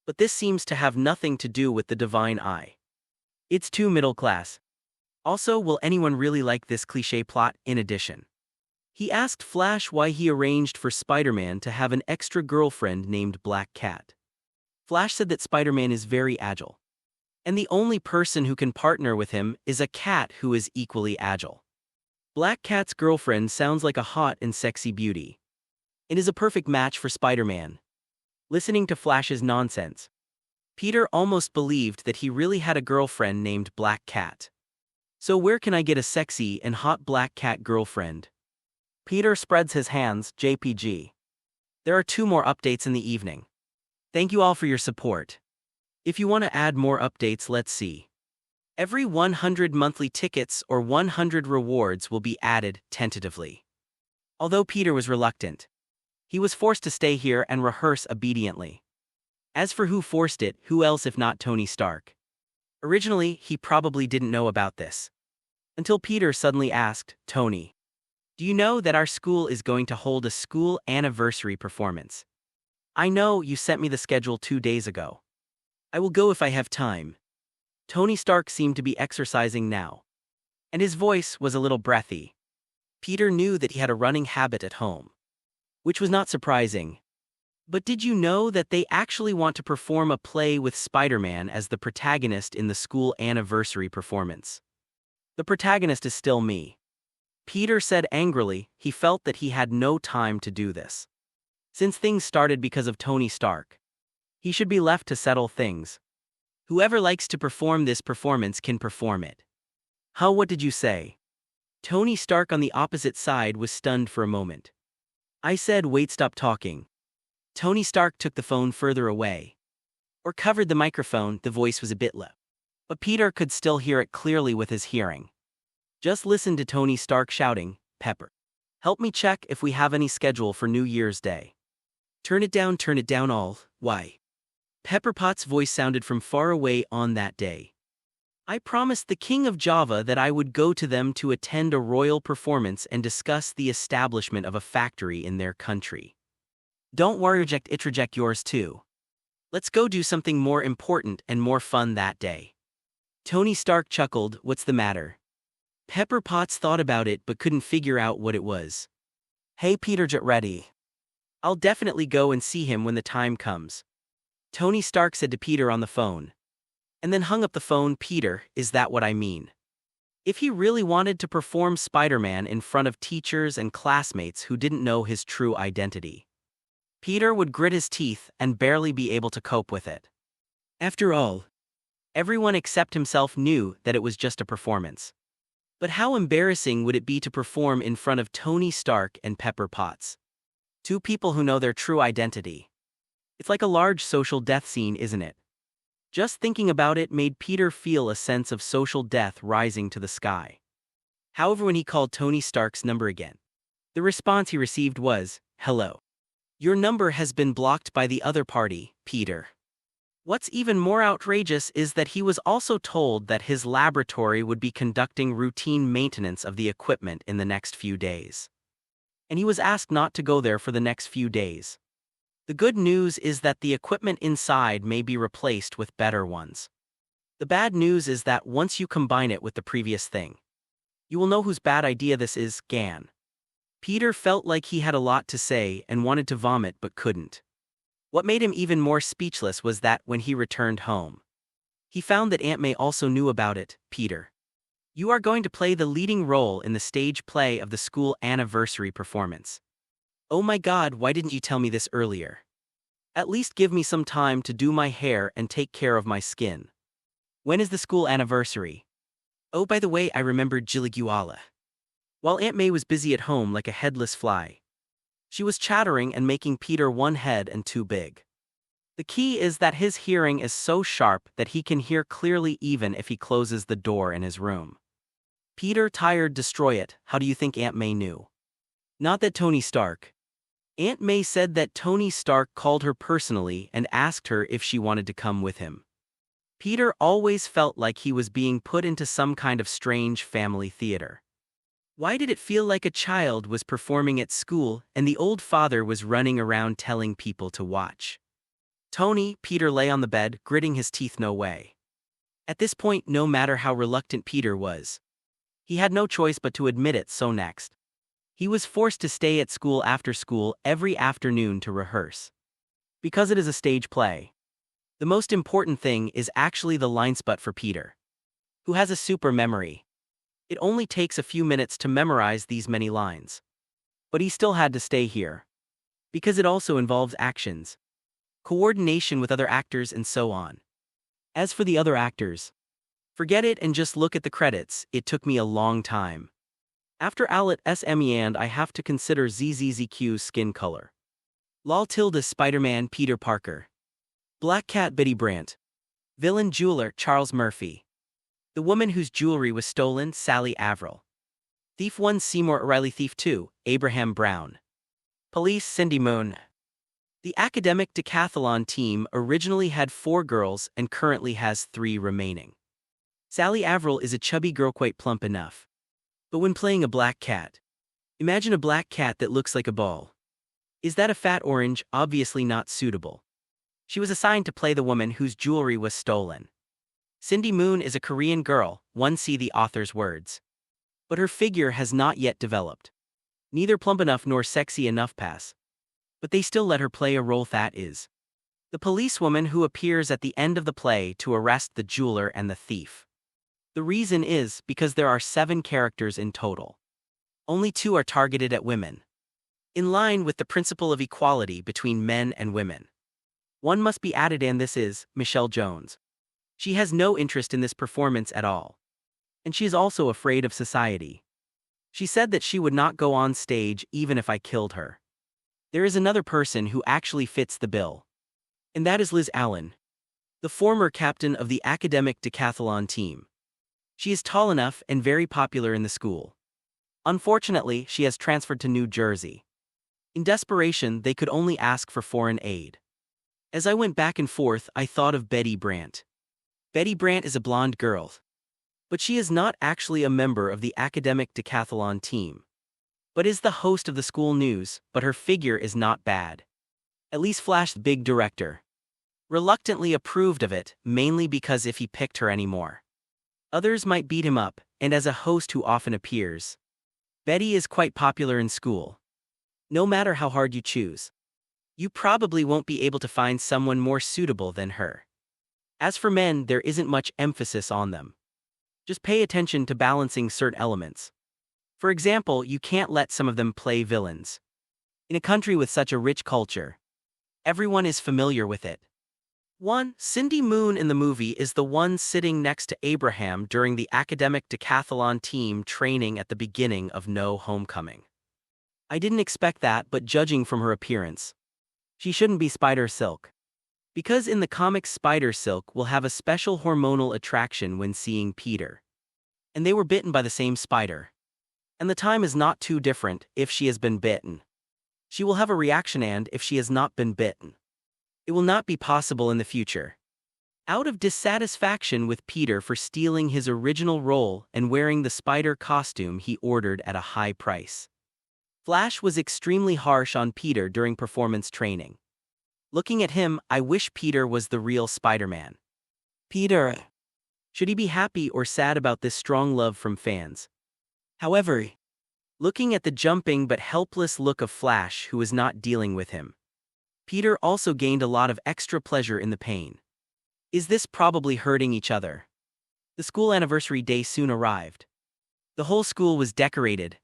But this seems to have nothing to do with the divine eye. It's too middle class. Also, will anyone really like this cliché plot? In addition, he asked Flash why he arranged for Spider-Man to have an extra girlfriend named Black Cat. Flash said that Spider-Man is very agile, and the only person who can partner with him is a cat who is equally agile. Black Cat's girlfriend sounds like a hot and sexy beauty. It is a perfect match for Spider-Man. Listening to Flash's nonsense, Peter almost believed that he really had a girlfriend named Black Cat. So where can I get a sexy and hot Black Cat girlfriend? Peter spreads his hands, JPG. There are 2 more updates in the evening. Thank you all for your support. If you want to add more updates, let's see. Every 100 monthly tickets or 100 rewards will be added, tentatively. Although Peter was reluctant, he was forced to stay here and rehearse obediently. As for who forced it, who else if not Tony Stark? Originally, he probably didn't know about this, until Peter suddenly asked, Tony, do you know that our school is going to hold a school anniversary performance? I know, you sent me the schedule 2 days ago. I will go if I have time. Tony Stark seemed to be exercising now, and his voice was a little breathy. Peter knew that he had a running habit at home, which was not surprising. But did you know that they actually want to perform a play with Spider-Man as the protagonist in the school anniversary performance? The protagonist is still me. Peter said angrily. He felt that he had no time to do this. Since things started because of Tony Stark, he should be left to settle things. Whoever likes to perform this performance can perform it. How, what did you say? Tony Stark on the opposite side was stunned for a moment. I said, wait, stop talking. Tony Stark took the phone further away, or covered the microphone. The voice was a bit low, but Peter could still hear it clearly with his hearing. Just listen to Tony Stark shouting, Pepper. Help me check if we have any schedule for New Year's Day. Turn it down all, why? Pepper Pot's voice sounded from far away on that day. I promised the king of Java that I would go to them to attend a royal performance and discuss the establishment of a factory in their country. Don't worry, reject yours too. Let's go do something more important and more fun that day. Tony Stark chuckled, what's the matter? Pepper Potts thought about it but couldn't figure out what it was. Hey Peter, get ready. I'll definitely go and see him when the time comes. Tony Stark said to Peter on the phone. And then hung up the phone. Peter, is that what I mean? If he really wanted to perform Spider-Man in front of teachers and classmates who didn't know his true identity, Peter would grit his teeth and barely be able to cope with it. After all, everyone except himself knew that it was just a performance. But how embarrassing would it be to perform in front of Tony Stark and Pepper Potts? Two people who know their true identity. It's like a large social death scene, isn't it? Just thinking about it made Peter feel a sense of social death rising to the sky. However, when he called Tony Stark's number again, the response he received was, "Hello. Your number has been blocked by the other party, Peter." What's even more outrageous is that he was also told that his laboratory would be conducting routine maintenance of the equipment in the next few days. And he was asked not to go there for the next few days. The good news is that the equipment inside may be replaced with better ones. The bad news is that once you combine it with the previous thing, you will know whose bad idea this is, Gan. Peter felt like he had a lot to say and wanted to vomit but couldn't. What made him even more speechless was that when he returned home, he found that Aunt May also knew about it. Peter, you are going to play the leading role in the stage play of the school anniversary performance. Oh my God, why didn't you tell me this earlier? At least give me some time to do my hair and take care of my skin. When is the school anniversary? Oh, by the way, I remembered Jiliguala. While Aunt May was busy at home like a headless fly, she was chattering and making Peter one head and too big. The key is that his hearing is so sharp that he can hear clearly even if he closes the door in his room. Peter, tired, destroy it. How do you think Aunt May knew? Not that Tony Stark. Aunt May said that Tony Stark called her personally and asked her if she wanted to come with him. Peter always felt like he was being put into some kind of strange family theater. Why did it feel like a child was performing at school and the old father was running around telling people to watch? Tony, Peter lay on the bed, gritting his teeth. No way. At this point, no matter how reluctant Peter was, he had no choice but to admit it. So next, he was forced to stay at school after school every afternoon to rehearse. Because it is a stage play, the most important thing is actually the line spot for Peter, who has a super memory. It only takes a few minutes to memorize these many lines. But he still had to stay here. Because it also involves actions, coordination with other actors and so on. As for the other actors, forget it and just look at the credits. It took me a long time. After Alit SME and I have to consider ZZZQ's skin color. Lol tilde Spider-Man Peter Parker. Black Cat Betty Brant. Villain jeweler Charles Murphy. The woman whose jewelry was stolen Sally Averill. Thief 1 Seymour O'Reilly. Thief 2 Abraham Brown. Police Cindy Moon. The academic decathlon team originally had 4 girls and currently has 3 remaining. Sally Averill is a chubby girl, quite plump enough. But when playing a black cat, imagine a black cat that looks like a ball. Is that a fat orange? Obviously not suitable. She was assigned to play the woman whose jewelry was stolen. Cindy Moon is a Korean girl, one see the author's words. But her figure has not yet developed. Neither plump enough nor sexy enough pass. But they still let her play a role that is the policewoman who appears at the end of the play to arrest the jeweler and the thief. The reason is because there are 7 characters in total. Only 2 are targeted at women. In line with the principle of equality between men and women. One must be added, and this is Michelle Jones. She has no interest in this performance at all. And she is also afraid of society. She said that she would not go on stage even if I killed her. There is another person who actually fits the bill. And that is Liz Allen, the former captain of the academic decathlon team. She is tall enough and very popular in the school. Unfortunately, she has transferred to New Jersey. In desperation, they could only ask for foreign aid. As I went back and forth, I thought of Betty Brant. Betty Brant is a blonde girl. But she is not actually a member of the academic decathlon team. But is the host of the school news, but her figure is not bad. At least Flash's big director reluctantly approved of it, mainly because if he picked her anymore, others might beat him up, and as a host who often appears, Betty is quite popular in school. No matter how hard you choose, you probably won't be able to find someone more suitable than her. As for men, there isn't much emphasis on them. Just pay attention to balancing certain elements. For example, you can't let some of them play villains. In a country with such a rich culture, everyone is familiar with it. 1. Cindy Moon in the movie is the one sitting next to Abraham during the academic decathlon team training at the beginning of No Homecoming. I didn't expect that, but judging from her appearance, she shouldn't be Spider Silk. Because in the comics Spider Silk will have a special hormonal attraction when seeing Peter. And they were bitten by the same spider. And the time is not too different if she has been bitten. She will have a reaction, and if she has not been bitten, it will not be possible in the future. Out of dissatisfaction with Peter for stealing his original role and wearing the spider costume he ordered at a high price, Flash was extremely harsh on Peter during performance training. Looking at him, I wish Peter was the real Spider-Man. Peter. Should he be happy or sad about this strong love from fans? However, looking at the jumping but helpless look of Flash, who is not dealing with him, Peter also gained a lot of extra pleasure in the pain. Is this probably hurting each other? The school anniversary day soon arrived. The whole school was decorated.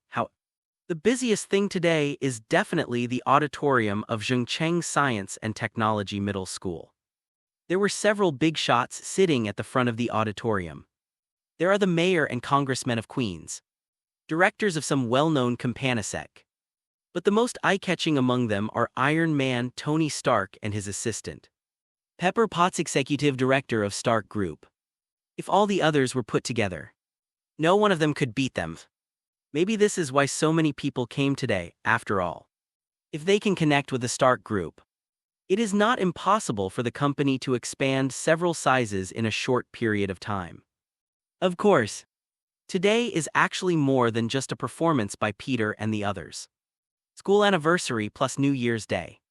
The busiest thing today is definitely the auditorium of Zhengcheng Science and Technology Middle School. There were several big shots sitting at the front of the auditorium. There are the mayor and congressmen of Queens, directors of some well-known Companasec. But the most eye-catching among them are Iron Man Tony Stark and his assistant, Pepper Potts, executive director of Stark Group. If all the others were put together, no one of them could beat them. Maybe this is why so many people came today, after all. If they can connect with the Stark Group, it is not impossible for the company to expand several sizes in a short period of time. Of course, today is actually more than just a performance by Peter and the others. School anniversary plus New Year's Day.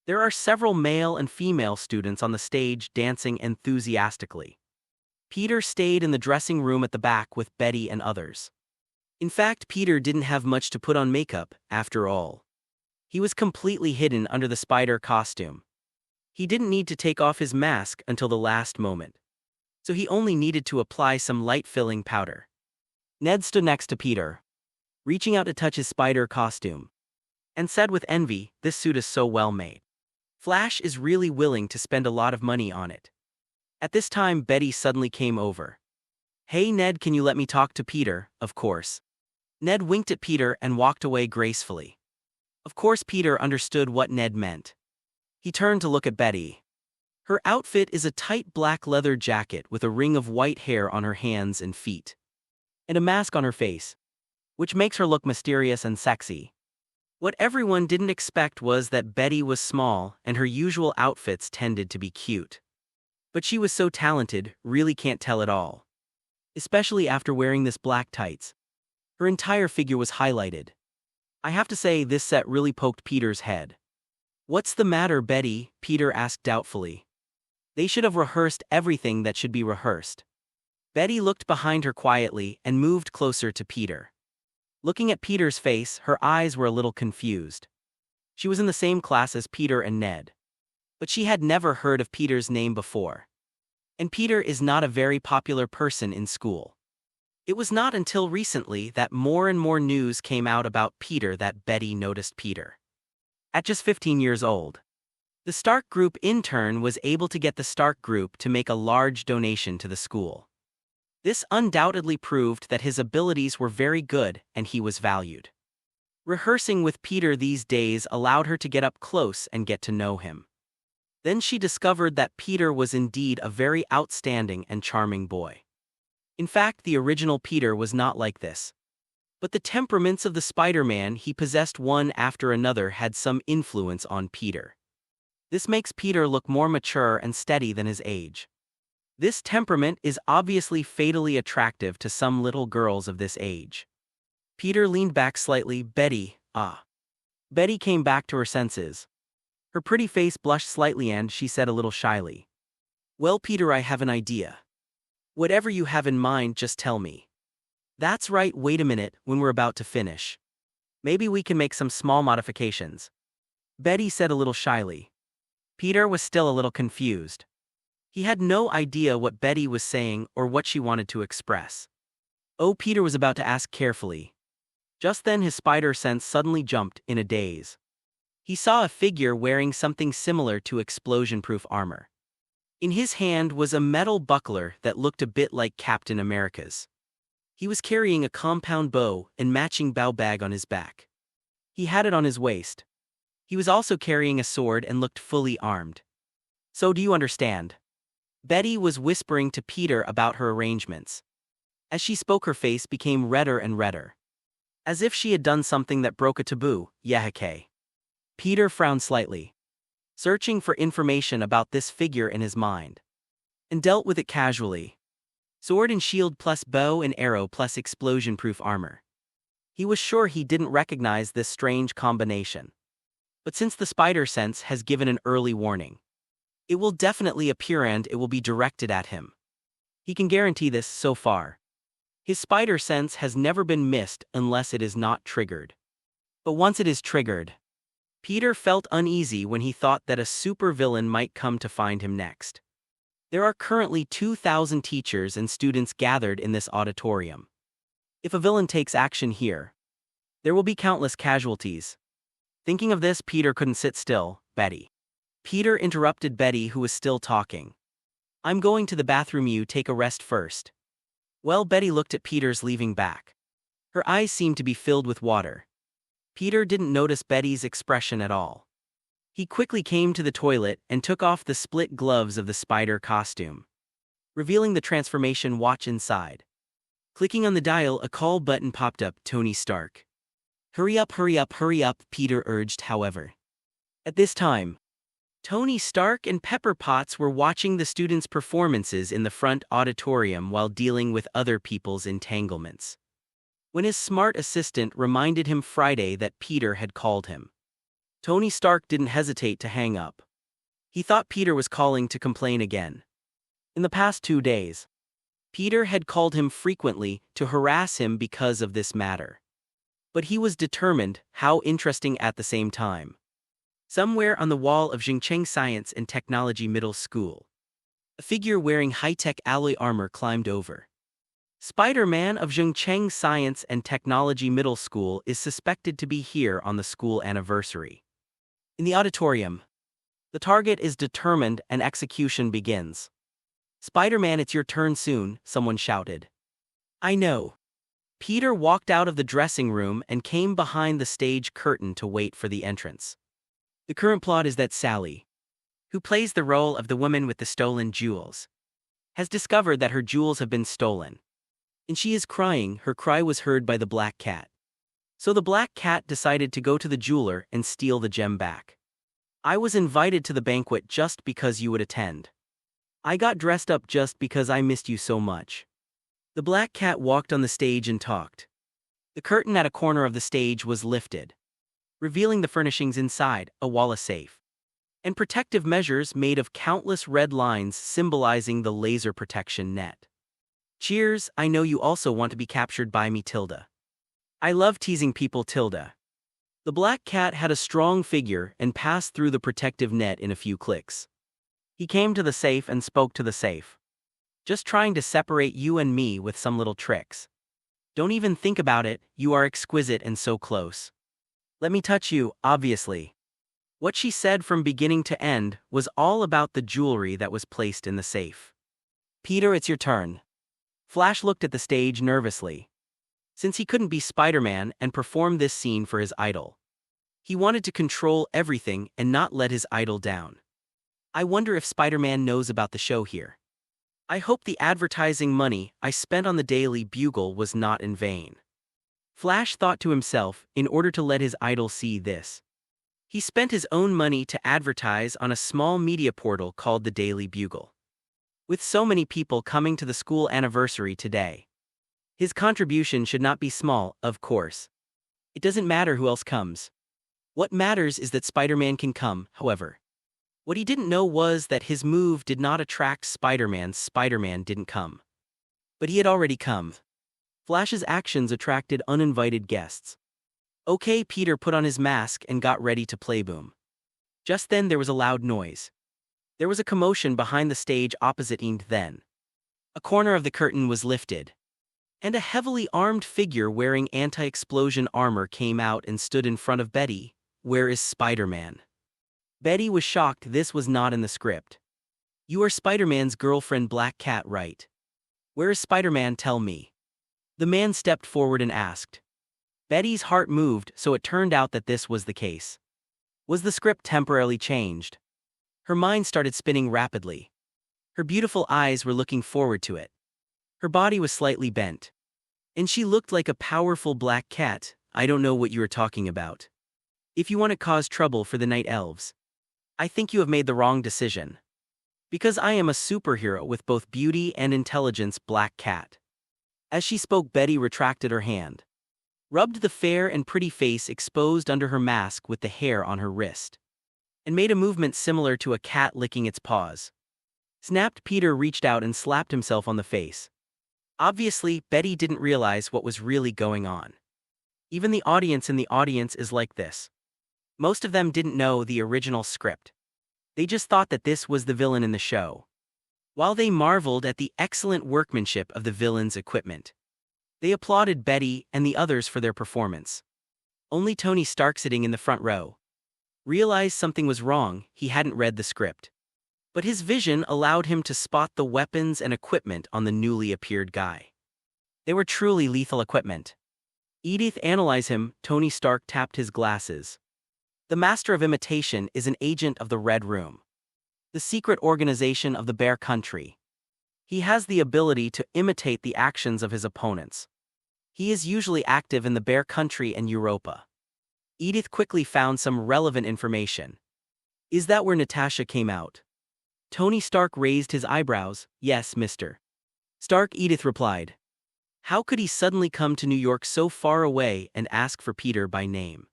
There are several male and female students on the stage dancing enthusiastically. Peter stayed in the dressing room at the back with Betty and others. In fact, Peter didn't have much to put on makeup, after all. He was completely hidden under the spider costume. He didn't need to take off his mask until the last moment, so he only needed to apply some light-filling powder. Ned stood next to Peter, reaching out to touch his spider costume, and said with envy, "This suit is so well made. Flash is really willing to spend a lot of money on it." At this time, Betty suddenly came over. "Hey Ned, can you let me talk to Peter?" "Of course." Ned winked at Peter and walked away gracefully. Of course, Peter understood what Ned meant. He turned to look at Betty. Her outfit is a tight black leather jacket with a ring of white hair on her hands and feet, and a mask on her face, which makes her look mysterious and sexy. What everyone didn't expect was that Betty was small and her usual outfits tended to be cute. But she was so talented, really can't tell at all. Especially after wearing this black tights. Her entire figure was highlighted. I have to say, this set really poked Peter's head. "What's the matter, Betty?" Peter asked doubtfully. They should have rehearsed everything that should be rehearsed. Betty looked behind her quietly and moved closer to Peter. Looking at Peter's face, her eyes were a little confused. She was in the same class as Peter and Ned, but she had never heard of Peter's name before. And Peter is not a very popular person in school. It was not until recently that more and more news came out about Peter that Betty noticed Peter. At just 15 years old, the Stark Group intern was able to get the Stark Group to make a large donation to the school. This undoubtedly proved that his abilities were very good and he was valued. Rehearsing with Peter these days allowed her to get up close and get to know him. Then she discovered that Peter was indeed a very outstanding and charming boy. In fact, the original Peter was not like this. But the temperaments of the Spider-Man he possessed one after another had some influence on Peter. This makes Peter look more mature and steady than his age. This temperament is obviously fatally attractive to some little girls of this age. Peter leaned back slightly. Betty, ah. Betty came back to her senses. Her pretty face blushed slightly and she said a little shyly, "Well, Peter, I have an idea. Whatever you have in mind, just tell me." "That's right, wait a minute, when we're about to finish. Maybe we can make some small modifications," Betty said a little shyly. Peter was still a little confused. He had no idea what Betty was saying or what she wanted to express. Oh, Peter was about to ask carefully. Just then his spider sense suddenly jumped in a daze. He saw a figure wearing something similar to explosion-proof armor. In his hand was a metal buckler that looked a bit like Captain America's. He was carrying a compound bow and matching bow bag on his back. He had it on his waist. He was also carrying a sword and looked fully armed. "So do you understand?" Betty was whispering to Peter about her arrangements. As she spoke, her face became redder and redder, as if she had done something that broke a taboo. "Yahake." Peter frowned slightly, searching for information about this figure in his mind, and dealt with it casually. Sword and shield plus bow and arrow plus explosion-proof armor. He was sure he didn't recognize this strange combination. But since the spider sense has given an early warning, it will definitely appear and it will be directed at him. He can guarantee this so far. His spider sense has never been missed unless it is not triggered. But once it is triggered, Peter felt uneasy when he thought that a supervillain might come to find him next. There are currently 2,000 teachers and students gathered in this auditorium. If a villain takes action here, there will be countless casualties. Thinking of this, Peter couldn't sit still. "Betty." Peter interrupted Betty, who was still talking. "I'm going to the bathroom, you take a rest first." Well, Betty looked at Peter's leaving back. Her eyes seemed to be filled with water. Peter didn't notice Betty's expression at all. He quickly came to the toilet and took off the split gloves of the spider costume, revealing the transformation watch inside. Clicking on the dial, a call button popped up. "Tony Stark." "Hurry up, hurry up, hurry up," Peter urged, however. At this time, Tony Stark and Pepper Potts were watching the students' performances in the front auditorium while dealing with other people's entanglements, when his smart assistant reminded him Friday that Peter had called him. Tony Stark didn't hesitate to hang up. He thought Peter was calling to complain again. In the past 2 days, Peter had called him frequently to harass him because of this matter. But he was determined. How interesting at the same time. Somewhere on the wall of Zhengcheng Science and Technology Middle School, a figure wearing high-tech alloy armor climbed over. Spider-Man of Zhengcheng Science and Technology Middle School is suspected to be here on the school anniversary. In the auditorium, the target is determined and execution begins. "Spider-Man, it's your turn soon," someone shouted. "I know." Peter walked out of the dressing room and came behind the stage curtain to wait for the entrance. The current plot is that Sally, who plays the role of the woman with the stolen jewels, has discovered that her jewels have been stolen. And she is crying. Her cry was heard by the black cat. So the black cat decided to go to the jeweler and steal the gem back. "I was invited to the banquet just because you would attend. I got dressed up just because I missed you so much." The black cat walked on the stage and talked. The curtain at a corner of the stage was lifted, revealing the furnishings inside, a wall, a safe, and protective measures made of countless red lines symbolizing the laser protection net. "Cheers, I know you also want to be captured by me, Tilda. I love teasing people, Tilda." The black cat had a strong figure and passed through the protective net in a few clicks. He came to the safe and spoke to the safe. "Just trying to separate you and me with some little tricks. Don't even think about it, you are exquisite and so close. Let me touch you, obviously." What she said from beginning to end was all about the jewelry that was placed in the safe. "Peter, it's your turn." Flash looked at the stage nervously. Since he couldn't be Spider-Man and perform this scene for his idol, he wanted to control everything and not let his idol down. "I wonder if Spider-Man knows about the show here. I hope the advertising money I spent on the Daily Bugle was not in vain." Flash thought to himself, in order to let his idol see this. He spent his own money to advertise on a small media portal called the Daily Bugle. With so many people coming to the school anniversary today, his contribution should not be small, of course. It doesn't matter who else comes. What matters is that Spider-Man can come, however. What he didn't know was that his move did not attract Spider-Man. Spider-Man didn't come. But he had already come. Flash's actions attracted uninvited guests. Okay, Peter put on his mask and got ready to play boom. Just then there was a loud noise. There was a commotion behind the stage opposite and then. A corner of the curtain was lifted. And a heavily armed figure wearing anti-explosion armor came out and stood in front of Betty. Where is Spider-Man? Betty was shocked. This was not in the script. You are Spider-Man's girlfriend Black Cat, right? Where is Spider-Man, tell me? The man stepped forward and asked. Betty's heart moved, so it turned out that this was the case. Was the script temporarily changed? Her mind started spinning rapidly. Her beautiful eyes were looking forward to it. Her body was slightly bent. And she looked like a powerful black cat. I don't know what you are talking about. If you want to cause trouble for the night elves, I think you have made the wrong decision. Because I am a superhero with both beauty and intelligence, Black Cat. As she spoke, Betty retracted her hand, rubbed the fair and pretty face exposed under her mask with the hair on her wrist, and made a movement similar to a cat licking its paws. Snapped. Peter reached out and slapped himself on the face. Obviously, Betty didn't realize what was really going on. Even the audience in the audience is like this. Most of them didn't know the original script. They just thought that this was the villain in the show. While they marveled at the excellent workmanship of the villain's equipment, they applauded Betty and the others for their performance. Only Tony Stark, sitting in the front row, realized something was wrong. He hadn't read the script. But his vision allowed him to spot the weapons and equipment on the newly appeared guy. They were truly lethal equipment. Edith, analyze him. Tony Stark tapped his glasses. The Master of Imitation is an agent of the Red Room, the secret organization of the Bear Country. He has the ability to imitate the actions of his opponents. He is usually active in the Bear Country and Europa. Edith quickly found some relevant information. Is that where Natasha came out? Tony Stark raised his eyebrows. Yes, Mr. Stark, Edith replied. How could he suddenly come to New York so far away and ask for Peter by name?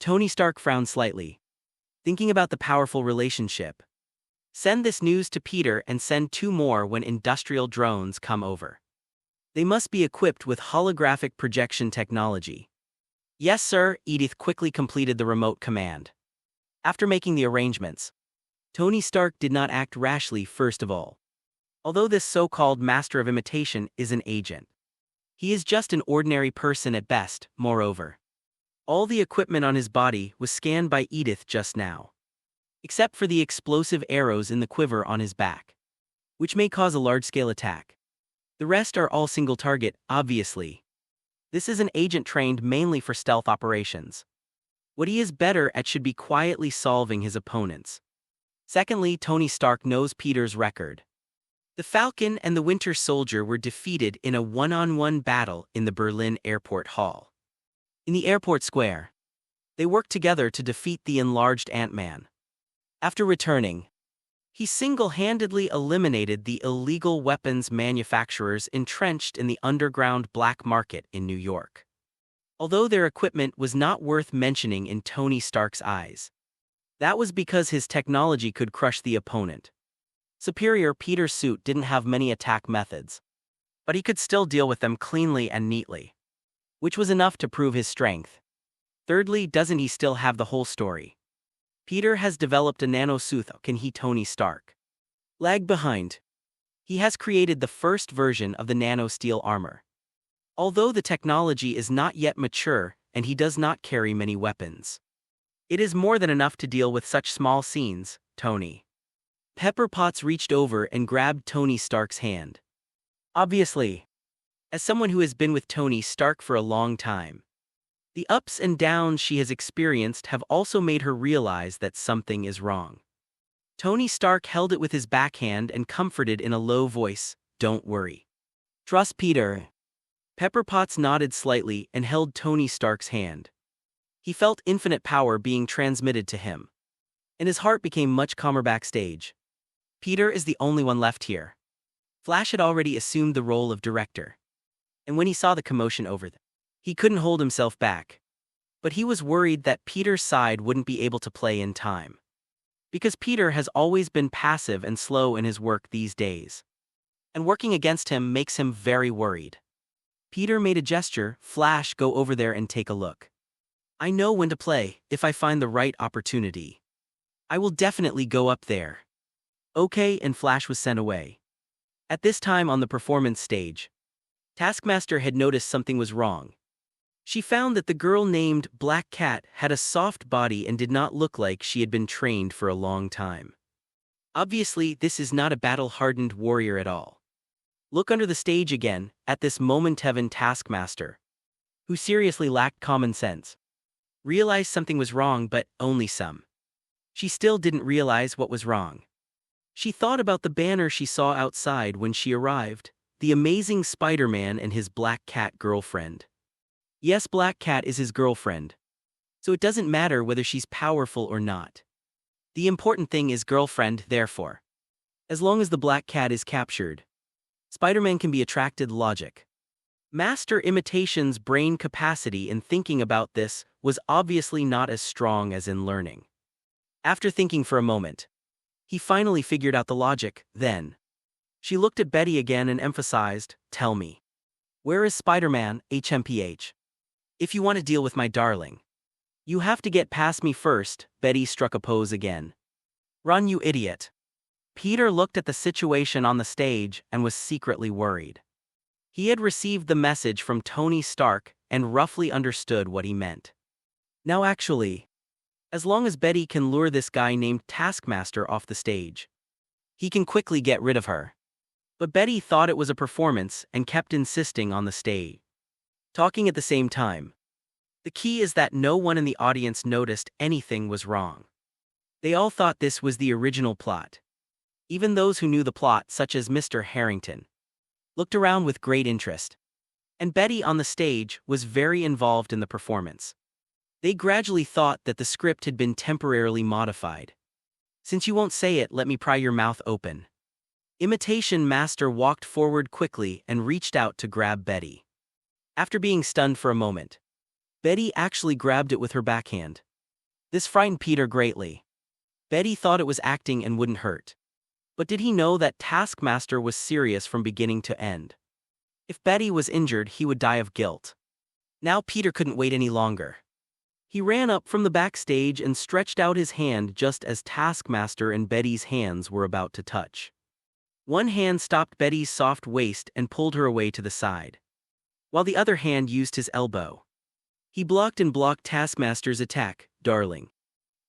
Tony Stark frowned slightly, thinking about the powerful relationship. Send this news to Peter and send 2 more when industrial drones come over. They must be equipped with holographic projection technology. Yes, sir, Edith quickly completed the remote command. After making the arrangements, Tony Stark did not act rashly. First of all, although this so-called Master of Imitation is an agent, he is just an ordinary person at best. Moreover, all the equipment on his body was scanned by Edith just now, except for the explosive arrows in the quiver on his back, which may cause a large-scale attack. The rest are all single target, obviously. This is an agent trained mainly for stealth operations. What he is better at should be quietly solving his opponents. Secondly, Tony Stark knows Peter's record. The Falcon and the Winter Soldier were defeated in a one-on-one battle in the Berlin Airport Hall. In the airport square, they worked together to defeat the enlarged Ant-Man. After returning, he single-handedly eliminated the illegal weapons manufacturers entrenched in the underground black market in New York. Although their equipment was not worth mentioning in Tony Stark's eyes, that was because his technology could crush the opponent. Superior Peter's suit didn't have many attack methods, but he could still deal with them cleanly and neatly, which was enough to prove his strength. Thirdly, doesn't he still have the whole story? Peter has developed a nano-suit. Can he? Tony Stark lag behind. He has created the first version of the nano-steel armor. Although the technology is not yet mature and he does not carry many weapons, it is more than enough to deal with such small scenes. Tony Pepper Potts reached over and grabbed Tony Stark's hand. Obviously, as someone who has been with Tony Stark for a long time, the ups and downs she has experienced have also made her realize that something is wrong. Tony Stark held it with his backhand and comforted in a low voice, don't worry. Trust Peter. Pepper Potts nodded slightly and held Tony Stark's hand. He felt infinite power being transmitted to him, and his heart became much calmer backstage. Peter is the only one left here. Flash had already assumed the role of director, and when he saw the commotion over them, he couldn't hold himself back. But he was worried that Peter's side wouldn't be able to play in time, because Peter has always been passive and slow in his work these days, and working against him makes him very worried. Peter made a gesture. Flash, go over there and take a look. I know when to play, if I find the right opportunity. I will definitely go up there. Okay, and Flash was sent away. At this time on the performance stage, Taskmaster had noticed something was wrong. She found that the girl named Black Cat had a soft body and did not look like she had been trained for a long time. Obviously, this is not a battle-hardened warrior at all. Look under the stage again. At this moment Tevin Taskmaster, who seriously lacked common sense, realized something was wrong, but only some. She still didn't realize what was wrong. She thought about the banner she saw outside when she arrived, the amazing Spider-Man and his Black Cat girlfriend. Yes, Black Cat is his girlfriend, so it doesn't matter whether she's powerful or not. The important thing is girlfriend, therefore. As long as the Black Cat is captured, Spider-Man can be attracted. Logic. Master Imitation's brain capacity in thinking about this was obviously not as strong as in learning. After thinking for a moment, he finally figured out the logic. Then she looked at Betty again and emphasized, tell me, where is Spider-Man, HMPH? If you want to deal with my darling, you have to get past me first. Betty struck a pose again. Run, you idiot. Peter looked at the situation on the stage and was secretly worried. He had received the message from Tony Stark and roughly understood what he meant. Now actually, as long as Betty can lure this guy named Taskmaster off the stage, he can quickly get rid of her. But Betty thought it was a performance and kept insisting on the stage, talking at the same time. The key is that no one in the audience noticed anything was wrong. They all thought this was the original plot. Even those who knew the plot, such as Mr. Harrington, looked around with great interest. And Betty on the stage was very involved in the performance. They gradually thought that the script had been temporarily modified. Since you won't say it, let me pry your mouth open. Imitation Master walked forward quickly and reached out to grab Betty. After being stunned for a moment, Betty actually grabbed it with her backhand. This frightened Peter greatly. Betty thought it was acting and wouldn't hurt. But did he know that Taskmaster was serious from beginning to end? If Betty was injured, he would die of guilt. Now Peter couldn't wait any longer. He ran up from the backstage and stretched out his hand just as Taskmaster and Betty's hands were about to touch. One hand stopped Betty's soft waist and pulled her away to the side, while the other hand used his elbow. He blocked Taskmaster's attack. Darling,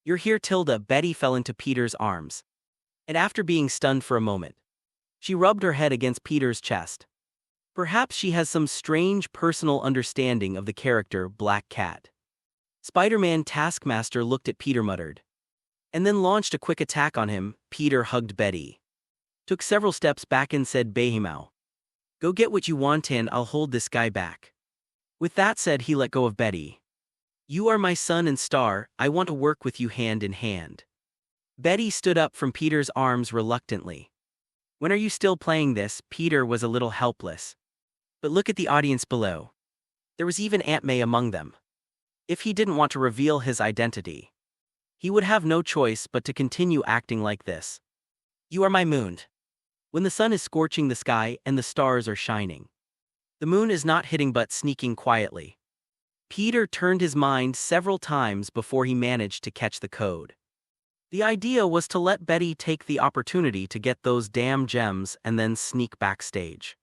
you're here, Tilda. Betty fell into Peter's arms, and after being stunned for a moment, she rubbed her head against Peter's chest. Perhaps she has some strange personal understanding of the character Black Cat. Spider-Man Taskmaster looked at Peter, muttered, and then launched a quick attack on him. Peter hugged Betty, took several steps back and said, Behemau, go get what you want and I'll hold this guy back. With that said, he let go of Betty. You are my son and star, I want to work with you hand in hand. Betty stood up from Peter's arms reluctantly. When are you still playing this? Peter was a little helpless. But look at the audience below. There was even Aunt May among them. If he didn't want to reveal his identity, he would have no choice but to continue acting like this. You are my moon. When the sun is scorching the sky and the stars are shining, the moon is not hitting but sneaking quietly. Peter turned his mind several times before he managed to catch the code. The idea was to let Betty take the opportunity to get those damn gems and then sneak backstage.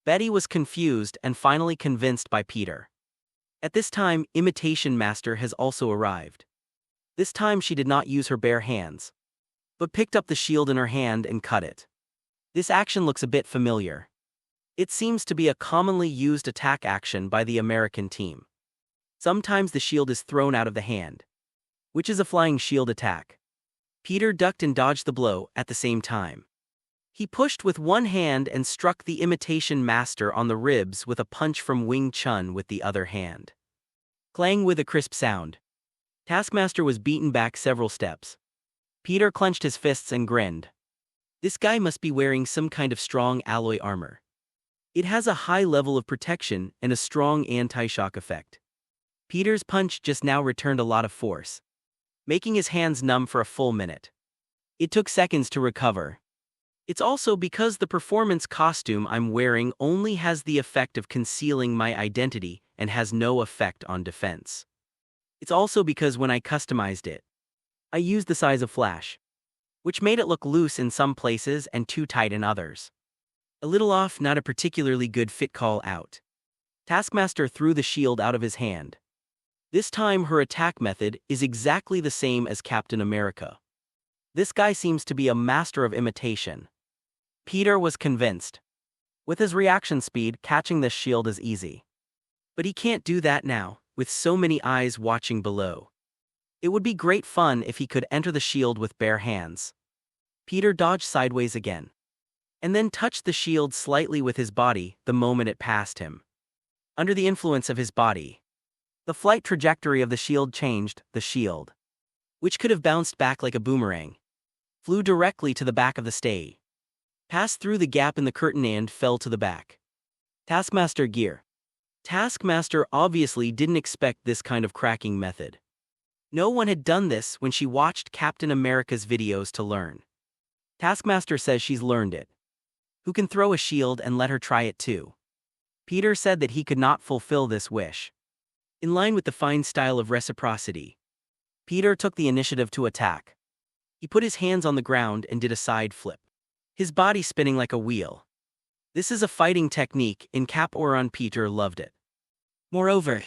Betty was confused and finally convinced by Peter. At this time, Imitation Master has also arrived. This time she did not use her bare hands, but picked up the shield in her hand and cut it. This action looks a bit familiar. It seems to be a commonly used attack action by the American team. Sometimes the shield is thrown out of the hand, which is a flying shield attack. Peter ducked and dodged the blow at the same time. He pushed with one hand and struck the imitation master on the ribs with a punch from Wing Chun with the other hand. Clang with a crisp sound. Taskmaster was beaten back several steps. Peter clenched his fists and grinned. This guy must be wearing some kind of strong alloy armor. It has a high level of protection and a strong anti-shock effect. Peter's punch just now returned a lot of force, making his hands numb for a full minute. It took seconds to recover. It's also because the performance costume I'm wearing only has the effect of concealing my identity and has no effect on defense. It's also because when I customized it, I used the size of Flash, which made it look loose in some places and too tight in others. A little off, not a particularly good fit call out. Taskmaster threw the shield out of his hand. This time her attack method is exactly the same as Captain America. This guy seems to be a master of imitation. Peter was convinced. With his reaction speed, catching this shield is easy. But he can't do that now, with so many eyes watching below. It would be great fun if he could enter the shield with bare hands. Peter dodged sideways again, and then touched the shield slightly with his body the moment it passed him. Under the influence of his body, the flight trajectory of the shield changed. The shield, which could have bounced back like a boomerang, flew directly to the back of the stage, passed through the gap in the curtain and fell to the back. Taskmaster gear. Taskmaster obviously didn't expect this kind of cracking method. No one had done this when she watched Captain America's videos to learn. Taskmaster says she's learned it. Who can throw a shield and let her try it too? Peter said that he could not fulfill this wish. In line with the fine style of reciprocity, Peter took the initiative to attack. He put his hands on the ground and did a side flip, his body spinning like a wheel. This is a fighting technique in Cap Oron. Peter loved it. Moreover,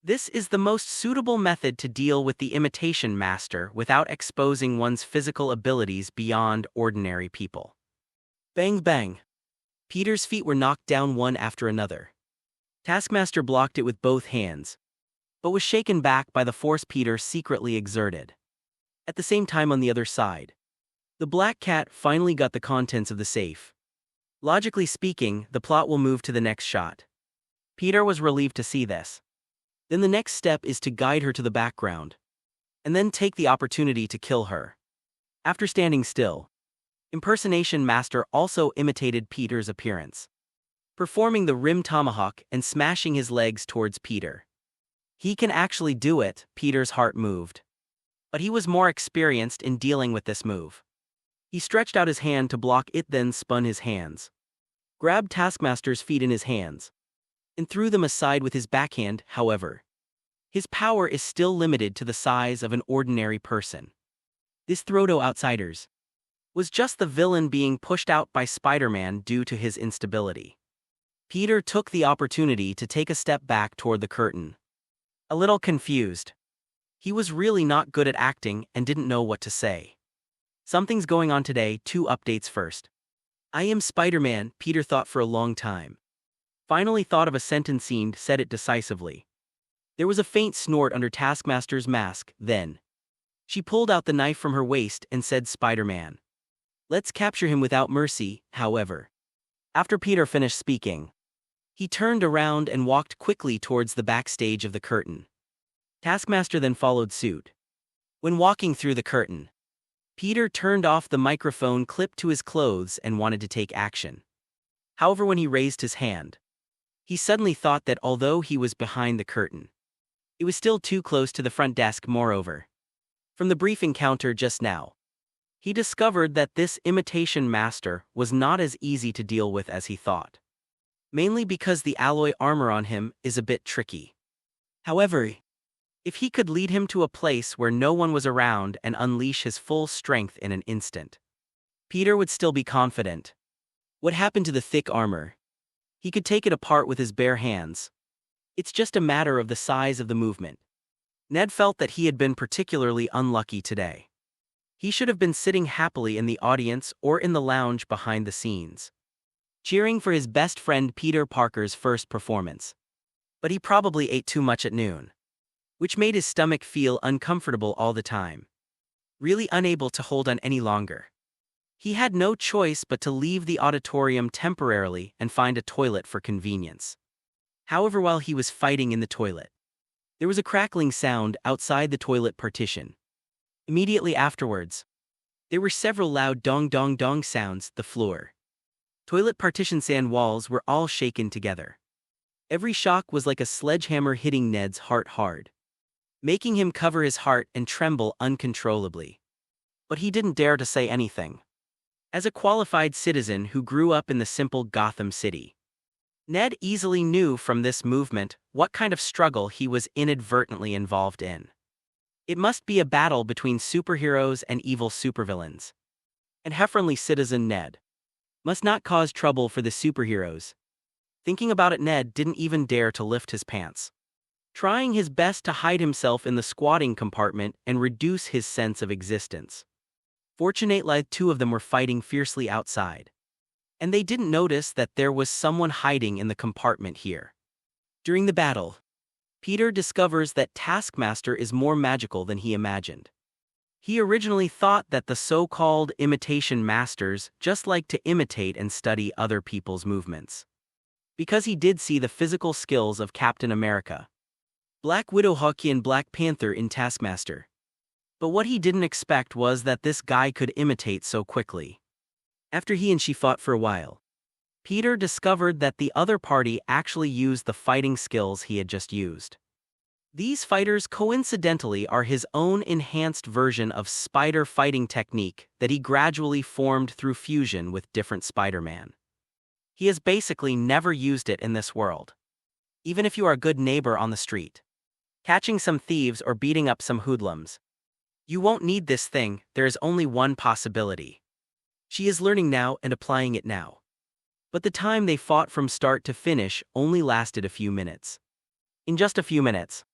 this is the most suitable method to deal with the imitation master without exposing one's physical abilities beyond ordinary people. Bang bang. Peter's feet were knocked down one after another. Taskmaster blocked it with both hands, but was shaken back by the force Peter secretly exerted. At the same time on the other side, the black cat finally got the contents of the safe. Logically speaking, the plot will move to the next shot. Peter was relieved to see this. Then the next step is to guide her to the background, and then take the opportunity to kill her. After standing still, Impersonation Master also imitated Peter's appearance, performing the rim tomahawk and smashing his legs towards Peter. He can actually do it. Peter's heart moved. But he was more experienced in dealing with this move. He stretched out his hand to block it, then spun his hands, grabbed Taskmaster's feet in his hands, and threw them aside with his backhand. However, his power is still limited to the size of an ordinary person. This throw to outsiders was just the villain being pushed out by Spider-Man due to his instability. Peter took the opportunity to take a step back toward the curtain. A little confused. He was really not good at acting and didn't know what to say. Something's going on today. 2 updates first. I am Spider-Man, Peter thought for a long time. Finally thought of a sentence and said it decisively. There was a faint snort under Taskmaster's mask, then she pulled out the knife from her waist and said, Spider-Man. Let's capture him without mercy. However, after Peter finished speaking, he turned around and walked quickly towards the backstage of the curtain. Taskmaster then followed suit. When walking through the curtain, Peter turned off the microphone clipped to his clothes and wanted to take action. However, when he raised his hand, he suddenly thought that although he was behind the curtain, it was still too close to the front desk. Moreover, from the brief encounter just now, he discovered that this imitation master was not as easy to deal with as he thought, mainly because the alloy armor on him is a bit tricky. However, if he could lead him to a place where no one was around and unleash his full strength in an instant, Peter would still be confident. What happened to the thick armor? He could take it apart with his bare hands. It's just a matter of the size of the movement. Ned felt that he had been particularly unlucky today. He should have been sitting happily in the audience or in the lounge behind the scenes, cheering for his best friend Peter Parker's first performance. But he probably ate too much at noon, which made his stomach feel uncomfortable all the time, really unable to hold on any longer. He had no choice but to leave the auditorium temporarily and find a toilet for convenience. However, while he was fighting in the toilet, there was a crackling sound outside the toilet partition. Immediately afterwards, there were several loud dong dong dong sounds. The floor, toilet partition sand walls were all shaken together. Every shock was like a sledgehammer hitting Ned's heart hard, making him cover his heart and tremble uncontrollably. But he didn't dare to say anything. As a qualified citizen who grew up in the simple Gotham City, Ned easily knew from this movement what kind of struggle he was inadvertently involved in. It must be a battle between superheroes and evil supervillains. And Heffronly citizen Ned must not cause trouble for the superheroes. Thinking about it, Ned didn't even dare to lift his pants, trying his best to hide himself in the squatting compartment and reduce his sense of existence. Fortunately, two of them were fighting fiercely outside, and they didn't notice that there was someone hiding in the compartment here. During the battle, Peter discovers that Taskmaster is more magical than he imagined. He originally thought that the so-called imitation masters just like to imitate and study other people's movements, because he did see the physical skills of Captain America, Black Widow, Hawkeye, and Black Panther in Taskmaster. But what he didn't expect was that this guy could imitate so quickly. After he and she fought for a while, Peter discovered that the other party actually used the fighting skills he had just used. These fighters coincidentally are his own enhanced version of spider fighting technique that he gradually formed through fusion with different Spider-Man. He has basically never used it in this world. Even if you are a good neighbor on the street, catching some thieves or beating up some hoodlums, you won't need this thing. There is only one possibility. She is learning now and applying it now. But the time they fought from start to finish only lasted a few minutes. In just a few minutes,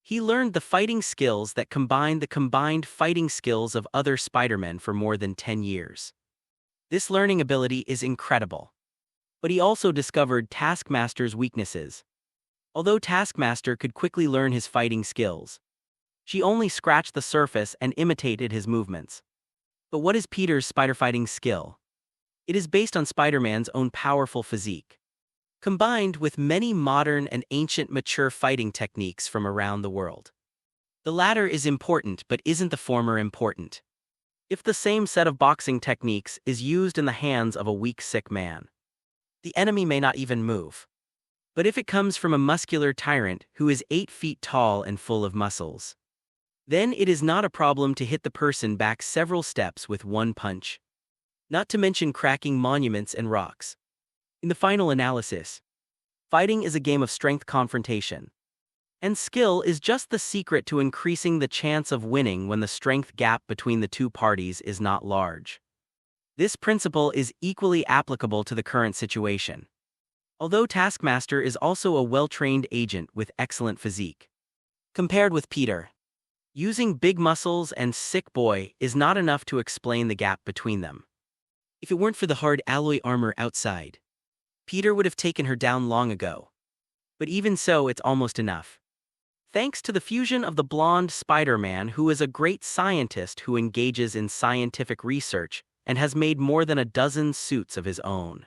he learned the fighting skills that combined the combined fighting skills of other Spider-Men for more than 10 years. This learning ability is incredible. But he also discovered Taskmaster's weaknesses. Although Taskmaster could quickly learn his fighting skills, she only scratched the surface and imitated his movements. But what is Peter's spider fighting skill? It is based on Spider-Man's own powerful physique, combined with many modern and ancient mature fighting techniques from around the world. The latter is important, but isn't the former important? If the same set of boxing techniques is used in the hands of a weak, sick man, the enemy may not even move. But if it comes from a muscular tyrant who is 8 feet tall and full of muscles, then it is not a problem to hit the person back several steps with one punch. Not to mention cracking monuments and rocks. In the final analysis, fighting is a game of strength confrontation. And skill is just the secret to increasing the chance of winning when the strength gap between the two parties is not large. This principle is equally applicable to the current situation. Although Taskmaster is also a well-trained agent with excellent physique, compared with Peter, using big muscles and sick boy is not enough to explain the gap between them. If it weren't for the hard alloy armor outside, Peter would have taken her down long ago. But even so, it's almost enough. Thanks to the fusion of the blonde Spider-Man, who is a great scientist who engages in scientific research and has made more than a dozen suits of his own,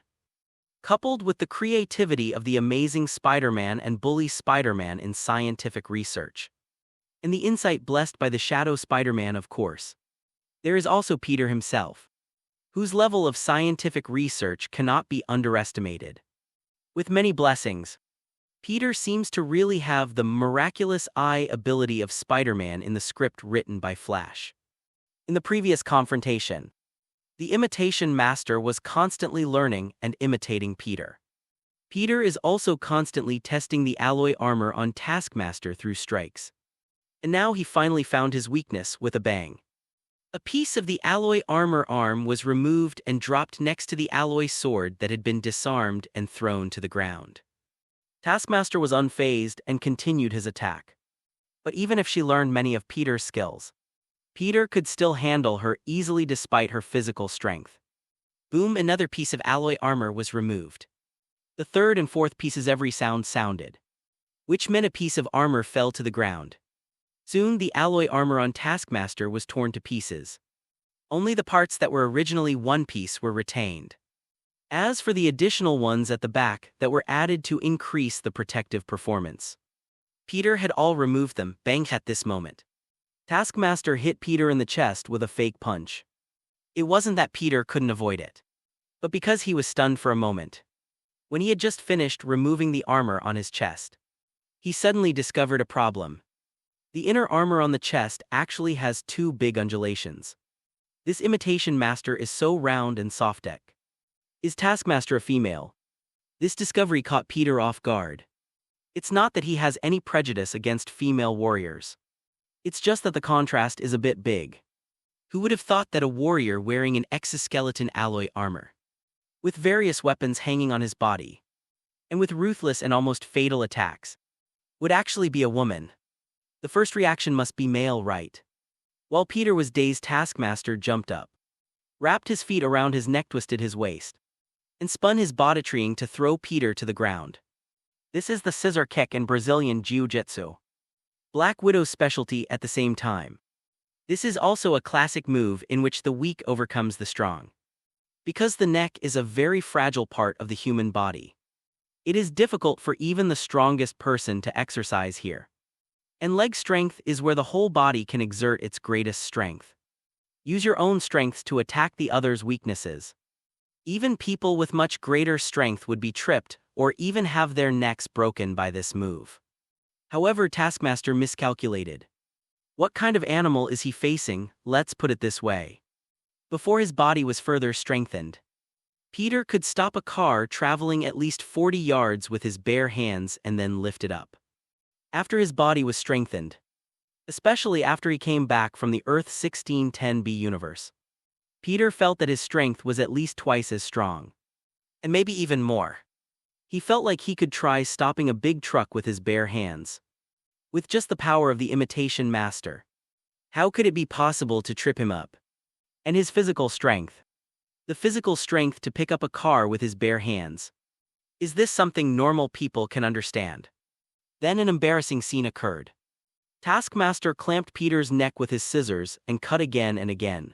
coupled with the creativity of the amazing Spider-Man and bully Spider-Man in scientific research, and the insight blessed by the Shadow Spider-Man, of course. There is also Peter himself, whose level of scientific research cannot be underestimated. With many blessings, Peter seems to really have the miraculous eye ability of Spider-Man in the script written by Flash. In the previous confrontation, the imitation master was constantly learning and imitating Peter. Peter is also constantly testing the alloy armor on Taskmaster through strikes. And now he finally found his weakness with a bang. A piece of the alloy armor arm was removed and dropped next to the alloy sword that had been disarmed and thrown to the ground. Taskmaster was unfazed and continued his attack. But even if she learned many of Peter's skills, Peter could still handle her easily despite her physical strength. Boom, another piece of alloy armor was removed. The third and fourth pieces every sound sounded, which meant a piece of armor fell to the ground. Soon the alloy armor on Taskmaster was torn to pieces. Only the parts that were originally one piece were retained. As for the additional ones at the back that were added to increase the protective performance, Peter had all removed them. Bang! At this moment, Taskmaster hit Peter in the chest with a fake punch. It wasn't that Peter couldn't avoid it, but because he was stunned for a moment. When he had just finished removing the armor on his chest, he suddenly discovered a problem. The inner armor on the chest actually has two big undulations. This imitation master is so round and soft. Is Taskmaster a female? This discovery caught Peter off guard. It's not that he has any prejudice against female warriors. It's just that the contrast is a bit big. Who would have thought that a warrior wearing an exoskeleton alloy armor, with various weapons hanging on his body, and with ruthless and almost fatal attacks, would actually be a woman? The first reaction must be male, right? While Peter was dazed, Taskmaster jumped up, wrapped his feet around his neck, twisted his waist, and spun his body trying to throw Peter to the ground. This is the scissor kick in Brazilian Jiu-Jitsu, Black Widow's specialty at the same time. This is also a classic move in which the weak overcomes the strong. Because the neck is a very fragile part of the human body, it is difficult for even the strongest person to exercise here. And leg strength is where the whole body can exert its greatest strength. Use your own strengths to attack the other's weaknesses. Even people with much greater strength would be tripped or even have their necks broken by this move. However, Taskmaster miscalculated. What kind of animal is he facing? Let's put it this way. Before his body was further strengthened, Peter could stop a car traveling at least 40 yards with his bare hands and then lift it up. After his body was strengthened, especially after he came back from the Earth 1610b universe, Peter felt that his strength was at least twice as strong. And maybe even more. He felt like he could try stopping a big truck with his bare hands. With just the power of the imitation master, how could it be possible to trip him up? And his physical strength. The physical strength to pick up a car with his bare hands. Is this something normal people can understand? Then an embarrassing scene occurred. Taskmaster clamped Peter's neck with his scissors and cut again and again.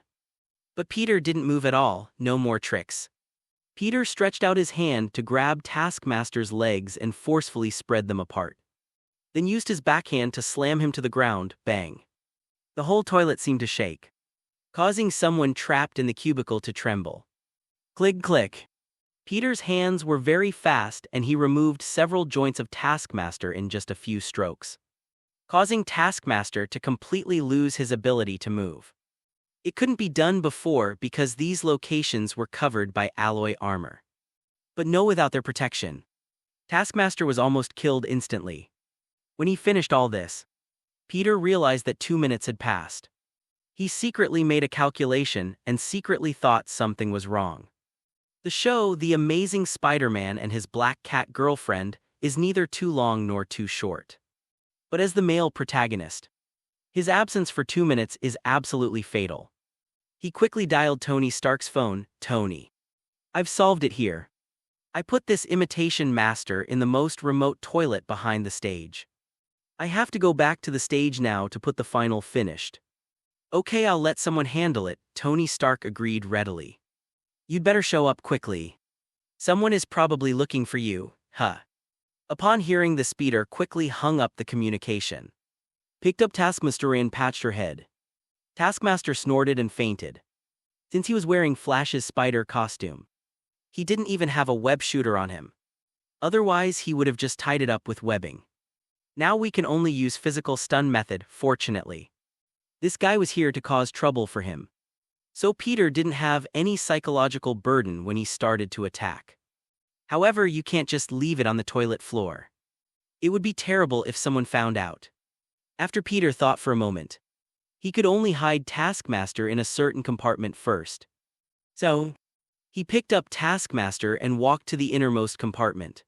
But Peter didn't move at all. No more tricks. Peter stretched out his hand to grab Taskmaster's legs and forcefully spread them apart. Then used his backhand to slam him to the ground. Bang. The whole toilet seemed to shake, causing someone trapped in the cubicle to tremble. Click, click. Peter's hands were very fast and he removed several joints of Taskmaster in just a few strokes, causing Taskmaster to completely lose his ability to move. It couldn't be done before because these locations were covered by alloy armor. But no, without their protection, Taskmaster was almost killed instantly. When he finished all this, Peter realized that 2 minutes had passed. He secretly made a calculation and secretly thought something was wrong. The show, The Amazing Spider-Man and His Black Cat Girlfriend, is neither too long nor too short. But as the male protagonist, his absence for 2 minutes is absolutely fatal. He quickly dialed Tony Stark's phone. Tony, I've solved it here. I put this imitation master in the most remote toilet behind the stage. I have to go back to the stage now to put the final finished. Okay, I'll let someone handle it, Tony Stark agreed readily. You'd better show up quickly. Someone is probably looking for you, huh? Upon hearing this, Peter quickly hung up the communication, picked up Taskmaster and patched her head. Taskmaster snorted and fainted. Since he was wearing Flash's spider costume, he didn't even have a web shooter on him. Otherwise, he would have just tied it up with webbing. Now we can only use physical stun method, fortunately. This guy was here to cause trouble for him. So Peter didn't have any psychological burden when he started to attack. However, you can't just leave it on the toilet floor. It would be terrible if someone found out. After Peter thought for a moment, he could only hide Taskmaster in a certain compartment first. So, he picked up Taskmaster and walked to the innermost compartment.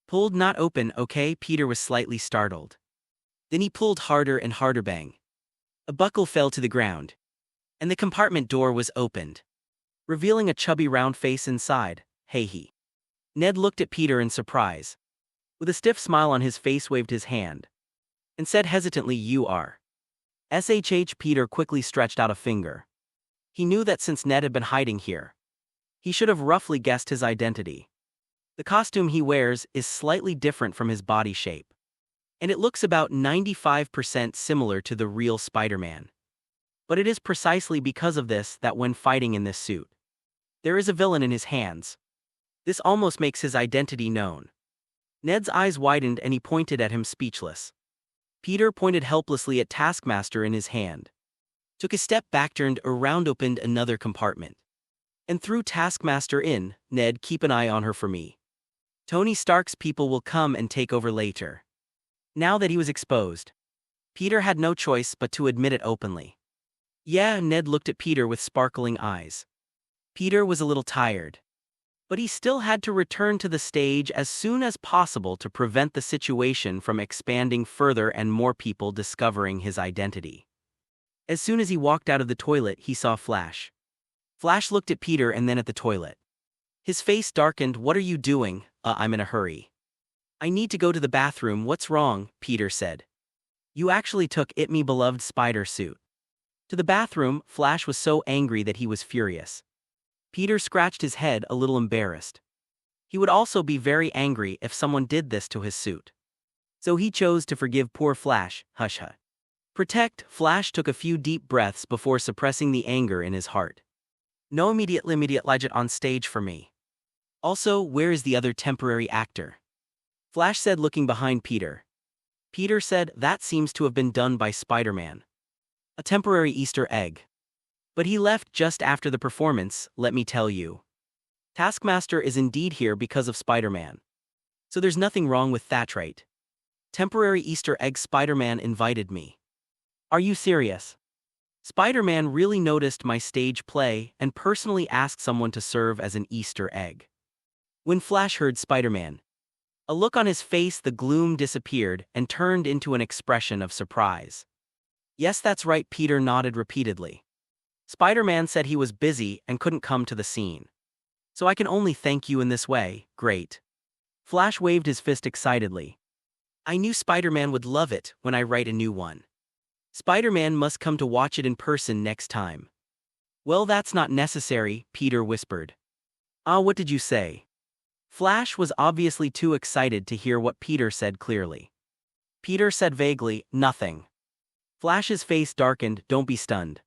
Pulled, not open, okay? Peter was slightly startled. Then he pulled harder and harder. Bang. A buckle fell to the ground, and the compartment door was opened, revealing a chubby round face inside. Hey he. Ned looked at Peter in surprise. With a stiff smile on his face, waved his hand, and said hesitantly, "You are." SHH. Peter quickly stretched out a finger. He knew that since Ned had been hiding here, he should have roughly guessed his identity. The costume he wears is slightly different from his body shape, and it looks about 95% similar to the real Spider-Man. But it is precisely because of this that when fighting in this suit, there is a villain in his hands. This almost makes his identity known. Ned's eyes widened and he pointed at him speechless. Peter pointed helplessly at Taskmaster in his hand, took a step back, turned around, opened another compartment, and threw Taskmaster in. Ned, keep an eye on her for me. Tony Stark's people will come and take over later. Now that he was exposed, Peter had no choice but to admit it openly. Yeah, Ned looked at Peter with sparkling eyes. Peter was a little tired, but he still had to return to the stage as soon as possible to prevent the situation from expanding further and more people discovering his identity. As soon as he walked out of the toilet, he saw Flash. Flash looked at Peter and then at the toilet. His face darkened. What are you doing? I'm in a hurry. I need to go to the bathroom. What's wrong? Peter said. You actually took it, me beloved spider suit. To the bathroom. Flash was so angry that he was furious. Peter scratched his head, a little embarrassed. He would also be very angry if someone did this to his suit. So he chose to forgive poor Flash. Hush hush. Protect. Flash took a few deep breaths before suppressing the anger in his heart. No immediate legit on stage for me. Also, where is the other temporary actor? Flash said, looking behind Peter. Peter said, that seems to have been done by Spider-Man. A temporary Easter egg. But he left just after the performance, let me tell you. Taskmaster is indeed here because of Spider-Man. So there's nothing wrong with that, right? Temporary Easter egg. Spider-Man invited me. Are you serious? Spider-Man really noticed my stage play and personally asked someone to serve as an Easter egg. When Flash heard Spider-Man, a look on his face, the gloom disappeared and turned into an expression of surprise. Yes, that's right, Peter nodded repeatedly. Spider-Man said he was busy and couldn't come to the scene. So I can only thank you in this way. Great. Flash waved his fist excitedly. I knew Spider-Man would love it when I write a new one. Spider-Man must come to watch it in person next time. Well, that's not necessary, Peter whispered. What did you say? Flash was obviously too excited to hear what Peter said clearly. Peter said vaguely, nothing. Flash's face darkened. Don't be stunned.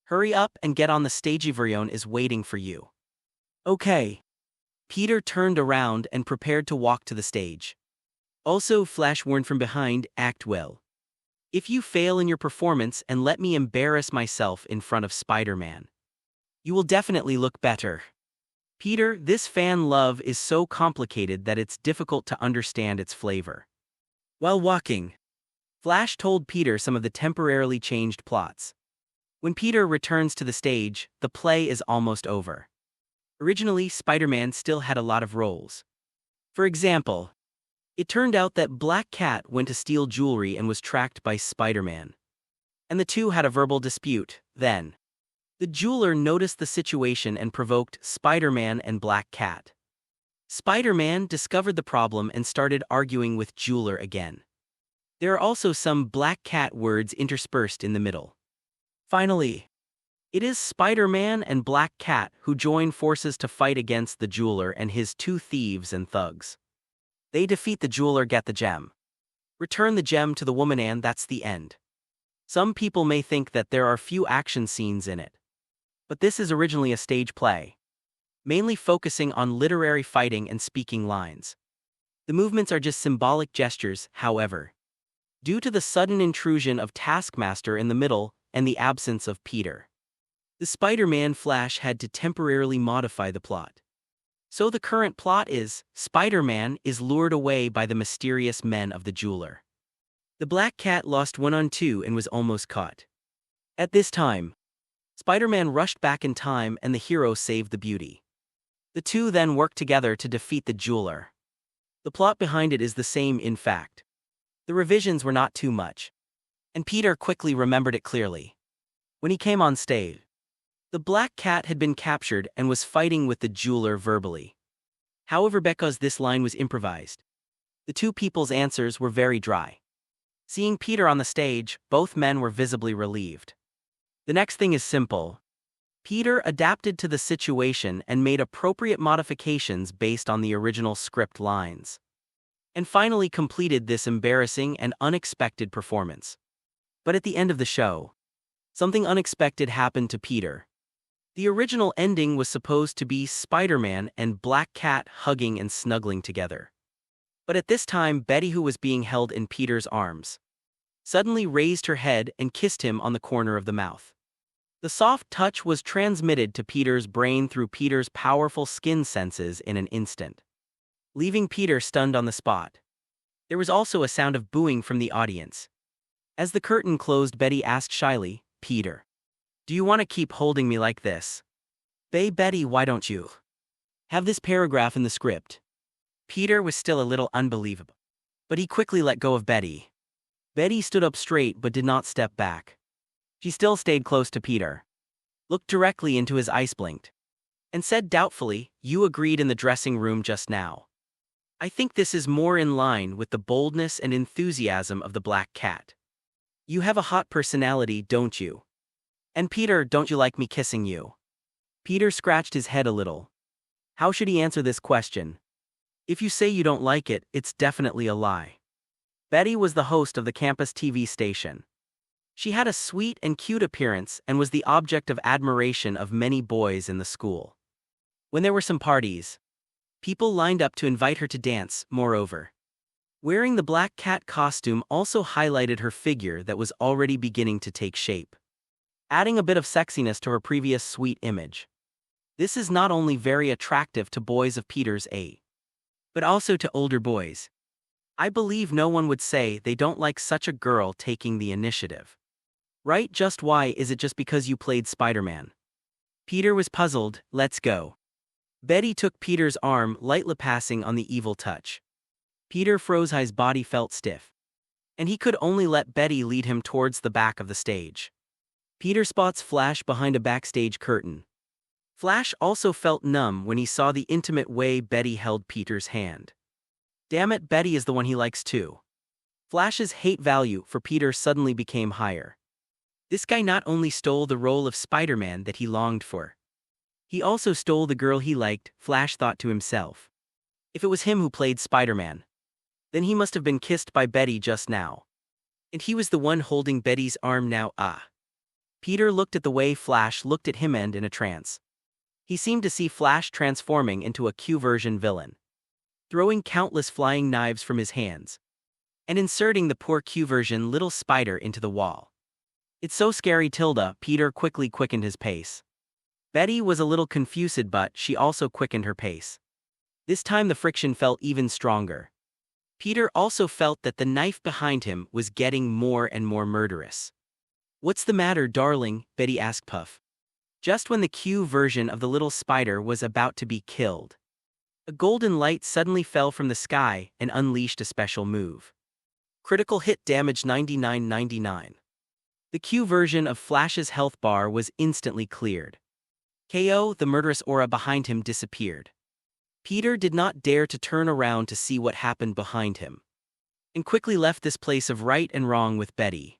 Hurry up and get on the stage. Everyone is waiting for you. Okay. Peter turned around and prepared to walk to the stage. Also, Flash warned from behind, act well. If you fail in your performance and let me embarrass myself in front of Spider-Man, you will definitely look better. Peter, this fan love is so complicated that it's difficult to understand its flavor. While walking, Flash told Peter some of the temporarily changed plots. When Peter returns to the stage, the play is almost over. Originally, Spider-Man still had a lot of roles. For example, it turned out that Black Cat went to steal jewelry and was tracked by Spider-Man. And the two had a verbal dispute. Then, the jeweler noticed the situation and provoked Spider-Man and Black Cat. Spider-Man discovered the problem and started arguing with jeweler again. There are also some Black Cat words interspersed in the middle. Finally, it is Spider-Man and Black Cat who join forces to fight against the jeweler and his two thieves and thugs. They defeat the jeweler, get the gem. Return the gem to the woman, and that's the end. Some people may think that there are few action scenes in it. But this is originally a stage play, mainly focusing on literary fighting and speaking lines. The movements are just symbolic gestures, however, due to the sudden intrusion of Taskmaster in the middle and the absence of Peter. The Spider-Man Flash had to temporarily modify the plot. So the current plot is, Spider-Man is lured away by the mysterious men of the jeweler. The Black Cat lost 1-on-2 and was almost caught. At this time, Spider-Man rushed back in time and the hero saved the beauty. The two then worked together to defeat the jeweler. The plot behind it is the same, in fact. The revisions were not too much, and Peter quickly remembered it clearly. When he came on stage, the Black Cat had been captured and was fighting with the jeweler verbally. However, because this line was improvised, the two people's answers were very dry. Seeing Peter on the stage, both men were visibly relieved. The next thing is simple. Peter adapted to the situation and made appropriate modifications based on the original script lines. And finally completed this embarrassing and unexpected performance. But at the end of the show, something unexpected happened to Peter. The original ending was supposed to be Spider-Man and Black Cat hugging and snuggling together. But at this time, Betty, who was being held in Peter's arms, suddenly raised her head and kissed him on the corner of the mouth. The soft touch was transmitted to Peter's brain through Peter's powerful skin senses in an instant, leaving Peter stunned on the spot. There was also a sound of booing from the audience. As the curtain closed, Betty asked shyly, "Peter, do you want to keep holding me like this?" Betty, why don't you have this paragraph in the script?" Peter was still a little unbelievable, but he quickly let go of Betty. Betty stood up straight but did not step back. She still stayed close to Peter, looked directly into his eyes, blinked, and said doubtfully, "You agreed in the dressing room just now. I think this is more in line with the boldness and enthusiasm of the Black Cat. You have a hot personality, don't you? And Peter, don't you like me kissing you?" Peter scratched his head a little. How should he answer this question? If you say you don't like it, it's definitely a lie. Betty was the host of the campus TV station. She had a sweet and cute appearance and was the object of admiration of many boys in the school. When there were some parties, people lined up to invite her to dance. Moreover, wearing the Black Cat costume also highlighted her figure that was already beginning to take shape, adding a bit of sexiness to her previous sweet image. This is not only very attractive to boys of Peter's age, but also to older boys. I believe no one would say they don't like such a girl taking the initiative. Right? Just why is it just because you played Spider-Man? Peter was puzzled. Let's go. Betty took Peter's arm, lightly passing on the evil touch. Peter froze. His body felt stiff, and he could only let Betty lead him towards the back of the stage. Peter spots Flash behind a backstage curtain. Flash also felt numb when he saw the intimate way Betty held Peter's hand. Damn it, Betty is the one he likes too. Flash's hate value for Peter suddenly became higher. This guy not only stole the role of Spider-Man that he longed for, he also stole the girl he liked, Flash thought to himself. If it was him who played Spider-Man, then he must have been kissed by Betty just now. And he was the one holding Betty's arm now. Peter looked at the way Flash looked at him and in a trance. He seemed to see Flash transforming into a Q-version villain, throwing countless flying knives from his hands, and inserting the poor Q-version little spider into the wall. It's so scary, Tilda. Peter quickly quickened his pace. Betty was a little confused, but she also quickened her pace. This time the friction felt even stronger. Peter also felt that the knife behind him was getting more and more murderous. "What's the matter, darling?" Betty asked Puff. Just when the Q version of the little spider was about to be killed, a golden light suddenly fell from the sky and unleashed a special move. Critical hit, damage 9999. The Q version of Flash's health bar was instantly cleared. KO, the murderous aura behind him disappeared. Peter did not dare to turn around to see what happened behind him, and quickly left this place of right and wrong with Betty.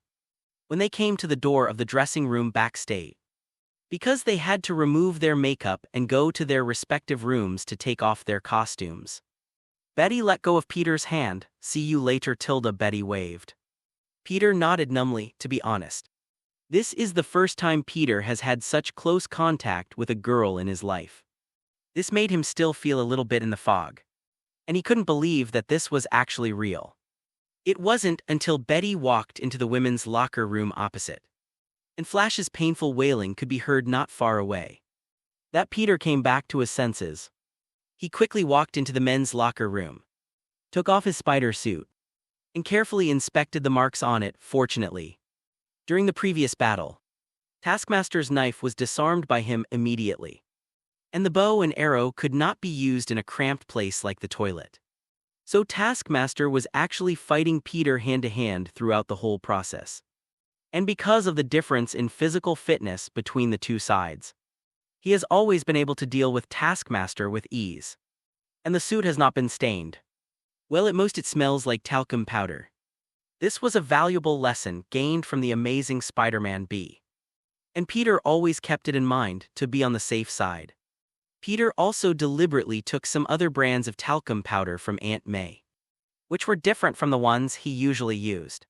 When they came to the door of the dressing room backstage, because they had to remove their makeup and go to their respective rooms to take off their costumes, Betty let go of Peter's hand. "See you later, Tilda," Betty waved. Peter nodded numbly. To be honest, this is the first time Peter has had such close contact with a girl in his life. This made him still feel a little bit in the fog, and he couldn't believe that this was actually real. It wasn't until Betty walked into the women's locker room opposite, and Flash's painful wailing could be heard not far away, that Peter came back to his senses. He quickly walked into the men's locker room, took off his spider suit, and carefully inspected the marks on it. Fortunately, during the previous battle, Taskmaster's knife was disarmed by him immediately, and the bow and arrow could not be used in a cramped place like the toilet. So Taskmaster was actually fighting Peter hand-to-hand throughout the whole process. And because of the difference in physical fitness between the two sides, he has always been able to deal with Taskmaster with ease. And the suit has not been stained. Well, at most it smells like talcum powder. This was a valuable lesson gained from the amazing Spider-Man B. and Peter always kept it in mind to be on the safe side. Peter also deliberately took some other brands of talcum powder from Aunt May, which were different from the ones he usually used,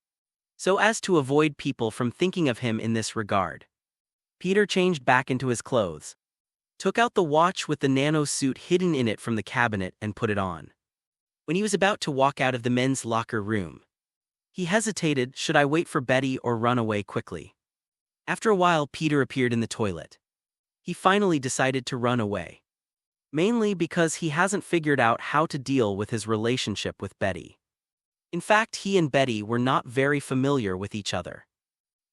so as to avoid people from thinking of him in this regard. Peter changed back into his clothes, took out the watch with the nano suit hidden in it from the cabinet and put it on. When he was about to walk out of the men's locker room, he hesitated, should I wait for Betty or run away quickly? After a while, Peter appeared in the toilet. He finally decided to run away, mainly because he hasn't figured out how to deal with his relationship with Betty. In fact, he and Betty were not very familiar with each other.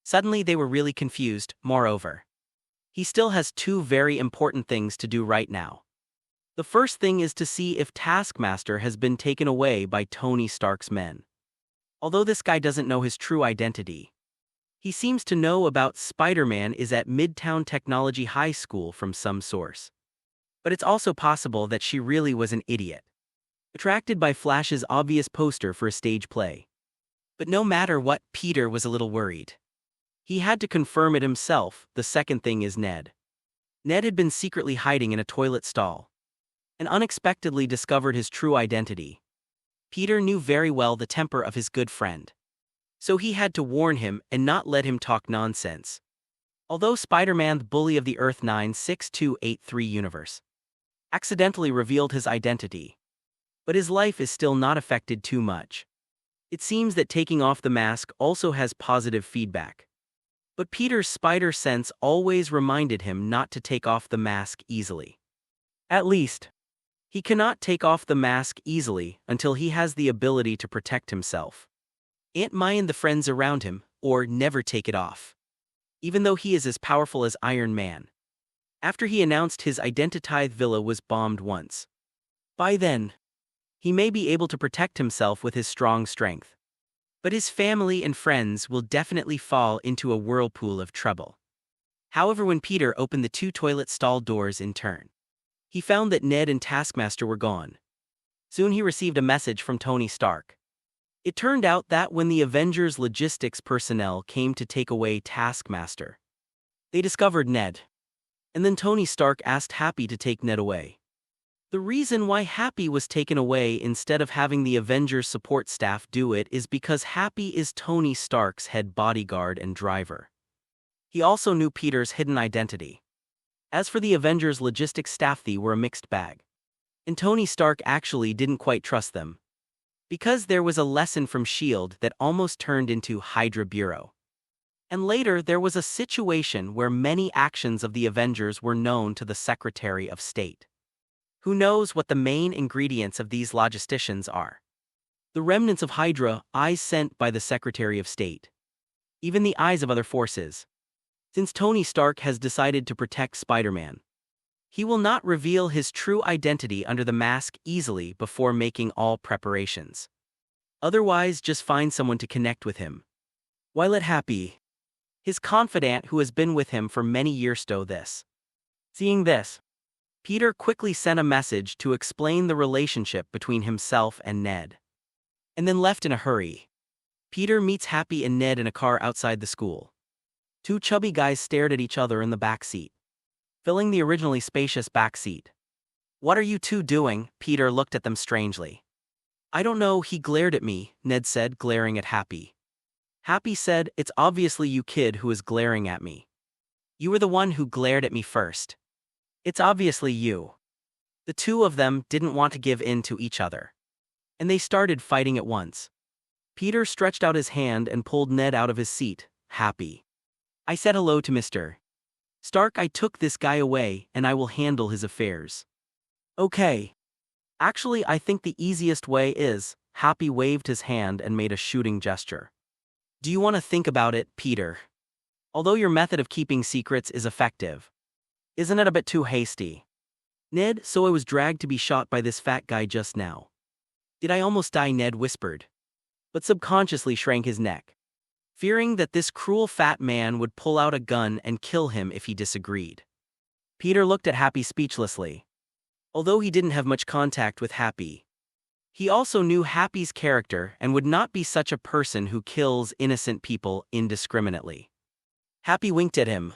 Suddenly they were really confused. Moreover, he still has two very important things to do right now. The first thing is to see if Taskmaster has been taken away by Tony Stark's men. Although this guy doesn't know his true identity, he seems to know about Spider-Man is at Midtown Technology High School from some source. But it's also possible that she really was an idiot, attracted by Flash's obvious poster for a stage play. But no matter what, Peter was a little worried. He had to confirm it himself. The second thing is Ned. Ned had been secretly hiding in a toilet stall and unexpectedly discovered his true identity. Peter knew very well the temper of his good friend, so he had to warn him and not let him talk nonsense. Although Spider-Man, the bully of the Earth 96283 universe, accidentally revealed his identity, but his life is still not affected too much. It seems that taking off the mask also has positive feedback. But Peter's spider sense always reminded him not to take off the mask easily. At least, he cannot take off the mask easily until he has the ability to protect himself. Aunt May and the friends around him, or never take it off, even though he is as powerful as Iron Man. After he announced his identity, villa was bombed once. By then, he may be able to protect himself with his strong strength. But his family and friends will definitely fall into a whirlpool of trouble. However, when Peter opened the two toilet stall doors in turn, he found that Ned and Taskmaster were gone. Soon he received a message from Tony Stark. It turned out that when the Avengers logistics personnel came to take away Taskmaster, they discovered Ned. And then Tony Stark asked Happy to take Ned away. The reason why Happy was taken away instead of having the Avengers support staff do it is because Happy is Tony Stark's head bodyguard and driver. He also knew Peter's hidden identity. As for the Avengers logistics staff, they were a mixed bag, and Tony Stark actually didn't quite trust them, because there was a lesson from S.H.I.E.L.D. that almost turned into Hydra Bureau. And later there was a situation where many actions of the Avengers were known to the Secretary of State. Who knows what the main ingredients of these logisticians are? The remnants of Hydra, eyes sent by the Secretary of State. Even the eyes of other forces. Since Tony Stark has decided to protect Spider-Man, he will not reveal his true identity under the mask easily before making all preparations. Otherwise, just find someone to connect with him. Why let Happy, his confidant who has been with him for many years, do this? Seeing this, Peter quickly sent a message to explain the relationship between himself and Ned, and then left in a hurry. Peter meets Happy and Ned in a car outside the school. Two chubby guys stared at each other in the back seat, filling the originally spacious back seat. What are you two doing? Peter looked at them strangely. I don't know, he glared at me, Ned said, glaring at Happy. Happy said, it's obviously you kid who is glaring at me. You were the one who glared at me first. It's obviously you. The two of them didn't want to give in to each other, and they started fighting at once. Peter stretched out his hand and pulled Ned out of his seat. Happy. I said hello to Mr. Stark. I took this guy away and I will handle his affairs. Okay. Actually, I think the easiest way is, Happy waved his hand and made a shooting gesture. Do you want to think about it, Peter? Although your method of keeping secrets is effective, isn't it a bit too hasty? Ned, so I was dragged to be shot by this fat guy just now. Did I almost die? Ned whispered, but subconsciously shrank his neck, fearing that this cruel fat man would pull out a gun and kill him if he disagreed. Peter looked at Happy speechlessly. Although he didn't have much contact with Happy, he also knew Happy's character and would not be such a person who kills innocent people indiscriminately. Happy winked at him.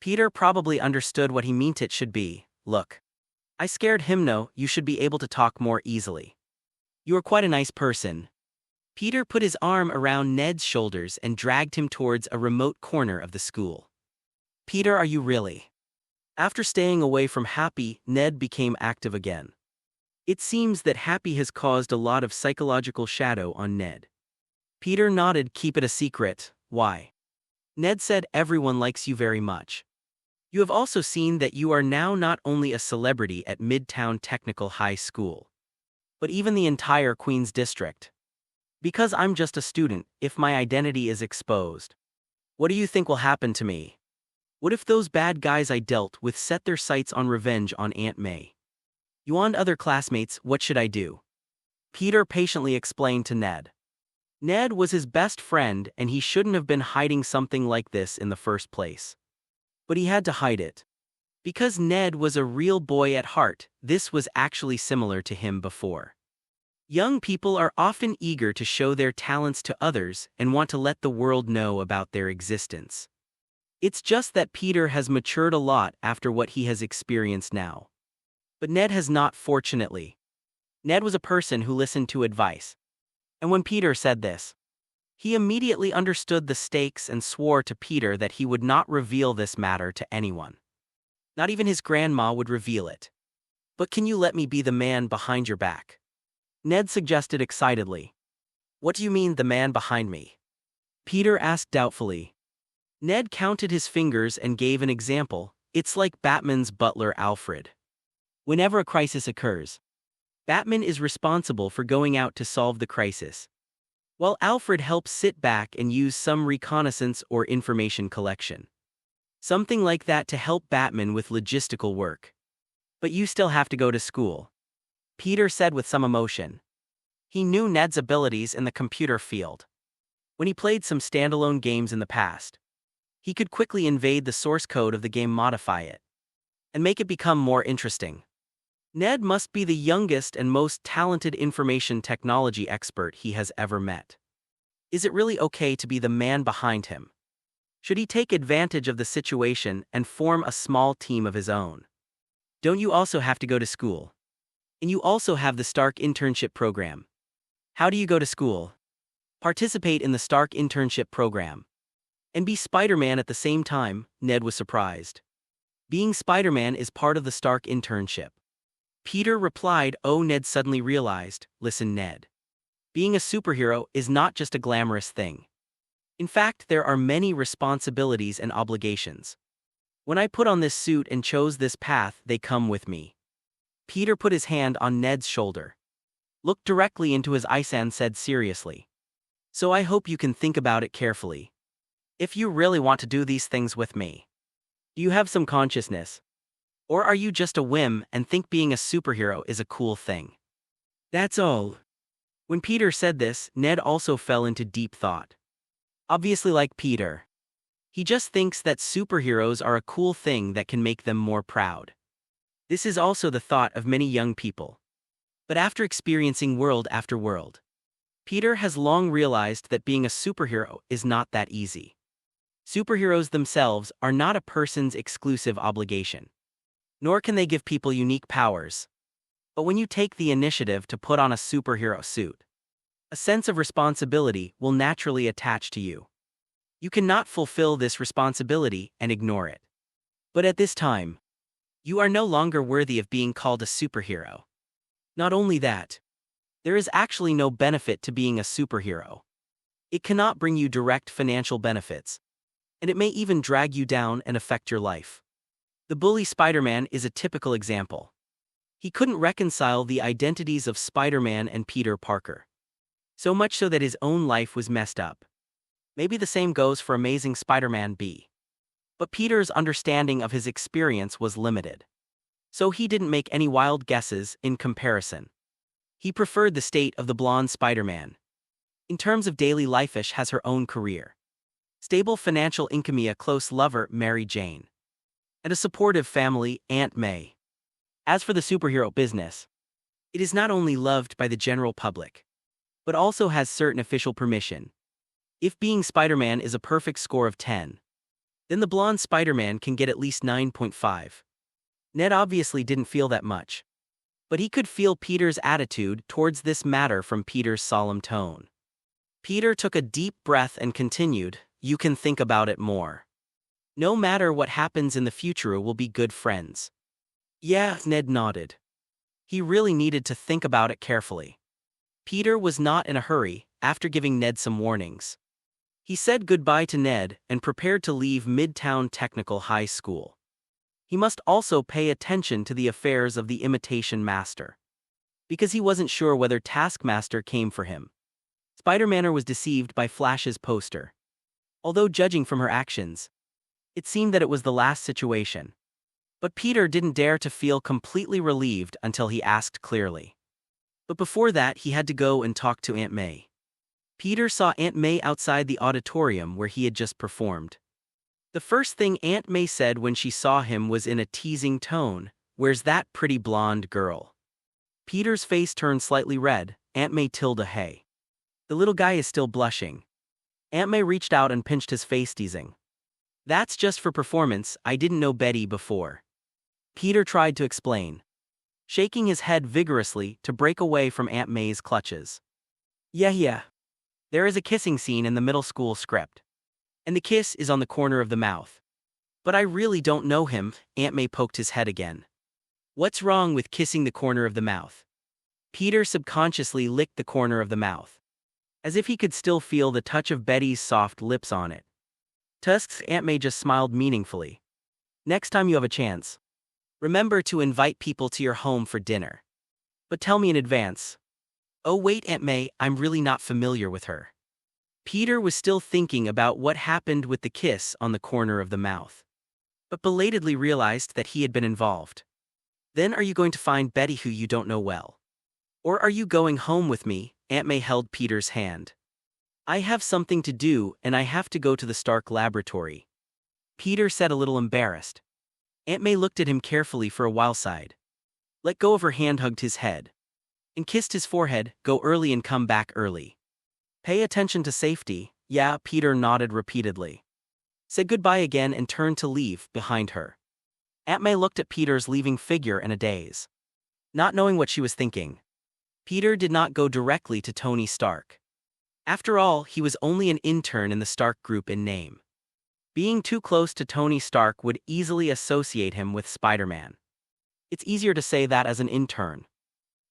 Peter probably understood what he meant it should be. Look, I scared him. No, you should be able to talk more easily. You are quite a nice person. Peter put his arm around Ned's shoulders and dragged him towards a remote corner of the school. Peter, are you really? After staying away from Happy, Ned became active again. It seems that Happy has caused a lot of psychological shadow on Ned. Peter nodded. Keep it a secret. Why? Ned said everyone likes you very much. You have also seen that you are now not only a celebrity at Midtown Technical High School, but even the entire Queens District. Because I'm just a student, if my identity is exposed, what do you think will happen to me? What if those bad guys I dealt with set their sights on revenge on Aunt May? You and other classmates, what should I do? Peter patiently explained to Ned. Ned was his best friend and he shouldn't have been hiding something like this in the first place. But he had to hide it. Because Ned was a real boy at heart, this was actually similar to him before. Young people are often eager to show their talents to others and want to let the world know about their existence. It's just that Peter has matured a lot after what he has experienced now. But Ned has not, fortunately. Ned was a person who listened to advice. And when Peter said this, he immediately understood the stakes and swore to Peter that he would not reveal this matter to anyone. Not even his grandma would reveal it. But can you let me be the man behind your back? Ned suggested excitedly. What do you mean, the man behind me? Peter asked doubtfully. Ned counted his fingers and gave an example. It's like Batman's butler Alfred. Whenever a crisis occurs, Batman is responsible for going out to solve the crisis, while Alfred helps sit back and use some reconnaissance or information collection. Something like that to help Batman with logistical work. But you still have to go to school, Peter said with some emotion. He knew Ned's abilities in the computer field. When he played some standalone games in the past, he could quickly invade the source code of the game, modify it, and make it become more interesting. Ned must be the youngest and most talented information technology expert he has ever met. Is it really okay to be the man behind him? Should he take advantage of the situation and form a small team of his own? Don't you also have to go to school? And you also have the Stark internship program. How do you go to school? Participate in the Stark internship program. And be Spider-Man at the same time, Ned was surprised. Being Spider-Man is part of the Stark internship. Peter replied. Oh, Ned suddenly realized, listen, Ned. Being a superhero is not just a glamorous thing. In fact, there are many responsibilities and obligations. When I put on this suit and chose this path, they come with me. Peter put his hand on Ned's shoulder, looked directly into his eyes and said seriously. So I hope you can think about it carefully. If you really want to do these things with me, do you have some consciousness? Or are you just a whim and think being a superhero is a cool thing? That's all. When Peter said this, Ned also fell into deep thought. Obviously, like Peter, he just thinks that superheroes are a cool thing that can make them more proud. This is also the thought of many young people. But after experiencing world after world, Peter has long realized that being a superhero is not that easy. Superheroes themselves are not a person's exclusive obligation, nor can they give people unique powers. But when you take the initiative to put on a superhero suit, a sense of responsibility will naturally attach to you. You cannot fulfill this responsibility and ignore it. But at this time, you are no longer worthy of being called a superhero. Not only that, there is actually no benefit to being a superhero. It cannot bring you direct financial benefits, and it may even drag you down and affect your life. The bully Spider-Man is a typical example. He couldn't reconcile the identities of Spider-Man and Peter Parker. So much so that his own life was messed up. Maybe the same goes for Amazing Spider-Man B. But Peter's understanding of his experience was limited. So he didn't make any wild guesses in comparison. He preferred the state of the blonde Spider-Man. In terms of daily life-ish, has her own career, stable financial income, a close lover, Mary Jane, and a supportive family, Aunt May. As for the superhero business, it is not only loved by the general public, but also has certain official permission. If being Spider-Man is a perfect score of 10, then the blonde Spider-Man can get at least 9.5. Ned obviously didn't feel that much. But he could feel Peter's attitude towards this matter from Peter's solemn tone. Peter took a deep breath and continued, "You can think about it more. No matter what happens in the future, we'll be good friends." Yeah, Ned nodded. He really needed to think about it carefully. Peter was not in a hurry, after giving Ned some warnings. He said goodbye to Ned and prepared to leave Midtown Technical High School. He must also pay attention to the affairs of the imitation master, because he wasn't sure whether Taskmaster came for him. Spider-Man was deceived by Flash's poster. Although judging from her actions, it seemed that it was the last situation. But Peter didn't dare to feel completely relieved until he asked clearly. But before that, he had to go and talk to Aunt May. Peter saw Aunt May outside the auditorium where he had just performed. The first thing Aunt May said when she saw him was in a teasing tone, "Where's that pretty blonde girl?" Peter's face turned slightly red. "Aunt May tilde hey. The little guy is still blushing." Aunt May reached out and pinched his face, teasing. "That's just for performance, I didn't know Betty before." Peter tried to explain, shaking his head vigorously to break away from Aunt May's clutches. Yeah. There is a kissing scene in the middle school script. And the kiss is on the corner of the mouth. But I really don't know him. Aunt May poked his head again. What's wrong with kissing the corner of the mouth? Peter subconsciously licked the corner of the mouth, as if he could still feel the touch of Betty's soft lips on it. Tusk's Aunt May just smiled meaningfully. Next time you have a chance, remember to invite people to your home for dinner. But tell me in advance. Oh wait, Aunt May, I'm really not familiar with her. Peter was still thinking about what happened with the kiss on the corner of the mouth, but belatedly realized that he had been involved. Then are you going to find Betty, who you don't know well? Or are you going home with me? Aunt May held Peter's hand. I have something to do and I have to go to the Stark laboratory. Peter said, a little embarrassed. Aunt May looked at him carefully for a while, sighed, let go of her hand, hugged his head, and kissed his forehead. Go early and come back early. Pay attention to safety. Yeah, Peter nodded repeatedly. Said goodbye again and turned to leave behind her. Aunt May looked at Peter's leaving figure in a daze, not knowing what she was thinking. Peter did not go directly to Tony Stark. After all, he was only an intern in the Stark group in name. Being too close to Tony Stark would easily associate him with Spider-Man. It's easier to say that as an intern.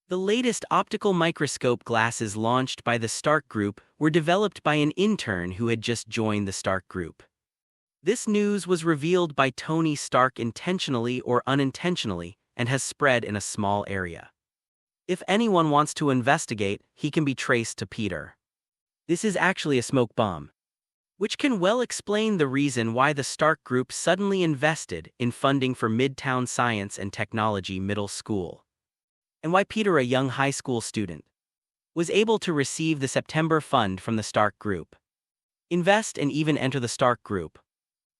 The latest optical microscope glasses launched by the Stark Group were developed by an intern who had just joined the Stark Group. This news was revealed by Tony Stark intentionally or unintentionally and has spread in a small area. If anyone wants to investigate, he can be traced to Peter. This is actually a smoke bomb, which can well explain the reason why the Stark Group suddenly invested in funding for Midtown Science and Technology Middle School, and why Peter, a young high school student, was able to receive the September fund from the Stark Group, invest and even enter the Stark Group.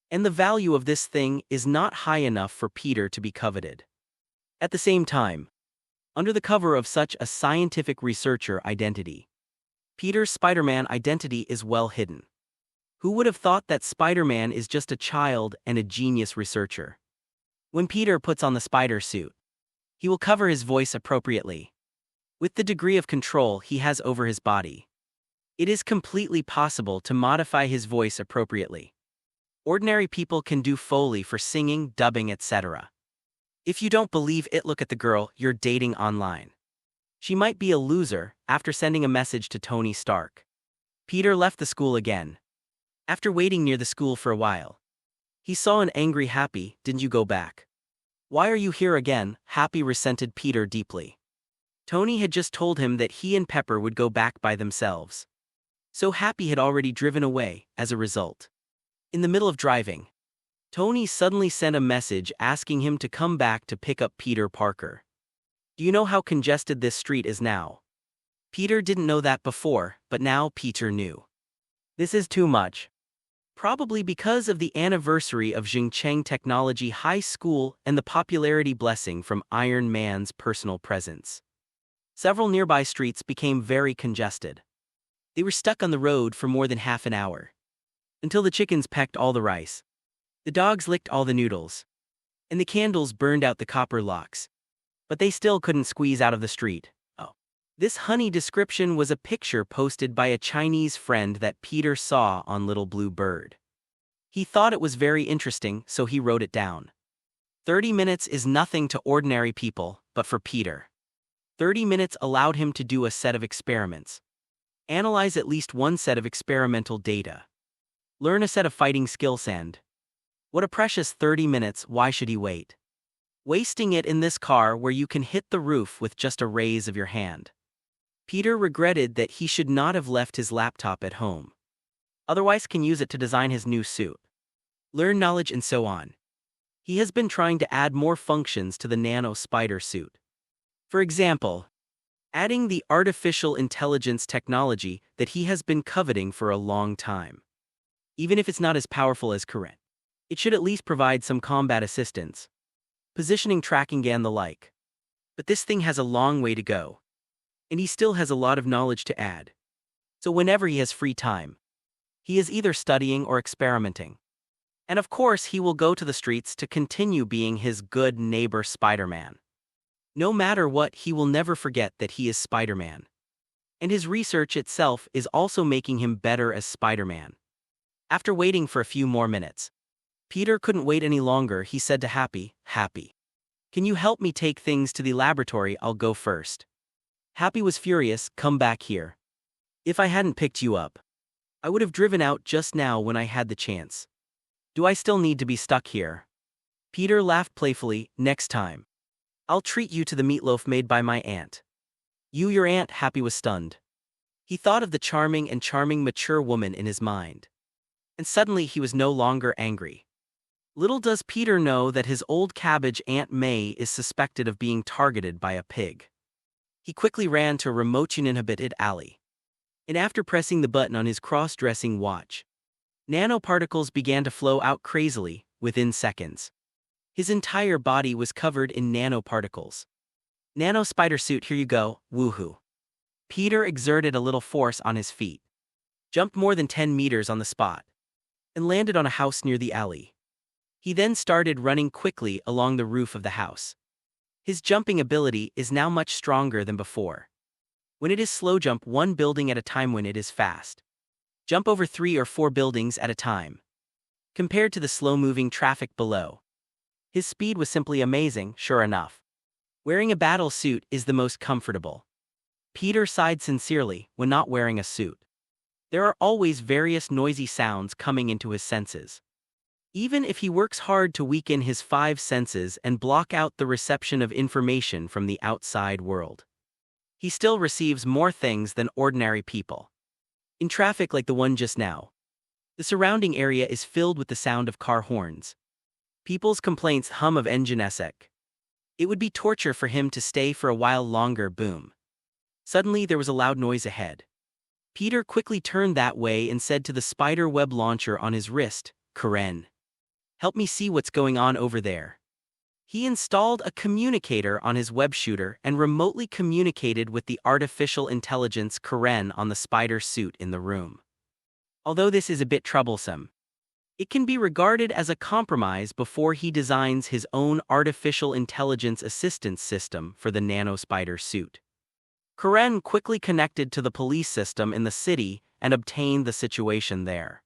And the value of this thing is not high enough for Peter to be coveted. At the same time, under the cover of such a scientific researcher identity, Peter's Spider-Man identity is well hidden. Who would have thought that Spider-Man is just a child and a genius researcher? When Peter puts on the spider suit, he will cover his voice appropriately, with the degree of control he has over his body. It is completely possible to modify his voice appropriately. Ordinary people can do Foley for singing, dubbing, etc. If you don't believe it, look at the girl you're dating online. She might be a loser after sending a message to Tony Stark. Peter left the school again. After waiting near the school for a while, he saw an angry Happy. Didn't you go back? Why are you here again? Happy resented Peter deeply. Tony had just told him that he and Pepper would go back by themselves. So Happy had already driven away as a result. In the middle of driving, Tony suddenly sent a message asking him to come back to pick up Peter Parker. Do you know how congested this street is now? Peter didn't know that before, but now Peter knew. This is too much. Probably because of the anniversary of Xingcheng Technology High School and the popularity blessing from Iron Man's personal presence. Several nearby streets became very congested. They were stuck on the road for more than half an hour, until the chickens pecked all the rice. The dogs licked all the noodles, and the candles burned out the copper locks. But they still couldn't squeeze out of the street. Oh. This honey description was a picture posted by a Chinese friend that Peter saw on Little Blue Bird. He thought it was very interesting, so he wrote it down. 30 minutes is nothing to ordinary people, but for Peter, 30 minutes allowed him to do a set of experiments. Analyze at least one set of experimental data. Learn a set of fighting skills and... What a precious 30 minutes, why should he wait? Wasting it in this car where you can hit the roof with just a raise of your hand. Peter regretted that he should not have left his laptop at home. Otherwise can use it to design his new suit. Learn knowledge and so on. He has been trying to add more functions to the nano spider suit. For example, adding the artificial intelligence technology that he has been coveting for a long time. Even if it's not as powerful as Conte, it should at least provide some combat assistance, positioning, tracking and the like. But this thing has a long way to go. And he still has a lot of knowledge to add. So whenever he has free time, he is either studying or experimenting. And of course he will go to the streets to continue being his good neighbor Spider-Man. No matter what, he will never forget that he is Spider-Man. And his research itself is also making him better as Spider-Man. After waiting for a few more minutes, Peter couldn't wait any longer. He said to Happy, "Can you help me take things to the laboratory? I'll go first." Happy was furious. "Come back here. If I hadn't picked you up, I would have driven out just now when I had the chance. Do I still need to be stuck here?" Peter laughed playfully. "Next time, I'll treat you to the meatloaf made by my aunt." Your aunt?" Happy was stunned. He thought of the charming mature woman in his mind. And suddenly he was no longer angry. Little does Peter know that his old cabbage Aunt May is suspected of being targeted by a pig. He quickly ran to a remote uninhabited alley. And after pressing the button on his cross-dressing watch, nanoparticles began to flow out crazily, within seconds. His entire body was covered in nanoparticles. "Nano spider suit, here you go, woohoo." Peter exerted a little force on his feet, jumped more than 10 meters on the spot, and landed on a house near the alley. He then started running quickly along the roof of the house. His jumping ability is now much stronger than before. When it is slow, jump one building at a time. When it is fast, jump over 3 or 4 buildings at a time. Compared to the slow-moving traffic below, his speed was simply amazing. Sure enough, wearing a battle suit is the most comfortable. Peter sighed sincerely when not wearing a suit. There are always various noisy sounds coming into his senses. Even if he works hard to weaken his 5 senses and block out the reception of information from the outside world, he still receives more things than ordinary people. In traffic like the one just now, the surrounding area is filled with the sound of car horns. People's complaints, hum of engine sec. It would be torture for him to stay for a while longer. Boom. Suddenly there was a loud noise ahead. Peter quickly turned that way and said to the spider web launcher on his wrist, "Karen, help me see what's going on over there." He installed a communicator on his web shooter and remotely communicated with the artificial intelligence Karen on the spider suit in the room. Although this is a bit troublesome, it can be regarded as a compromise before he designs his own artificial intelligence assistance system for the nano spider suit. Karen quickly connected to the police system in the city and obtained the situation there.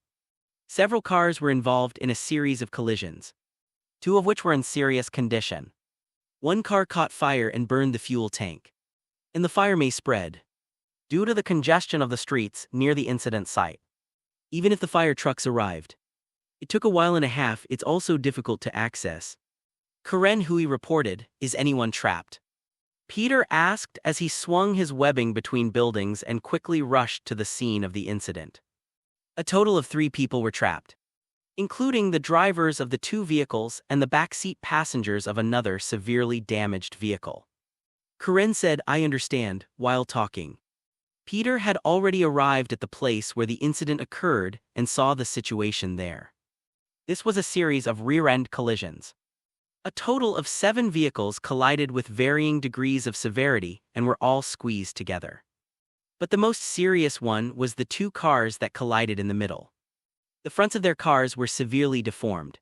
Several cars were involved in a series of collisions, 2 of which were in serious condition. One car caught fire and burned the fuel tank, and the fire may spread due to the congestion of the streets near the incident site. Even if the fire trucks arrived, it took a while and a half. It's also difficult to access. Karen Hui reported, "Is anyone trapped?" Peter asked as he swung his webbing between buildings and quickly rushed to the scene of the incident. A total of 3 people were trapped, including the drivers of the 2 vehicles and the backseat passengers of another severely damaged vehicle. Karen said, "I understand," while talking. Peter had already arrived at the place where the incident occurred and saw the situation there. This was a series of rear-end collisions. A total of 7 vehicles collided with varying degrees of severity and were all squeezed together. But the most serious one was the 2 cars that collided in the middle. The fronts of their cars were severely deformed.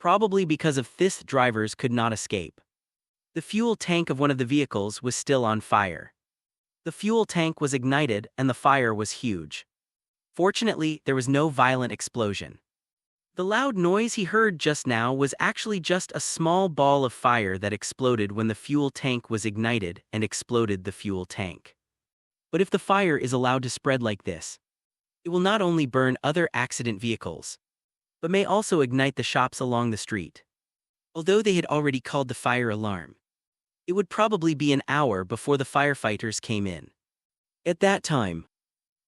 probably because of this drivers could not escape. The fuel tank of one of the vehicles was still on fire. The fuel tank was ignited and the fire was huge. Fortunately, there was no violent explosion. The loud noise he heard just now was actually just a small ball of fire that exploded when the fuel tank was ignited and exploded the fuel tank. But if the fire is allowed to spread like this, it will not only burn other accident vehicles, but may also ignite the shops along the street. Although they had already called the fire alarm, it would probably be an hour before the firefighters came in. At that time,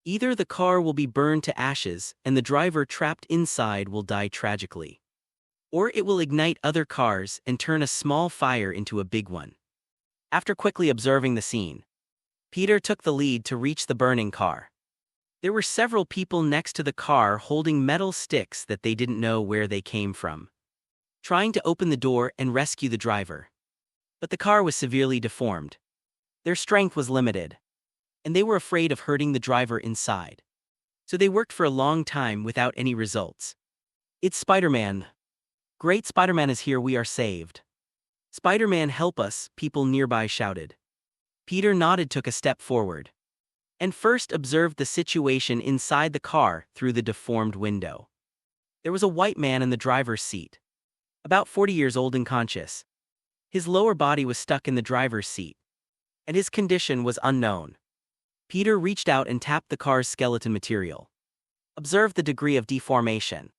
either the car will be burned to ashes and the driver trapped inside will die tragically, or it will ignite other cars and turn a small fire into a big one. After quickly observing the scene, Peter took the lead to reach the burning car. There were several people next to the car holding metal sticks that they didn't know where they came from, trying to open the door and rescue the driver. But the car was severely deformed. Their strength was limited, and they were afraid of hurting the driver inside. So they worked for a long time without any results. "It's Spider-Man. Great, Spider-Man is here, we are saved. Spider-Man, help us," people nearby shouted. Peter nodded, took a step forward, and first observed the situation inside the car through the deformed window. There was a white man in the driver's seat, about 40 years old and conscious. His lower body was stuck in the driver's seat, and his condition was unknown. Peter reached out and tapped the car's skeleton material, observed the degree of deformation,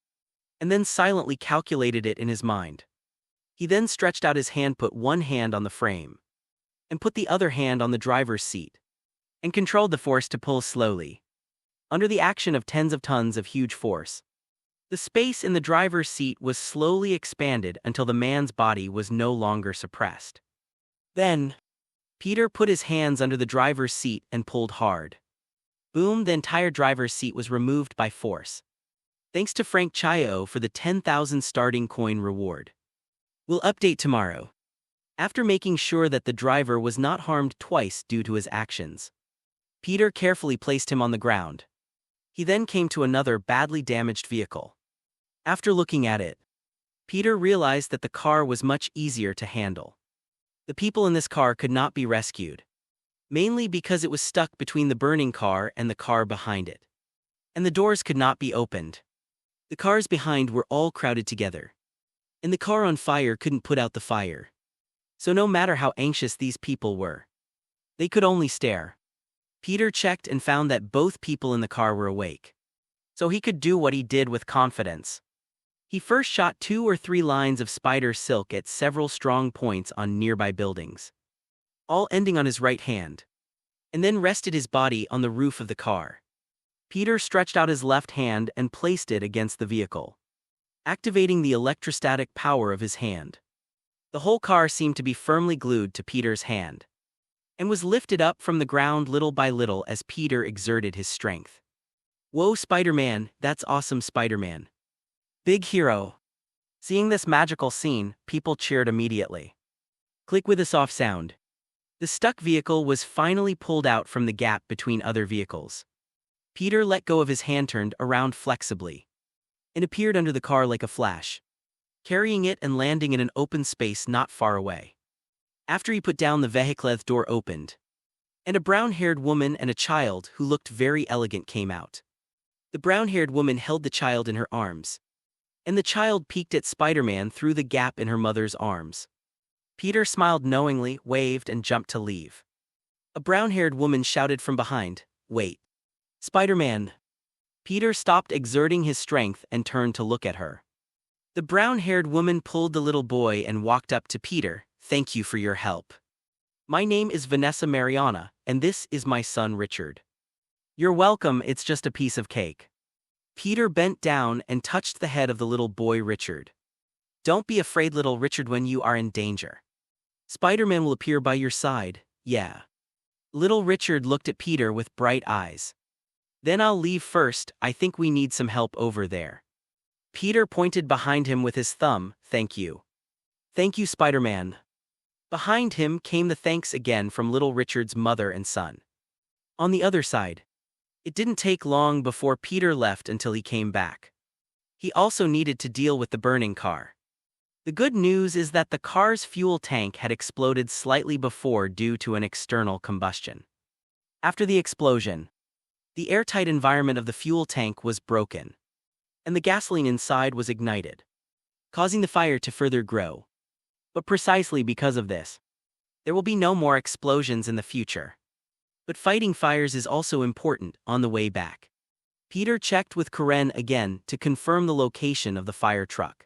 and then silently calculated it in his mind. He then stretched out his hand, put one hand on the frame, and put the other hand on the driver's seat, and controlled the force to pull slowly. Under the action of tens of tons of huge force, the space in the driver's seat was slowly expanded until the man's body was no longer suppressed. Then, Peter put his hands under the driver's seat and pulled hard. Boom, the entire driver's seat was removed by force. Thanks to Frank Chio for the 10,000 starting coin reward. We'll update tomorrow. After making sure that the driver was not harmed twice due to his actions, Peter carefully placed him on the ground. He then came to another badly damaged vehicle. After looking at it, Peter realized that the car was much easier to handle. The people in this car could not be rescued, mainly because it was stuck between the burning car and the car behind it, and the doors could not be opened. The cars behind were all crowded together, and the car on fire couldn't put out the fire. So no matter how anxious these people were, they could only stare. Peter checked and found that both people in the car were awake, so he could do what he did with confidence. He first shot 2 or 3 lines of spider silk at several strong points on nearby buildings, all ending on his right hand, and then rested his body on the roof of the car. Peter stretched out his left hand and placed it against the vehicle, activating the electrostatic power of his hand. The whole car seemed to be firmly glued to Peter's hand, and was lifted up from the ground little by little as Peter exerted his strength. "Whoa, Spider-Man, that's awesome, Spider-Man. Big hero." Seeing this magical scene, people cheered immediately. Click with a soft sound. The stuck vehicle was finally pulled out from the gap between other vehicles. Peter let go of his hand, turned around flexibly, and appeared under the car like a flash, carrying it and landing in an open space not far away. After he put down the vehicle, the door opened, and a brown-haired woman and a child who looked very elegant came out. The brown-haired woman held the child in her arms, and the child peeked at Spider-Man through the gap in her mother's arms. Peter smiled knowingly, waved, and jumped to leave. A brown-haired woman shouted from behind, "Wait, Spider-Man." Peter stopped exerting his strength and turned to look at her. The brown-haired woman pulled the little boy and walked up to Peter. "Thank you for your help. My name is Vanessa Mariana, and this is my son Richard." "You're welcome, it's just a piece of cake." Peter bent down and touched the head of the little boy Richard. "Don't be afraid, little Richard, when you are in danger, Spider-Man will appear by your side, yeah." Little Richard looked at Peter with bright eyes. "Then I'll leave first, I think we need some help over there." Peter pointed behind him with his thumb. "Thank you. Thank you, Spider-Man." Behind him came the thanks again from little Richard's mother and son. On the other side, it didn't take long before Peter left until he came back. He also needed to deal with the burning car. The good news is that the car's fuel tank had exploded slightly before due to an external combustion. After the explosion, the airtight environment of the fuel tank was broken, and the gasoline inside was ignited, causing the fire to further grow. But precisely because of this, there will be no more explosions in the future. But fighting fires is also important on the way back. Peter checked with Karen again to confirm the location of the fire truck,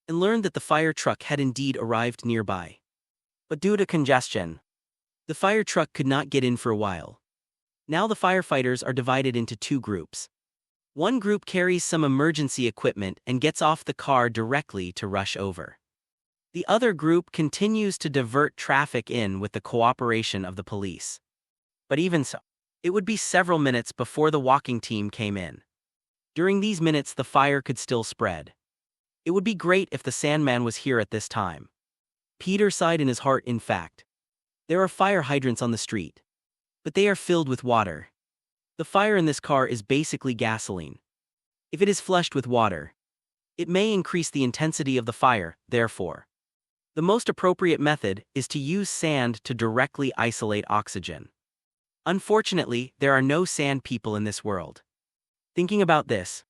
and learned that the fire truck had indeed arrived nearby. But due to congestion, the fire truck could not get in for a while. Now the firefighters are divided into two groups. One group carries some emergency equipment and gets off the car directly to rush over. The other group continues to divert traffic in with the cooperation of the police. But even so, it would be several minutes before the walking team came in. During these minutes, the fire could still spread. It would be great if the Sandman was here at this time. Peter sighed in his heart. In fact, there are fire hydrants on the street, but they are filled with water. The fire in this car is basically gasoline. If it is flushed with water, it may increase the intensity of the fire. Therefore, the most appropriate method is to use sand to directly isolate oxygen. Unfortunately, there are no sand people in this world. Thinking about this,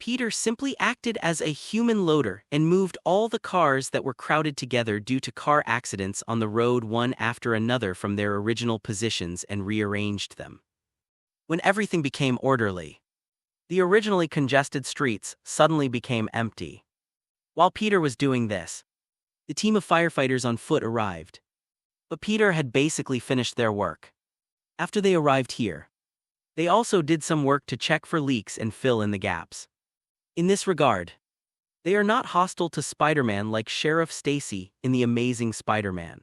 Peter simply acted as a human loader and moved all the cars that were crowded together due to car accidents on the road one after another from their original positions and rearranged them. When everything became orderly, the originally congested streets suddenly became empty. While Peter was doing this, the team of firefighters on foot arrived. But Peter had basically finished their work. After they arrived here, they also did some work to check for leaks and fill in the gaps. In this regard, they are not hostile to Spider-Man like Sheriff Stacy in The Amazing Spider-Man,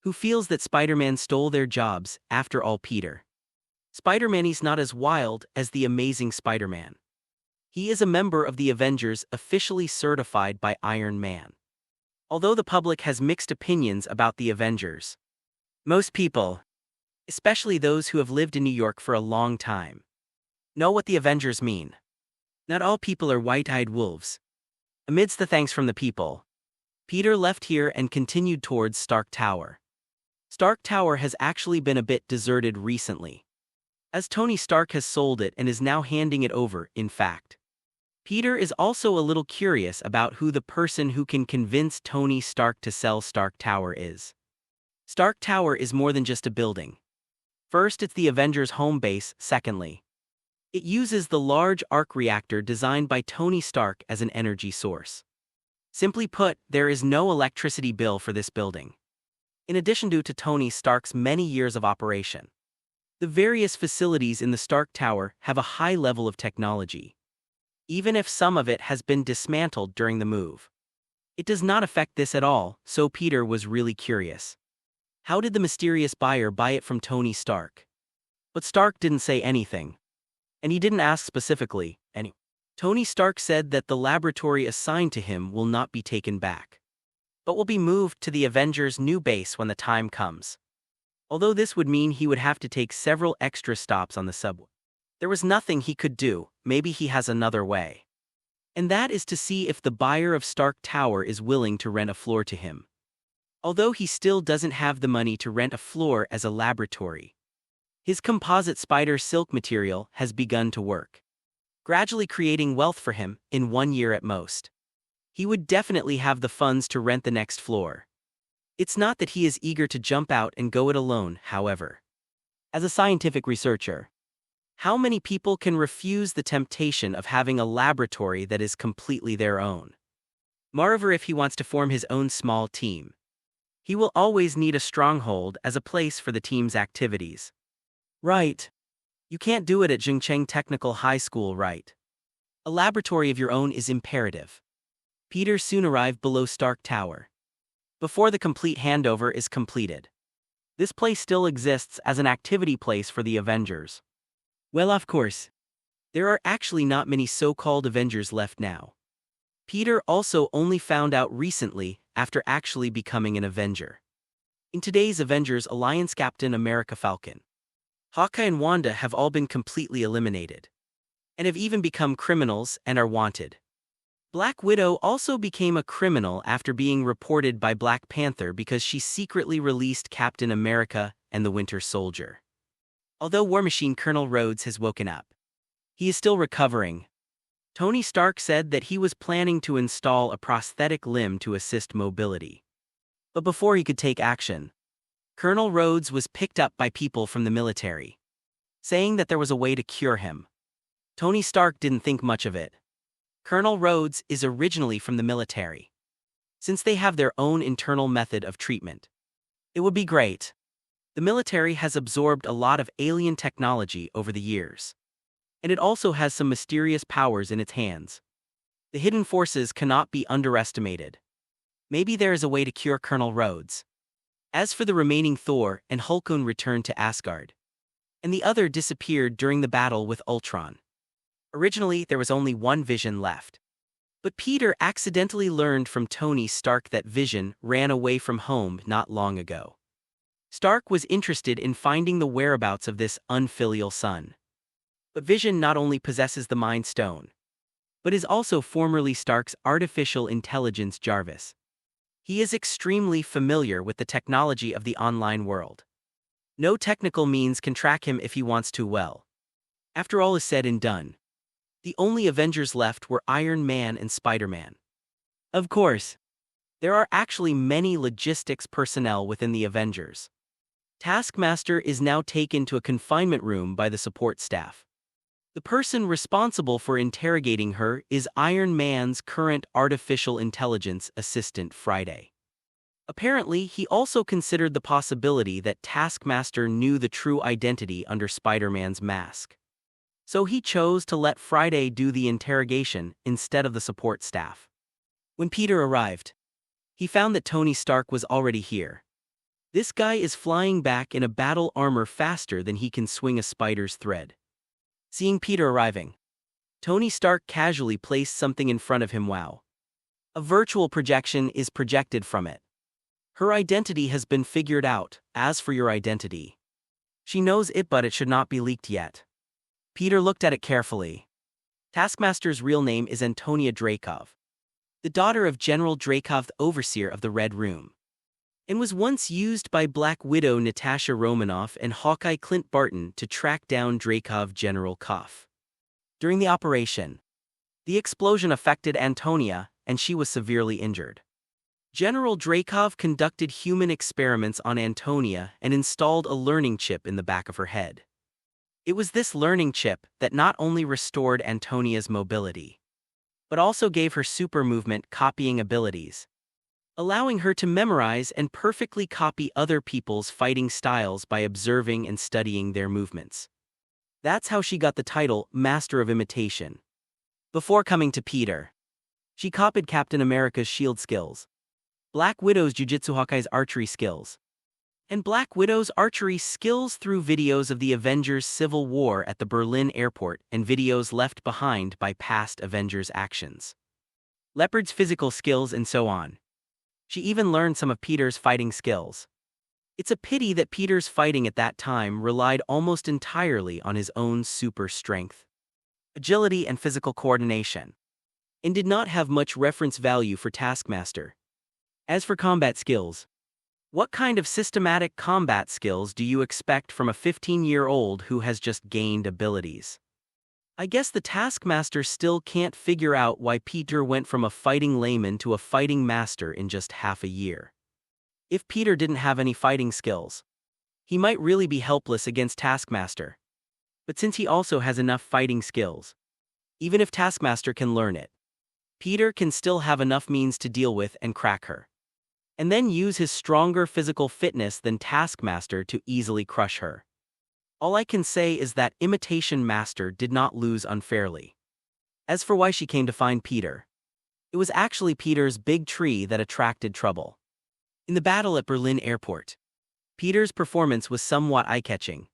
who feels that Spider-Man stole their jobs. After all, Spider-Man is not as wild as the Amazing Spider-Man. He is a member of the Avengers officially certified by Iron Man. Although the public has mixed opinions about the Avengers, most people, especially those who have lived in New York for a long time, know what the Avengers mean. Not all people are white-eyed wolves. Amidst the thanks from the people, Peter left here and continued towards Stark Tower. Stark Tower has actually been a bit deserted recently, as Tony Stark has sold it and is now handing it over. In fact, Peter is also a little curious about who the person who can convince Tony Stark to sell Stark Tower is. Stark Tower is more than just a building. First, it's the Avengers' home base. Secondly, it uses the large arc reactor designed by Tony Stark as an energy source. Simply put, there is no electricity bill for this building. In addition to Tony Stark's many years of operation, the various facilities in the Stark Tower have a high level of technology. Even if some of it has been dismantled during the move, it does not affect this at all, so Peter was really curious. How did the mysterious buyer buy it from Tony Stark? But Stark didn't say anything. And he didn't ask specifically, anyway. Tony Stark said that the laboratory assigned to him will not be taken back, but will be moved to the Avengers' new base when the time comes. Although this would mean he would have to take several extra stops on the subway. There was nothing he could do. Maybe he has another way. And that is to see if the buyer of Stark Tower is willing to rent a floor to him. Although he still doesn't have the money to rent a floor as a laboratory, his composite spider silk material has begun to work, gradually creating wealth for him in 1 year at most. He would definitely have the funds to rent the next floor. It's not that he is eager to jump out and go it alone, however. As a scientific researcher, how many people can refuse the temptation of having a laboratory that is completely their own? Moreover, if he wants to form his own small team, he will always need a stronghold as a place for the team's activities. Right. You can't do it at Zhengcheng Technical High School, right? A laboratory of your own is imperative. Peter soon arrived below Stark Tower. Before the complete handover is completed, this place still exists as an activity place for the Avengers. Well, of course, there are actually not many so-called Avengers left now. Peter also only found out recently after actually becoming an Avenger. In today's Avengers Alliance, Captain America, Falcon, Hawkeye and Wanda have all been completely eliminated, and have even become criminals and are wanted. Black Widow also became a criminal after being reported by Black Panther because she secretly released Captain America and the Winter Soldier. Although War Machine Colonel Rhodes has woken up, he is still recovering. Tony Stark said that he was planning to install a prosthetic limb to assist mobility. But before he could take action, Colonel Rhodes was picked up by people from the military, saying that there was a way to cure him. Tony Stark didn't think much of it. Colonel Rhodes is originally from the military, since they have their own internal method of treatment. It would be great. The military has absorbed a lot of alien technology over the years, and it also has some mysterious powers in its hands. The hidden forces cannot be underestimated. Maybe there is a way to cure Colonel Rhodes. As for the remaining Thor and Hulkun returned to Asgard, and the other disappeared during the battle with Ultron. Originally, there was only one Vision left. But Peter accidentally learned from Tony Stark that Vision ran away from home not long ago. Stark was interested in finding the whereabouts of this unfilial son. But Vision not only possesses the Mind Stone, but is also formerly Stark's artificial intelligence Jarvis. He is extremely familiar with the technology of the online world. No technical means can track him if he wants to well. After all is said and done, the only Avengers left were Iron Man and Spider-Man. Of course, there are actually many logistics personnel within the Avengers. Taskmaster is now taken to a confinement room by the support staff. The person responsible for interrogating her is Iron Man's current artificial intelligence assistant Friday. Apparently, he also considered the possibility that Taskmaster knew the true identity under Spider-Man's mask. So he chose to let Friday do the interrogation instead of the support staff. When Peter arrived, he found that Tony Stark was already here. This guy is flying back in a battle armor faster than he can swing a spider's thread. Seeing Peter arriving, Tony Stark casually placed something in front of him. Wow. A virtual projection is projected from it. Her identity has been figured out. As for your identity, she knows it, but it should not be leaked yet. Peter looked at it carefully. Taskmaster's real name is Antonia Dreykov, the daughter of General Dreykov, the overseer of the Red Room, and was once used by Black Widow Natasha Romanoff and Hawkeye Clint Barton to track down Dreykov General Koff. During the operation, the explosion affected Antonia, and she was severely injured. General Dreykov conducted human experiments on Antonia and installed a learning chip in the back of her head. It was this learning chip that not only restored Antonia's mobility, but also gave her super movement copying abilities, allowing her to memorize and perfectly copy other people's fighting styles by observing and studying their movements. That's how she got the title Master of Imitation. Before coming to Peter, she copied Captain America's shield skills, Black Widow's Jujutsu, Hawkeye's archery skills, and Black Widow's archery skills through videos of the Avengers Civil War at the Berlin airport and videos left behind by past Avengers actions. Leopard's physical skills and so on. She even learned some of Peter's fighting skills. It's a pity that Peter's fighting at that time relied almost entirely on his own super strength, agility and physical coordination, and did not have much reference value for Taskmaster. As for combat skills, what kind of systematic combat skills do you expect from a 15-year-old who has just gained abilities? I guess the Taskmaster still can't figure out why Peter went from a fighting layman to a fighting master in just half a year. If Peter didn't have any fighting skills, he might really be helpless against Taskmaster. But since he also has enough fighting skills, even if Taskmaster can learn it, Peter can still have enough means to deal with and crack her, and then use his stronger physical fitness than Taskmaster to easily crush her. All I can say is that Imitation Master did not lose unfairly. As for why she came to find Peter, it was actually Peter's big tree that attracted trouble. In the battle at Berlin airport, Peter's performance was somewhat eye-catching,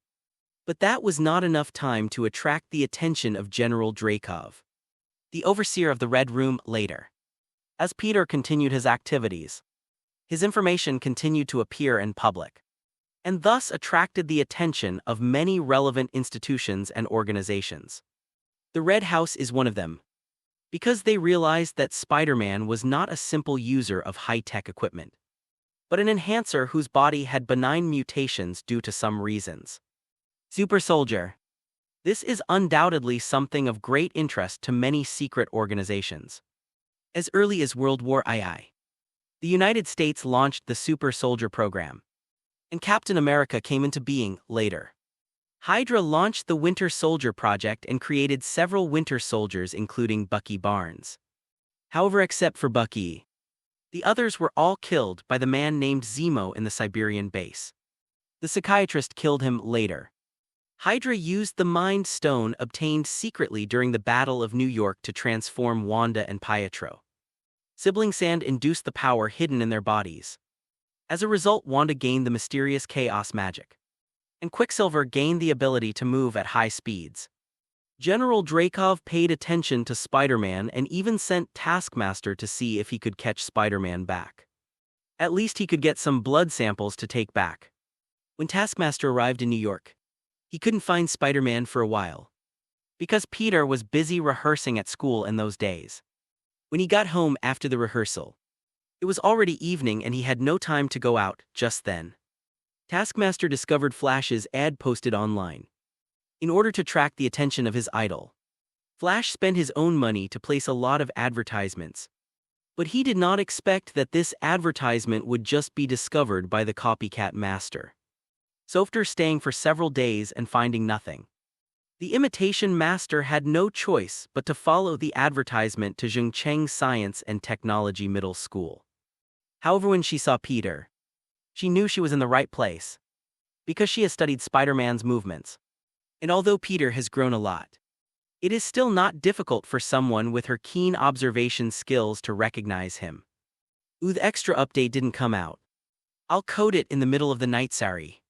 but that was not enough time to attract the attention of General Dreykov, the overseer of the Red Room, later. As Peter continued his activities, his information continued to appear in public, and thus attracted the attention of many relevant institutions and organizations. The Red House is one of them. because they realized that Spider-Man was not a simple user of high-tech equipment, but an enhancer whose body had benign mutations due to some reasons. Super Soldier. This is undoubtedly something of great interest to many secret organizations. As early as World War II, the United States launched the Super Soldier program, and Captain America came into being later. Hydra launched the Winter Soldier project and created several Winter Soldiers, including Bucky Barnes. However, except for Bucky, the others were all killed by the man named Zemo in the Siberian base. The psychiatrist killed him later. Hydra used the Mind Stone obtained secretly during the Battle of New York to transform Wanda and Pietro. Sibling Sand induced the power hidden in their bodies. As a result, Wanda gained the mysterious chaos magic, and Quicksilver gained the ability to move at high speeds. General Dreykov paid attention to Spider-Man and even sent Taskmaster to see if he could catch Spider-Man back. At least he could get some blood samples to take back. When Taskmaster arrived in New York, he couldn't find Spider-Man for a while, because Peter was busy rehearsing at school in those days. When he got home after the rehearsal, it was already evening and he had no time to go out just then. Taskmaster discovered Flash's ad posted online. In order to track the attention of his idol, Flash spent his own money to place a lot of advertisements. But he did not expect that this advertisement would just be discovered by the copycat master. So after staying for several days and finding nothing, the imitation master had no choice but to follow the advertisement to Zhengcheng Science and Technology Middle School. However, when she saw Peter, she knew she was in the right place, because she has studied Spider-Man's movements. And although Peter has grown a lot, it is still not difficult for someone with her keen observation skills to recognize him. The extra update didn't come out. I'll code it in the middle of the night, sorry.